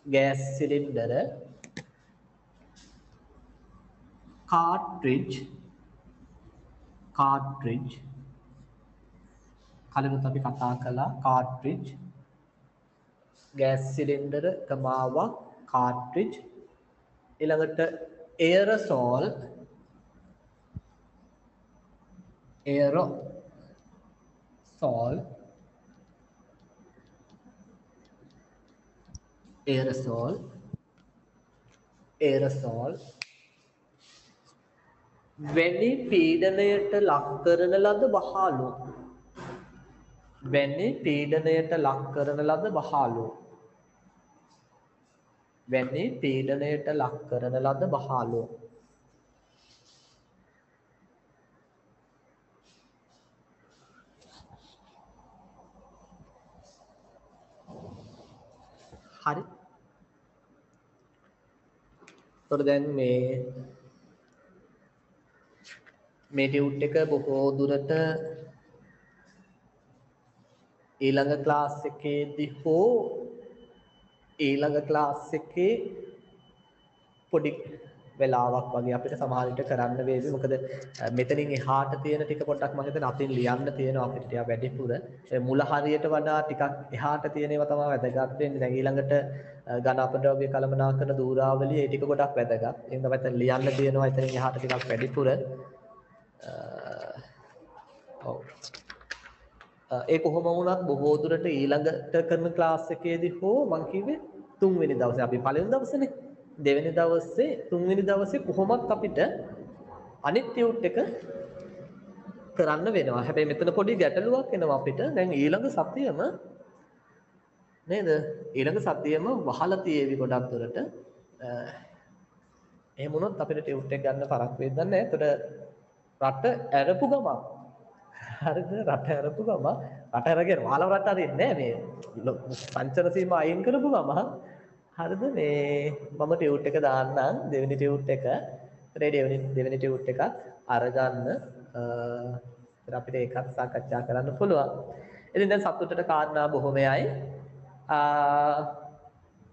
ගෑස් සිලින්ඩර කාට්රිජ් කලිනුත් අපි කතා කළා කාට්රිජ් ගෑස් සිලින්ඩර කමාවක් කාට්රිජ් ඊළඟට එයරසෝල් වැනි පීඩනයට ලක් කරන ලද බහාලෝ හරි. එතකොට දැන් මේ ටියුට් එක බොහෝ දුරට ඊළඟ ක්ලාස් එකේදී හෝ ඊළඟ ක්ලාස් එකේ පොඩි වෙලාවක් වගේ අපිට සමහර විට කරන්න වේවි. මොකද මෙතනින් එහාට තියෙන ටික පොඩ්ඩක් මම හිතන්නේ අතින් ලියන්න තියෙනවා අපිට ටිකක් වැඩිපුර. මුල හරියට වඩා ටිකක් එහාට තියෙන ඒවා තමයි වැදගත් වෙන්නේ. දැන් ඊළඟට ඝන අපද්‍රව්‍ය කළමනාකරන දූරාවලිය ඒ ටික ගොඩක් වැදගත්. එහෙනම් තමයි ලියන්න තියෙනවා එතනින් එහාට ටිකක් වැඩිපුර. ඔව්. ඒ කොහොම වුණත් බොහෝ දුරට ඊළඟට කරන ක්ලාස් එකේදී හෝ මං කිව්වේ තුන්වෙනි දවසේ අපි පළවෙනි දවසේනේ දෙවෙනි දවසේ තුන්වෙනි දවසේ කොහොමත් අපිට අනිත් ටියුට් එක කරන්න වෙනවා. හැබැයි මෙතන පොඩි ගැටලුවක් එනවා අපිට. දැන් ඊළඟ සතියෙම නේද? ඊළඟ සතියෙම වහලා තියේවි ගොඩක් දුරට. එහෙම වුණොත් අපිට ටියුට් එක ගන්න පරක් වෙන්න නැහැ. ඒතර රට ඇරපු ගමන් හරිද? රට ඇරපු ගමන් රට ඇරගෙන මාලව රට අරින්නේ නැහැ මේ පංචන සීමා අයින් කරපු ගමන් හරිද මේ මම ටියුට් එක දාන්නම් දෙවෙනි ටියුට් එක දෙවෙනි ටියුට් එකත් අරගන්න අපිට ඒකත් සාකච්ඡා කරන්න පුළුවන්. ඉතින් දැන් සතුටට කාරණා බොහොමයයි.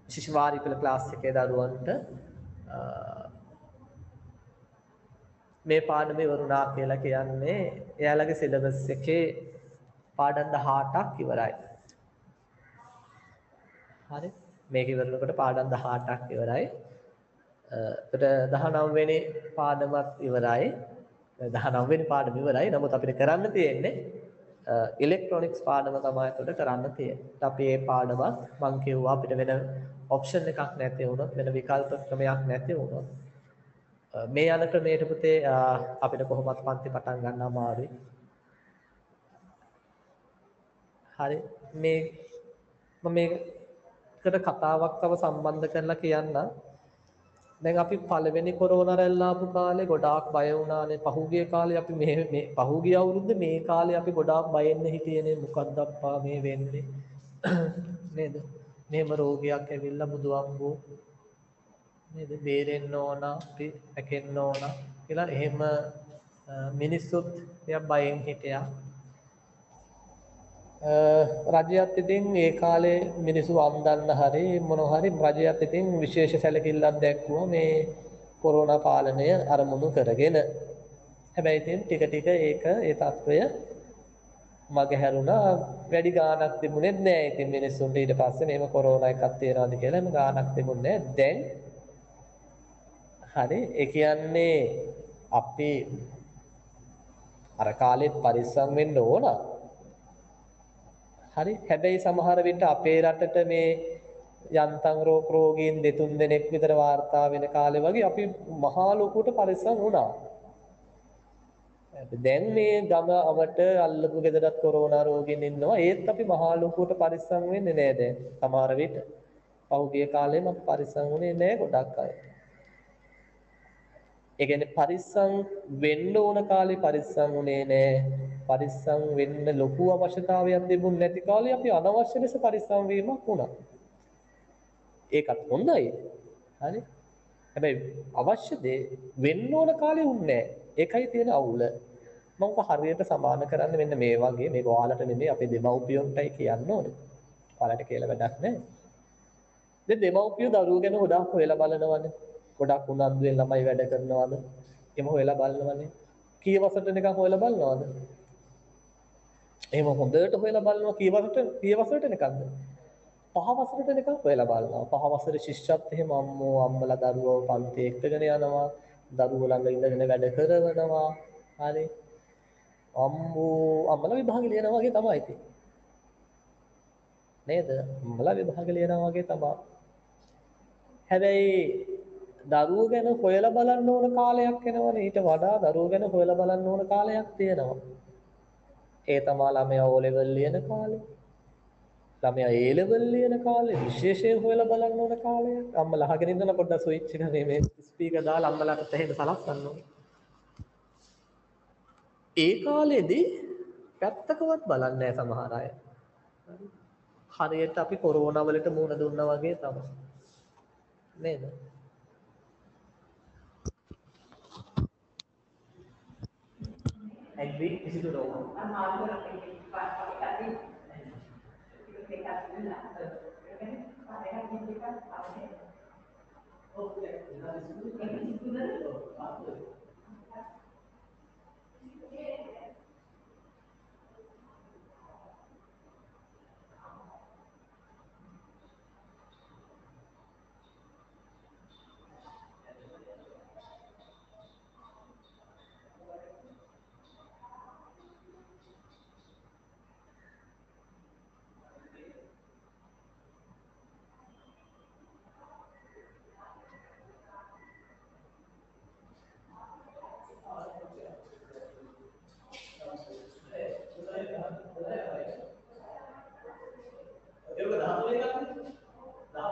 විශේෂ වාරිපල ක්ලාස් එකේ දරුවන්ට මේ පාඩම ඉවරුණා කියලා කියන්නේ එයාලගේ සිලබස් එකේ පාඩම් 18ක් ඉවරයි. හරි. මේක ඉවරනකොට පාඩම් 18ක් ඉවරයි. එතකොට 19 වෙනි පාඩමත් ඉවරයි. 19 වෙනි පාඩම ඉවරයි. නමුත් අපිට කරන්න තියෙන්නේ ඉලෙක්ට්‍රොනික්ස් පාඩම තමයි එතකොට කරන්න තියෙන්නේ. අපි මේ පාඩමත් මම කිව්වා අපිට වෙන ඔප්ෂන් එකක් නැති වුණොත් වෙන විකල්ප ක්‍රමයක් නැති වුණොත් මේ යන ක්‍රමයට පුතේ අපිට කොහොමත් පන්ති පටන් ගන්න අමාරුයි. හරි මේ මම මේකට කතාවක් තව සම්බන්ධ කරලා කියන්නම්. දැන් අපි පළවෙනි කොරෝනා රැල්ල ආපු කාලේ ගොඩාක් බය වුණානේ. පහුගිය කාලේ අපි මේ පහුගිය අවුරුද්දේ මේ කාලේ අපි ගොඩාක් බයෙන්න හිටියේනේ. මොකක්ද අප්පා මේ වෙන්නේ? නේද? මේම රෝගයක් ඇවිල්ලා බුදු අම්බෝ නේද? බේරෙන්න ඕන, අපි රැකෙන්න ඕන කියලා එහෙම මිනිස්සුත් ටිකක් බයෙන් හිටියා. රජයත් ඉතින් ඒ කාලේ මිනිස්සු අම්දන්න හරි මොනවා හරි රජයත් ඉතින් විශේෂ සැලකිල්ලක් දැක්වුවා මේ කොරෝනා පාලනය අරමුණු කරගෙන. හැබැයි ඉතින් ටික ටික ඒ තත්ත්වය මගහැරුණා. වැඩි ගාණක් තිබුණේ නැහැ. ඉතින් මිනිස්සුන්ට ඊට පස්සේ මේව කොරෝනා එකක් තියනවාද කියලා එහෙම ගාණක් තිබුණේ නැහැ. දැන් හරි ඒ කියන්නේ අපි අර කාලෙත් පරිස්සම් වෙන්න ඕන. හරි හැබැයි සමහර විට අපේ රටට මේ යන්තම් රෝගීන් 2-3 දෙනෙක් විතර වාර්තා වෙන කාලේ වගේ අපි මහා ලොකුට පරිස්සම් වුණා. දැන් මේ ගම අවට අල්ලපු ගෙදරත් කොරෝනා රෝගීන් ඉන්නවා. ඒත් අපි මහා ලොකුට පරිස්සම් වෙන්නේ නැහැ දැන්. සමහර විට පහුගිය කාලෙම අපි පරිස්සම් වුණේ නැහැ ගොඩක් අය. ඒ කියන්නේ පරිස්සම් වෙන්න ඕන කාලේ පරිස්සම් වුණේ නැහැ. පරිස්සම් වෙන්න ලොකු අවශ්‍යතාවයක් තිබුණ නැති කාලේ අපි අනවශ්‍ය ලෙස පරිස්සම් වීමක් වුණා. ඒකත් හොඳයි. හරි. හැබැයි අවශ්‍ය දේ වෙන්න ඕන කාලේ වුණේ නැහැ. ඒකයි තියෙන අවුල. මම හරියට සමාන කරන්න මෙන්න මේ වගේ මේක ඔයාලට නෙමෙයි අපේ දෙමව්පියන්ටයි කියන්න ඕනේ. ඔයාලට කියලා වැඩක් නැහැ. දැන් දෙමව්පියෝ දරුවෝ ගැන ගොඩාක් හොයලා බලනවනේ. ගොඩක් උනන්දුවෙන් ළමයි වැඩ කරනවද? එහෙම හොයලා බලනවනේ. කී වසරට නිකන් හොයලා බලනවද? එහෙම හොඳට හොයලා බලනවා කී වසරට නිකන්ද? 5 වසරට නිකන් හොයලා බලනවා. 5 වසරේ ශිෂ්‍යත් එහෙම අම්මෝ අම්මලා දරුවෝ පන්ති එක්කගෙන යනවා. දරුවෝ ළඟ ඉඳගෙන වැඩ කරනවා. හරි. අම්මෝ අම්මලා විභාගෙ ලියනවා වගේ තමයි ඉතින්. නේද? අම්මලා විභාගෙ ලියනවා වගේ තමයි. හැබැයි දරුවෝ ගැන හොයලා බලන්න ඕන කාලයක් එනවනේ. ඊට වඩා දරුවෝ ගැන හොයලා බලන්න ඕන කාලයක් තියෙනවා. ඒ තමා ළමයා O level ලියන කාලේ. ළමයා A level ලියන කාලේ විශේෂයෙන් හොයලා බලන්න ඕන කාලයක්. අම්මලා අහගෙන ඉඳලා පොඩ්ඩක් ස්විච් එක මේ ස්පීකර් දාලා අම්මලාට තහෙන්න සලස්සන්න ඕනේ. ඒ කාලෙදී පැත්තකවත් බලන්නේ නැහැ සමහර අය. හරියට අපි කොරෝනා වලට මුහුණ දුන්නා වගේ තමයි. නේද? agree කිසිදු no.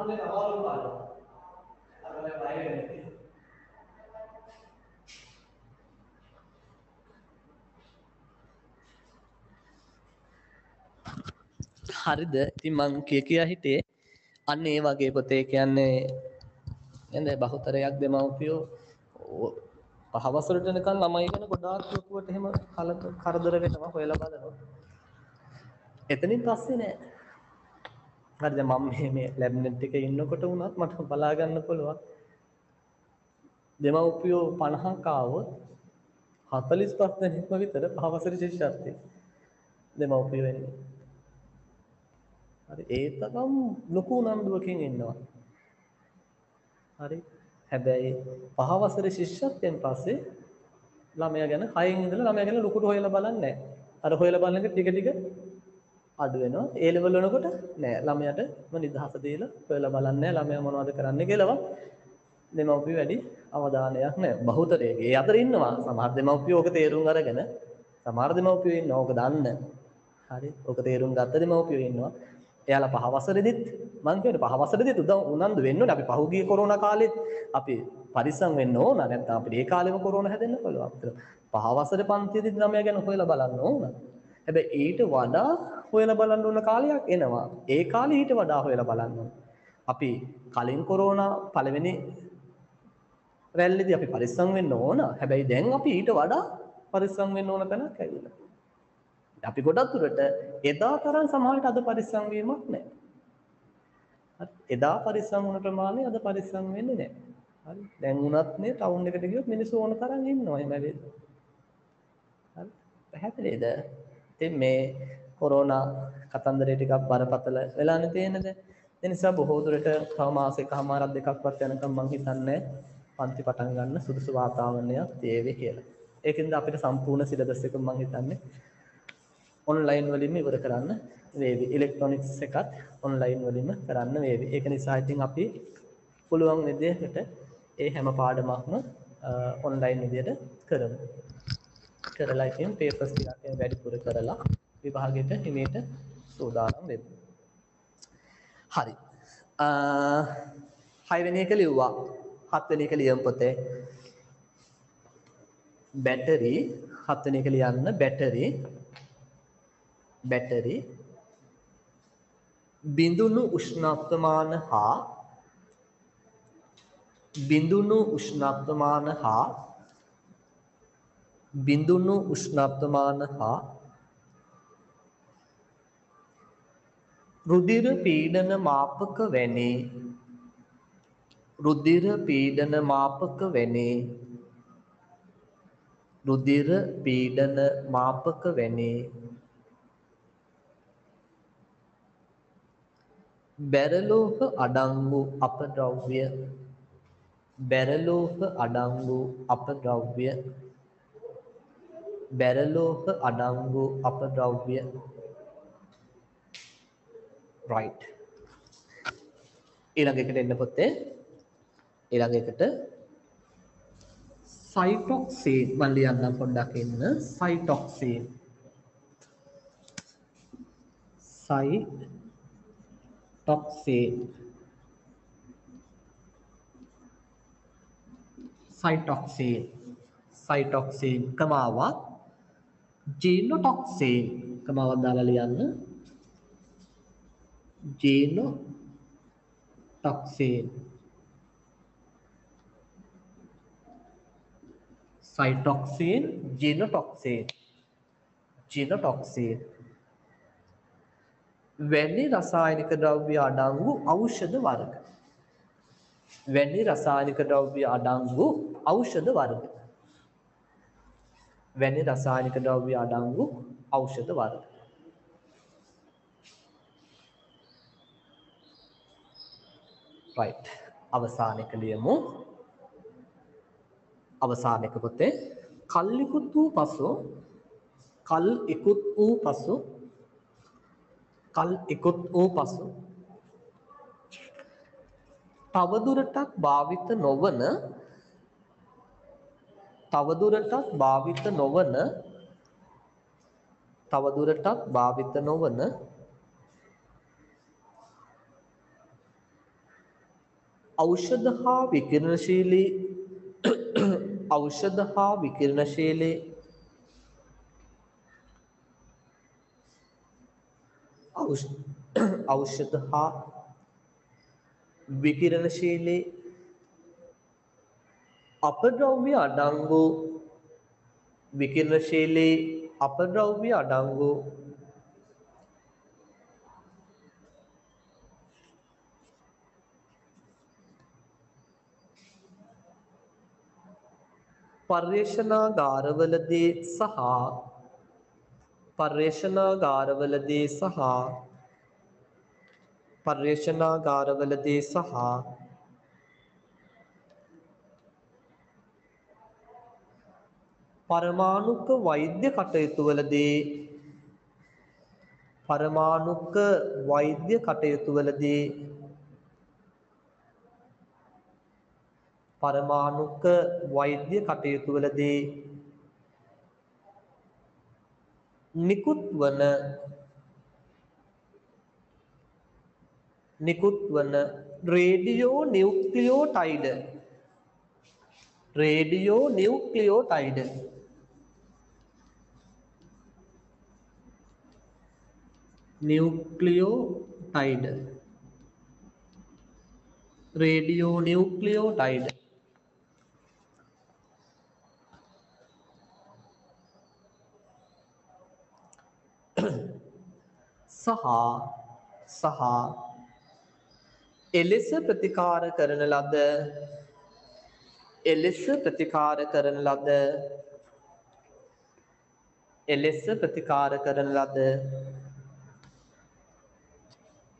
ආත්මේ නවලු පාඩම. අර මම බය වෙන්නේ. හරිද? ඉතින් මං කියා හිටියේ අන්න ඒ වගේ පොතේ කියන්නේ නේද බහුතරයක් දෙමව්පියෝ පහ වසරට යනකම් ළමයි ගැන ගොඩාක් ලොකුවට එහෙම කරදර වෙනවා හොයලා බලනවා. එතනින් පස්සේ නෑ. හරිද මම මේ ලැබ්නෙට් එකේ ඉන්නකොට වුණත් මට බලා ගන්න පුළුවන්. දෙමව්පියෝ 50ක් ආවොත් 45 දෙනෙක්ම විතර පහ වසරේ ශිෂ්‍යත්වයේ දෙමව්පියෝ වෙන්නේ. හරි ඒ තරම් ලොකු උනන්දුවකින් ඉන්නවා. හරි. හැබැයි පහ වසරේ ශිෂ්‍යත්වයෙන් පස්සේ ළමයා ගැන 6න් ඉඳලා ළමයා ගැන ලොකුට හොයලා බලන්නේ නැහැ. අර හොයලා බලන එක ටික ටික අඩු වෙනවා. ඒ ලෙවල් වලකට නෑ. ළමයාට නිදහස දීලා හොයලා බලන්නේ නැහැ. ළමයා මොනවද කරන්නේ කියලාවත් දෙමව්පියෝ වැඩි අවධානයක් නැහැ. බහුතරයේ ඒ අතර ඉන්නවා. සමහර දෙමව්පියෝ ඕක තේරුම් අරගෙන සමහර දෙමව්පියෝ ඉන්නවා ඕක දන්න. හරි. ඕක තේරුම් ගත්ත දෙමව්පියෝ ඉන්නවා. එයාලා පහ වසරේදීත් මං කියන්නේ පහ වසරේදීත් උනන්දු වෙන්න ඕනේ. අපි පහුගිය කොරෝනා කාලෙත් අපි පරිස්සම් වෙන්න ඕන. නැත්නම් අපිට ඒ කාලෙම කොරෝනා හැදෙන්න පුළුවන්. පහ වසරේ පන්තියේදීත් ළමයා ගැන හොයලා බලන්න ඕන. හැබැයි ඊට වඩා හොයලා බලන්න ඕන කාලයක් එනවා. ඒ කාලේ ඊට වඩා හොයලා බලන්න ඕන. අපි කලින් කොරෝනා පළවෙනි රැල්ලේදී අපි පරිස්සම් වෙන්න ඕන. හැබැයි දැන් අපි ඊට වඩා පරිස්සම් වෙන්න ඕන තැනක් ඇවිල්ලා. අපි ගොඩක් දුරට එදා තරම් සමාජයට අද පරිස්සම් වීමක් නැහැ. හරි. එදා පරිස්සම් වුණ ප්‍රමාණය අද පරිස්සම් වෙන්නේ නැහැ. හරි. දැන් උනත් නේ ටවුන් එකට ගියොත් මිනිස්සු ඕන තරම් ඉන්නවා එහෙම වෙලෙ. හරි. පැහැදිලිද? ඉතින් මේ කොරෝනා කතන්දරේ ටිකක් බරපතල වෙලානේ තියෙන්නේ. ඒ නිසා බොහෝ දුරට තව මාසෙකමාරක් දෙකක්වත් යනකම් මං හිතන්නේ පන්ති පටන් ගන්න සුදුසු වාතාවරණයක් තේවි කියලා. ඒකෙන්ද අපිට සම්පූර්ණ සිලබස් එක මං හිතන්නේ ඔන්ලයින් වලින්ම ඉවර කරන්න වේවි. ඉලෙක්ට්‍රොනික්ස් එකත් ඔන්ලයින් වලින්ම කරන්න වේවි. ඒක නිසා ඉතින් අපි පුළුවන් විදිහට ඒ හැම පාඩමක්ම ඔන්ලයින් විදිහට කරමු. කරලා ඉතින් පේපර්ස් ටිකක් වැඩිපුර කරලා විභාගෙට හිමීට සූදානම් වෙමු. හරි. 6 වෙනි එක ලිව්වා. 7 වෙනි එක ලියමු පොතේ. බැටරි 7 වෙනි එක ලියන්න බැටරි බිඳුණු උෂ්ණත්වමාන හා රුධිර පීඩන මාපක වැනි බැරලෝහ අඩංගු අපද්‍රව්‍ය right ඊළඟ එකට එන්න පොතේ ඊළඟ එකට සයිටොක්සින් මම ලියන්නම් පොඩ්ඩක් ඉන්න සයිටොක්සින් කමාවක් ජීනොටොක්සින් කමාවක් දාලා ලියන්න ජීනොටොක්සින් සයිටොක්සින් ජීනොටොක්සින් වැනි රසායනික ද්‍රව්‍ය අඩංගු ඖෂධ වර්ග right අවසාන එක ලියමු අවසාන එක පොතේ කල් ඉක්ුත් වූ පසු තවදුරටත් භාවිත නොවන ඖෂධ හා විකිරණශීලී ඖෂධ හා විකිරණශීලී ඖෂධ හා විකිරණශීලී අපද්‍රව්‍ය අඩංගු විකිරණශීලී අපද්‍රව්‍ය අඩංගු පර්යේෂණාගාරවලදී සහ පරමාණුක වෛද්‍ය කටයුතුවලදී නිකුත් වන රේඩියෝ නියුක්ලියෝටයිඩ් සහ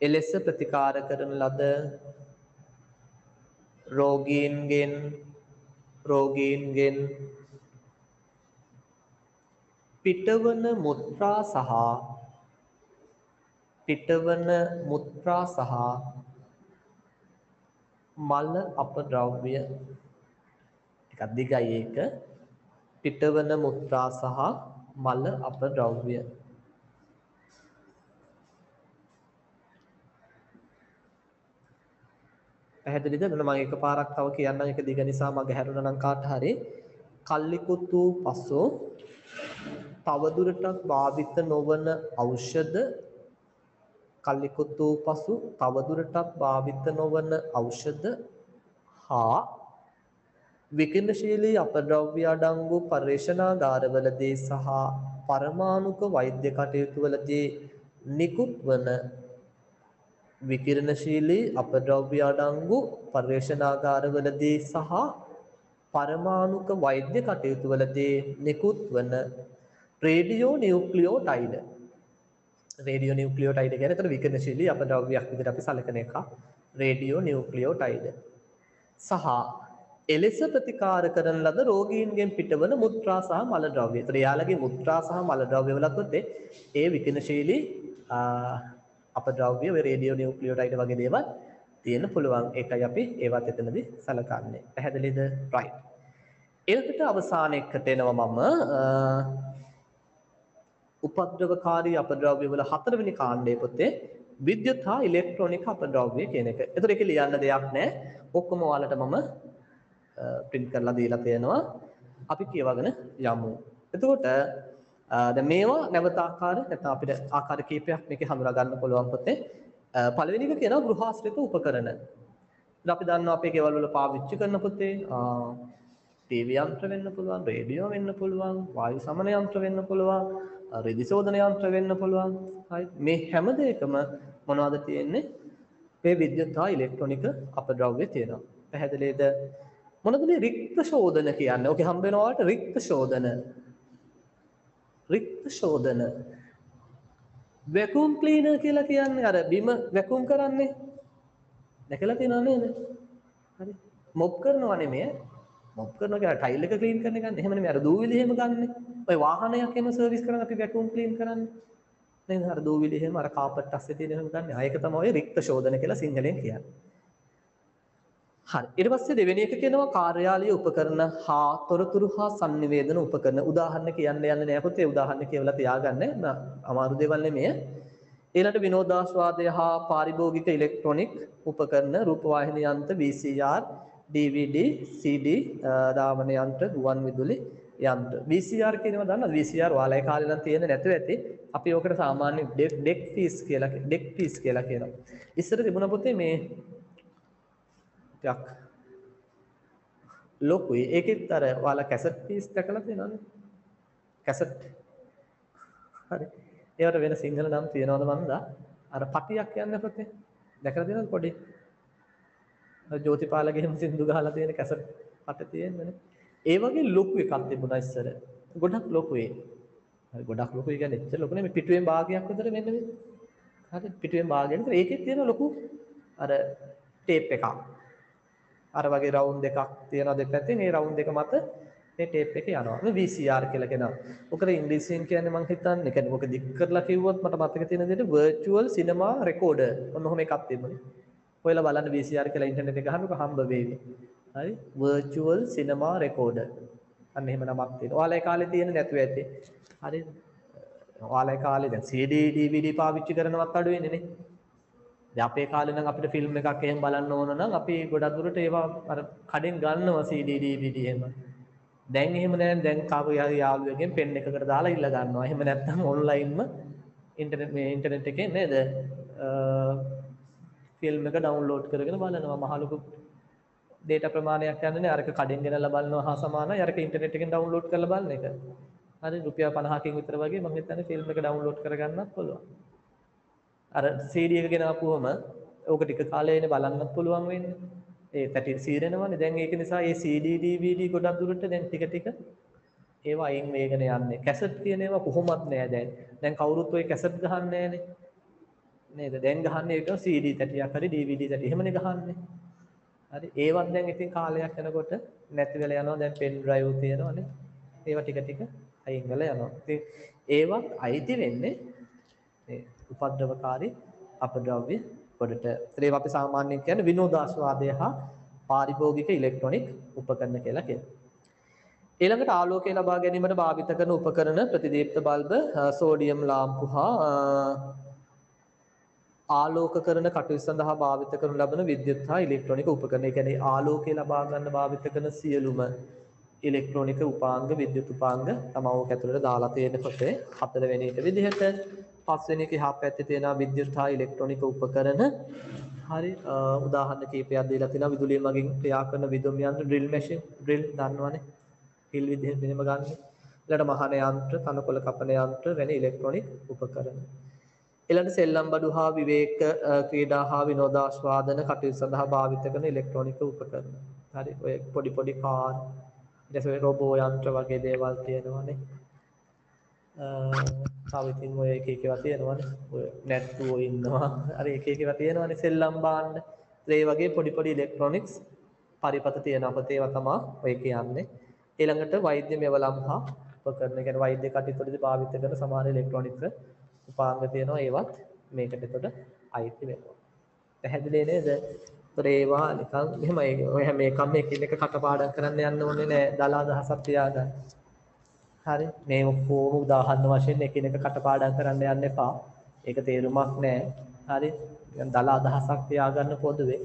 එලෙස ප්‍රතිකාර කරන ලද රෝගීන්ගෙන් පිටවන මුත්‍රා සහ මල අපද්‍රව්‍ය ටිකක් දිගයි ඒක. පිටවන මුත්‍රා සහ මල අපද්‍රව්‍ය පැහැදිලිද? මම එකපාරක් තව කියන්නම්, ඒක දිග නිසා මග හැරුණා නම් කාට හරි. කල්ලිකුත් වූ පසු තවදුරටත් භාවිත නොවන ඖෂධ හා විකිරණශීලී අපද්‍රව්‍ය අඩංගු පර්යේෂණාගාරවලදී සහ පරමාණුක වෛද්‍ය කටයුතුවලදී නිකුත් වන විකිරණශීලී අපද්‍රව්‍ය අඩංගු පර්යේෂණාගාරවලදී සහ පරමාණුක වෛද්‍ය කටයුතුවලදී නිකුත් වන රේඩියෝ නියුක්ලියෝටයිඩ් කියන්නේ එතන විකිරණශීලී අපද්‍රව්‍යයක් විදිහට අපි සැලකන එක. රේඩියෝ නියුක්ලියෝටයිඩ් සහ එලෙස ප්‍රතිකාර කරන ලද රෝගීන්ගෙන් පිටවන මුත්‍රා සහ මල ද්‍රව්‍ය. ඒතර යාළගේ මුත්‍රා සහ මල ද්‍රව්‍ය වලත් ඒ විකිරණශීලී අපද්‍රව්‍ය රේඩියෝ නියුක්ලියෝටයිඩ් වගේ දේවල් තියෙන්න පුළුවන්. ඒකයි අපි ඒවත් එතනදී සලකන්නේ. පැහැදිලිද? right. ඊළඟට අවසානයකට එනවා මම උපද්‍රවකාරී අපද්‍රව්‍ය වල 4 වෙනි කාණ්ඩයේ පොතේ විද්‍යුත් හා ඉලෙක්ට්‍රොනික අපද්‍රව්‍ය කියන එක. ඒතර ඒක ලියන්න දෙයක් නැහැ. ඔක්කොම ඔයාලට මම print කරලා දීලා තියෙනවා. අපි කියවගෙන යමු. එතකොට දැන් මේවා නැවත නැත්නම් අපිට ආකාර කීපයක් මේකේ හඳුනා ගන්න පුළුවන් පොතේ. පළවෙනි එක කියනවා ගෘහාශ්‍රිත උපකරණ. ඉතින් අපි දන්නවා අපේ ගෙවල් වල පාවිච්චි කරන පොතේ ටීවී යන්ත්‍ර වෙන්න පුළුවන්, රේඩියෝ වෙන්න පුළුවන්, වායු සමන යන්ත්‍ර වෙන්න පුළුවන්, රෙදි සෝදන යන්ත්‍ර වෙන්න පුළුවන්. හරි. මේ හැම දෙයකම මොනවද තියෙන්නේ? මේ විද්‍යුත් හා ඉලෙක්ට්‍රොනික අපද්‍රව්‍ය තියෙනවා. පැහැදිලිද? මොනවද මේ රික්ත ශෝධන කියන්නේ? ඔකේ හම්බ වෙනවා වලට රික්ත ශෝධන. වැකියුම් ක්ලීනර් කියලා කියන්නේ අර බිම වැකියුම් කරන්නේ. දැකලා තියෙනව නේද? හරි. මොප් කරනවා නෙමෙයි. මොප් කරනවා කියලා ටයිල් එක ක්ලීන් කරන එක ගන්න. එහෙම නෙමෙයි. අර දූවිලි එහෙම ගන්න. ඔය වාහනයක් එහෙම සර්විස් කරන අපි වැකියුම් ක්ලීන් කරන්නේ. නේද? අර දූවිලි එහෙම අර කාපට් අස්සේ තියෙන එහෙම ගන්න. ආයෙක තමයි ඔය රික්ත ශෝධන කියලා සිංහලෙන් කියන්නේ. හරි. ඊට පස්සේ දෙවෙනි එක කියනවා කාර්යාලීය උපකරණ හා තොරතුරු හා sannivedana උපකරණ. උදාහරණ කියන්න යන්නේ නැහැ පුතේ. උදාහරණ කියවලා තියාගන්න. අමාරු දේවල් නෙමෙයි. ඊළඟට විනෝදාස්වාදය හා පාරිභෝගික ඉලෙක්ට්‍රොනික උපකරණ රූපවාහිනී යන්ත්‍ර VCR DVD CD දාමන යන්ත්‍ර ගුවන් විදුලි යන්ත්‍ර VCR කියනවා දන්නවද VCR ඔයාලා ඒ කාලේ නම් තියෙන්නේ නැතුව ඇති අපි ඕකට සාමාන්‍ය ඩෙක් පීස් කියලා කියනවා ඉස්සර තිබුණ පුතේ මේ ටිකක් ලොකුයි ඒකෙත් අර ඔයාලා කැසට් පීස් දැකලා තියෙනවද කැසට් හරි ඒවට වෙන සිංහල නම් තියනවද මන්දා අර පටියක් කියන්නේ පුතේ දැකලා තියෙනවද පොඩි ජෝතිපාලගෙම සින්දු ගහලා තියෙන කැසට් පට තියෙන්නේ ඒ වගේ ලොකු එකක් තිබුණා ඉස්සර ගොඩක් ලොකුයි හරි ගොඩක් ලොකුයි කියන්නේ එච්චර ලොකු නෙමෙයි පිටුවෙන් භාගයක් විතර මෙන්න මේ හරි පිටුවෙන් භාගයක් විතර ඒකෙත් තියෙන ලොකු අර ටේප් එකක් අර වගේ රවුන්ඩ් එකක් තියෙනවා දෙපැත්තේ මේ රවුන්ඩ් එක මත මේ ටේප් එක යනවා මේ VCR කියලා කියනවා. ඔකට ඉංග්‍රීසියෙන් කියන්නේ මම හිතන්නේ කියන්නේ මොකද දික් කරලා කිව්වොත් මට මතක තියෙන විදිහට virtual cinema recorder ඔන්න ඔහොම එකක් තිබුණේ. ඔයලා බලන්න VCR කියලා ඉන්ටර්නෙට් එක ගහනකොට හම්බ වෙවි. හරි virtual cinema recorder. අන්න එහෙම නමක් තියෙනවා. ඔයාලා ඒ කාලේ තියෙන නැතුව ඇති. හරි. ඔයාලා ඒ කාලේ දැන් CD DVD පාවිච්චි කරනවත් අඩු වෙන්නේ නේ. දැන් අපේ කාලේ නම් අපිට ෆිල්ම් එකක් එහෙම බලන්න ඕන නම් අපි ගොඩක් දුරට ඒවා අර කඩෙන් ගන්නවා CD DVD එහෙම. දැන් එහෙම නෑ දැන් කාගේ හරි යාළුවෙක්ගෙන් පෙන් එකකට දාලා ඉල්ල ගන්නවා. එහෙම නැත්නම් ඔන්ලයින්ම ඉන්ටර්නෙට් එකේ නේද? ෆිල්ම් එක ඩවුන්ලෝඩ් කරගෙන බලනවා. මහ ලොකු data ප්‍රමාණයක් යන්නේ නෑ. අරක කඩෙන් ගෙනල්ලා බලනවා හා සමානයි. අරක ඉන්ටර්නෙට් එකෙන් ඩවුන්ලෝඩ් කරලා බලන එක. හරි රුපියල් 50කින් විතර වගේ මම හිතන්නේ ෆිල්ම් එක ඩවුන්ලෝඩ් කරගන්නත් පුළුවන්. අර CD එක ගෙනාපුවම ඕක ටික කාලෙන්නේ බලන්නත් පුළුවන් වෙන්නේ. ඒ පැටි සීරෙනවනේ දැන් ඒක නිසා ඒ CD DVD ගොඩක් දුරට දැන් ටික ටික ඒවා අයින් වේගන යන්නේ කැසට් කියන ඒවා කොහොමත් නෑ දැන් කවුරුත් ඔය කැසට් ගහන්නේ නෑනේ නේද දැන් ගහන්නේ ඒක CD තැටියක් හරි DVD තැටි එහෙමනේ ගහන්නේ හරි ඒවත් දැන් ඉතින් කාලයක් යනකොට නැති වෙලා යනවා දැන් පෙන් ඩ්‍රයිව් තියෙනවනේ ඒවා ටික ටික අයින් වෙලා යනවා ඉතින් ඒවත් අයිති වෙන්නේ මේ උපද්‍රවකාරී අපද්‍රව්‍ය පොඩට ඒව අපි සාමාන්‍යයෙන් කියන්නේ විනෝදාස්වාදය හා පාරිභෝගික ඉලෙක්ට්‍රොනික උපකරණ කියලා කියනවා. ඊළඟට ආලෝකය ලබා ගැනීමට භාවිත කරන උපකරණ ප්‍රතිදීප්ත බල්බ, සෝඩියම් ලාම්පු හා ආලෝක කරන කටයුතු සඳහා භාවිත කරනු ලබන විද්‍යුත් හා ඉලෙක්ට්‍රොනික උපකරණ. ඒ කියන්නේ ආලෝකය ලබා ගන්න භාවිත කරන සියලුම ඉලෙක්ට්‍රොනික උපාංග විද්‍යුත් උපාංග තමයි ඔක ඇතුළට දාලා තියෙන පොතේ 4 වෙනි එක විදිහට 5 වෙනි එක එහා පැත්තේ තියෙනවා විද්‍යුත් හා ඉලෙක්ට්‍රොනික උපකරණ. හරි උදාහරණ කීපයක් දීලා තිනවා විදුලිය මගින් ක්‍රියා කරන විදුම් යන්ත්‍ර ඩ්‍රිල් මැෂින් ඩ්‍රිල් දන්නවනේ. ඩ්‍රිල් විදිහට මෙහෙම ගන්න. ඊළඟට මහන යන්ත්‍ර, තනකොළ කපන යන්ත්‍ර වැනි ඉලෙක්ට්‍රොනික උපකරණ. ඊළඟට සෙල්ලම් බඩු හා විවේක ක්‍රීඩා හා විනෝදාස්වාදන කටයුතු සඳහා භාවිත කරන ඉලෙක්ට්‍රොනික උපකරණ. හරි ඔය පොඩි පොඩි කාර් ඊට පස්සේ රෝබෝ යන්ත්‍ර වගේ දේවල් තියෙනවානේ. තව ඉතින් ඔය එක එක ඒවා තියෙනවානේ. ඔය නැට්ටුවෝ ඉන්නවා. අර එක එක ඒවා තියෙනවානේ සෙල්ලම් බාන්න. ඒ වගේ පොඩි පොඩි ඉලෙක්ට්‍රොනික්ස් පරිපත තියෙනවා. අපතේ ඒවා තමයි ඔය කියන්නේ. ඊළඟට වෛද්‍ය මෙවලම් හා උපකරණ කියන්නේ වෛද්‍ය කටයුතුවලදී භාවිත කරන සමහර ඉලෙක්ට්‍රොනික උපාංග තියෙනවා. ඒවත් මේකට එතකොට අයිති වෙනවා. පැහැදිලි නේද? ඒතර ඒවා නිකන් මෙහෙමයි. ඔය හැම එකම එකිනෙක කටපාඩම් කරන්න යන්න ඕනේ නෑ. දලා දහසක් තියාගන්න. හරි මේ ඔක්කොම උදාහරණ වශයෙන් එකිනෙක කටපාඩම් කරන්න යන්න එපා. ඒක තේරුමක් නෑ. හරි දලා අදහසක් තියාගන්න පොදුවේ.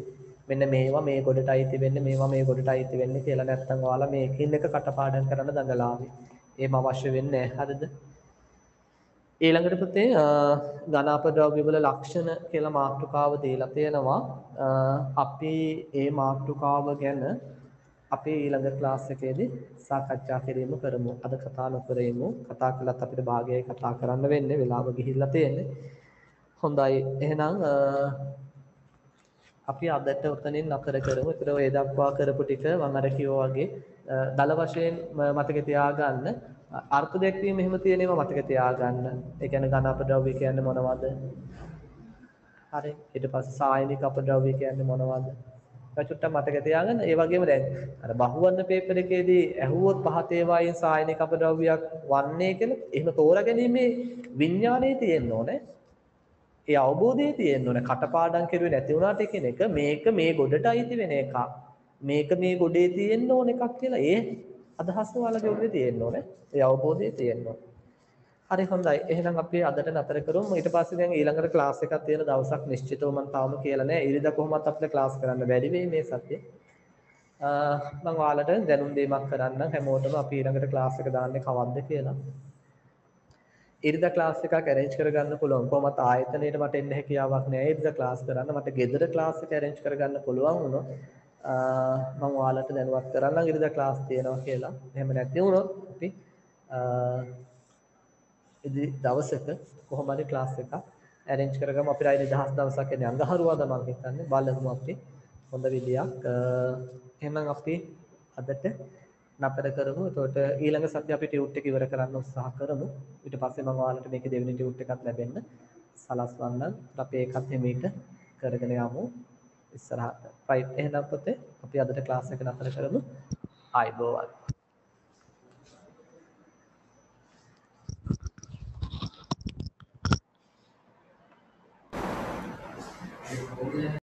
මෙන්න මේවා මේ ගොඩට අයිති වෙන්නේ මේවා මේ ගොඩට අයිති වෙන්නේ කියලා නැත්තම් ඔයාලා මේ එකිනෙක කටපාඩම් කරන්න දඟලාවි. ඒම අවශ්‍ය වෙන්නේ නෑ. හරිද? ඊළඟට පුතේ ඝන අපද්‍රව්‍ය වල ලක්ෂණ කියලා මාතෘකාව දීලා තියෙනවා. අපි මේ මාතෘකාව ගැන අපි ඊළඟ ක්ලාස් එකේදී සාකච්ඡා කිරීම කරමු. අද කතා නොකරෙමු. කතා කළත් අපිට භාගයයි කතා කරන්න වෙන්නේ. වෙලාව ගිහිල්ලා තියෙන්නේ. හොඳයි. එහෙනම් අපි අදට උතනින් නතර කරමු. ඒතර ඔය දක්වා කරපු ටික මම අර කිව්වා වගේ දල වශයෙන් මතක තියාගන්න. අර්ථ දැක්වීම එහෙම තියෙන ඒවා මතක තියාගන්න. ඒ කියන්නේ ඝන අපද්‍රව්‍ය කියන්නේ මොනවද? හරි. ඊට පස්සේ සායනික අපද්‍රව්‍ය කියන්නේ මොනවද? චුට්ටක් මතක තියාගන්න. ඒ වගේම දැන් අර බහුවර්ණ පේපර් එකේදී ඇහුවොත් පහත ඒවායින් සායනික අපද්‍රව්‍යයක් වන්නේ කියලා එහෙම තෝරාගැනීමේ විඥානයේ තියෙන්න ඕනේ. ඒ අවබෝධයේ තියෙන්න ඕනේ. කටපාඩම් කරුවේ නැති වුණාට කෙනෙක් මේක මේ ගොඩට අයිති වෙන එකක්. මේක මේ ගොඩේ තියෙන්න ඕන එකක් කියලා ඒ අදහස ඔයාලගේ උඩේ තියෙන්න ඕනේ. ඒ අවබෝධයේ තියෙන්න ඕනේ. හරි හොඳයි. එහෙනම් අපි අදට නතර කරමු. ඊට පස්සේ දැන් ඊළඟට ක්ලාස් එකක් තියෙන දවසක් නිශ්චිතව මම තාම කියලා නැහැ. ඉරිදා කොහොමවත් අපිට ක්ලාස් කරන්න බැරි වෙයි මේ සතියේ. මම ඔයාලට දැනුම් දීමක් කරන්න හැමෝටම අපි ඊළඟට ක්ලාස් එක දාන්නේ කවද්ද කියලා. ඉරිදා ක්ලාස් එකක් arrange කරගන්න පුළුවන්. කොහොමත් ආයතනයේට මට එන්න හැකියාවක් නැහැ ඉරිදා ක්ලාස් කරන්න. මට ගෙදර ක්ලාස් එක arrange කරගන්න පුළුවන් වුණොත් මම ඔයාලට දැනුවත් කරන්නම් ඉරිදා ක්ලාස් තියෙනවා කියලා. එහෙම නැති වුණොත් අපි ඉදි දවසක කොහොම හරි ක්ලාස් එකක් arrange කරගමු. අපිට ආයේ නිදහස් දවසක් එන්නේ අඟහරුවාදා මම හිතන්නේ. බලමු අපි හොඳ විදියක්. එහෙනම් අපි අදට නතර කරමු. එතකොට ඊළඟ සතියේ අපි ටියුට් එක ඉවර කරන්න උත්සාහ කරමු. ඊට පස්සේ මම ඔයාලට මේකේ දෙවෙනි ටියුට් එකක් ලැබෙන්න සලස්වන්නම්. අපි ඒකත් හිමීට කරගෙන යමු ඉස්සරහට. right එහෙනම් පුතේ අපි අදට ක්ලාස් එක නතර කරමු. ආයිබෝවන්.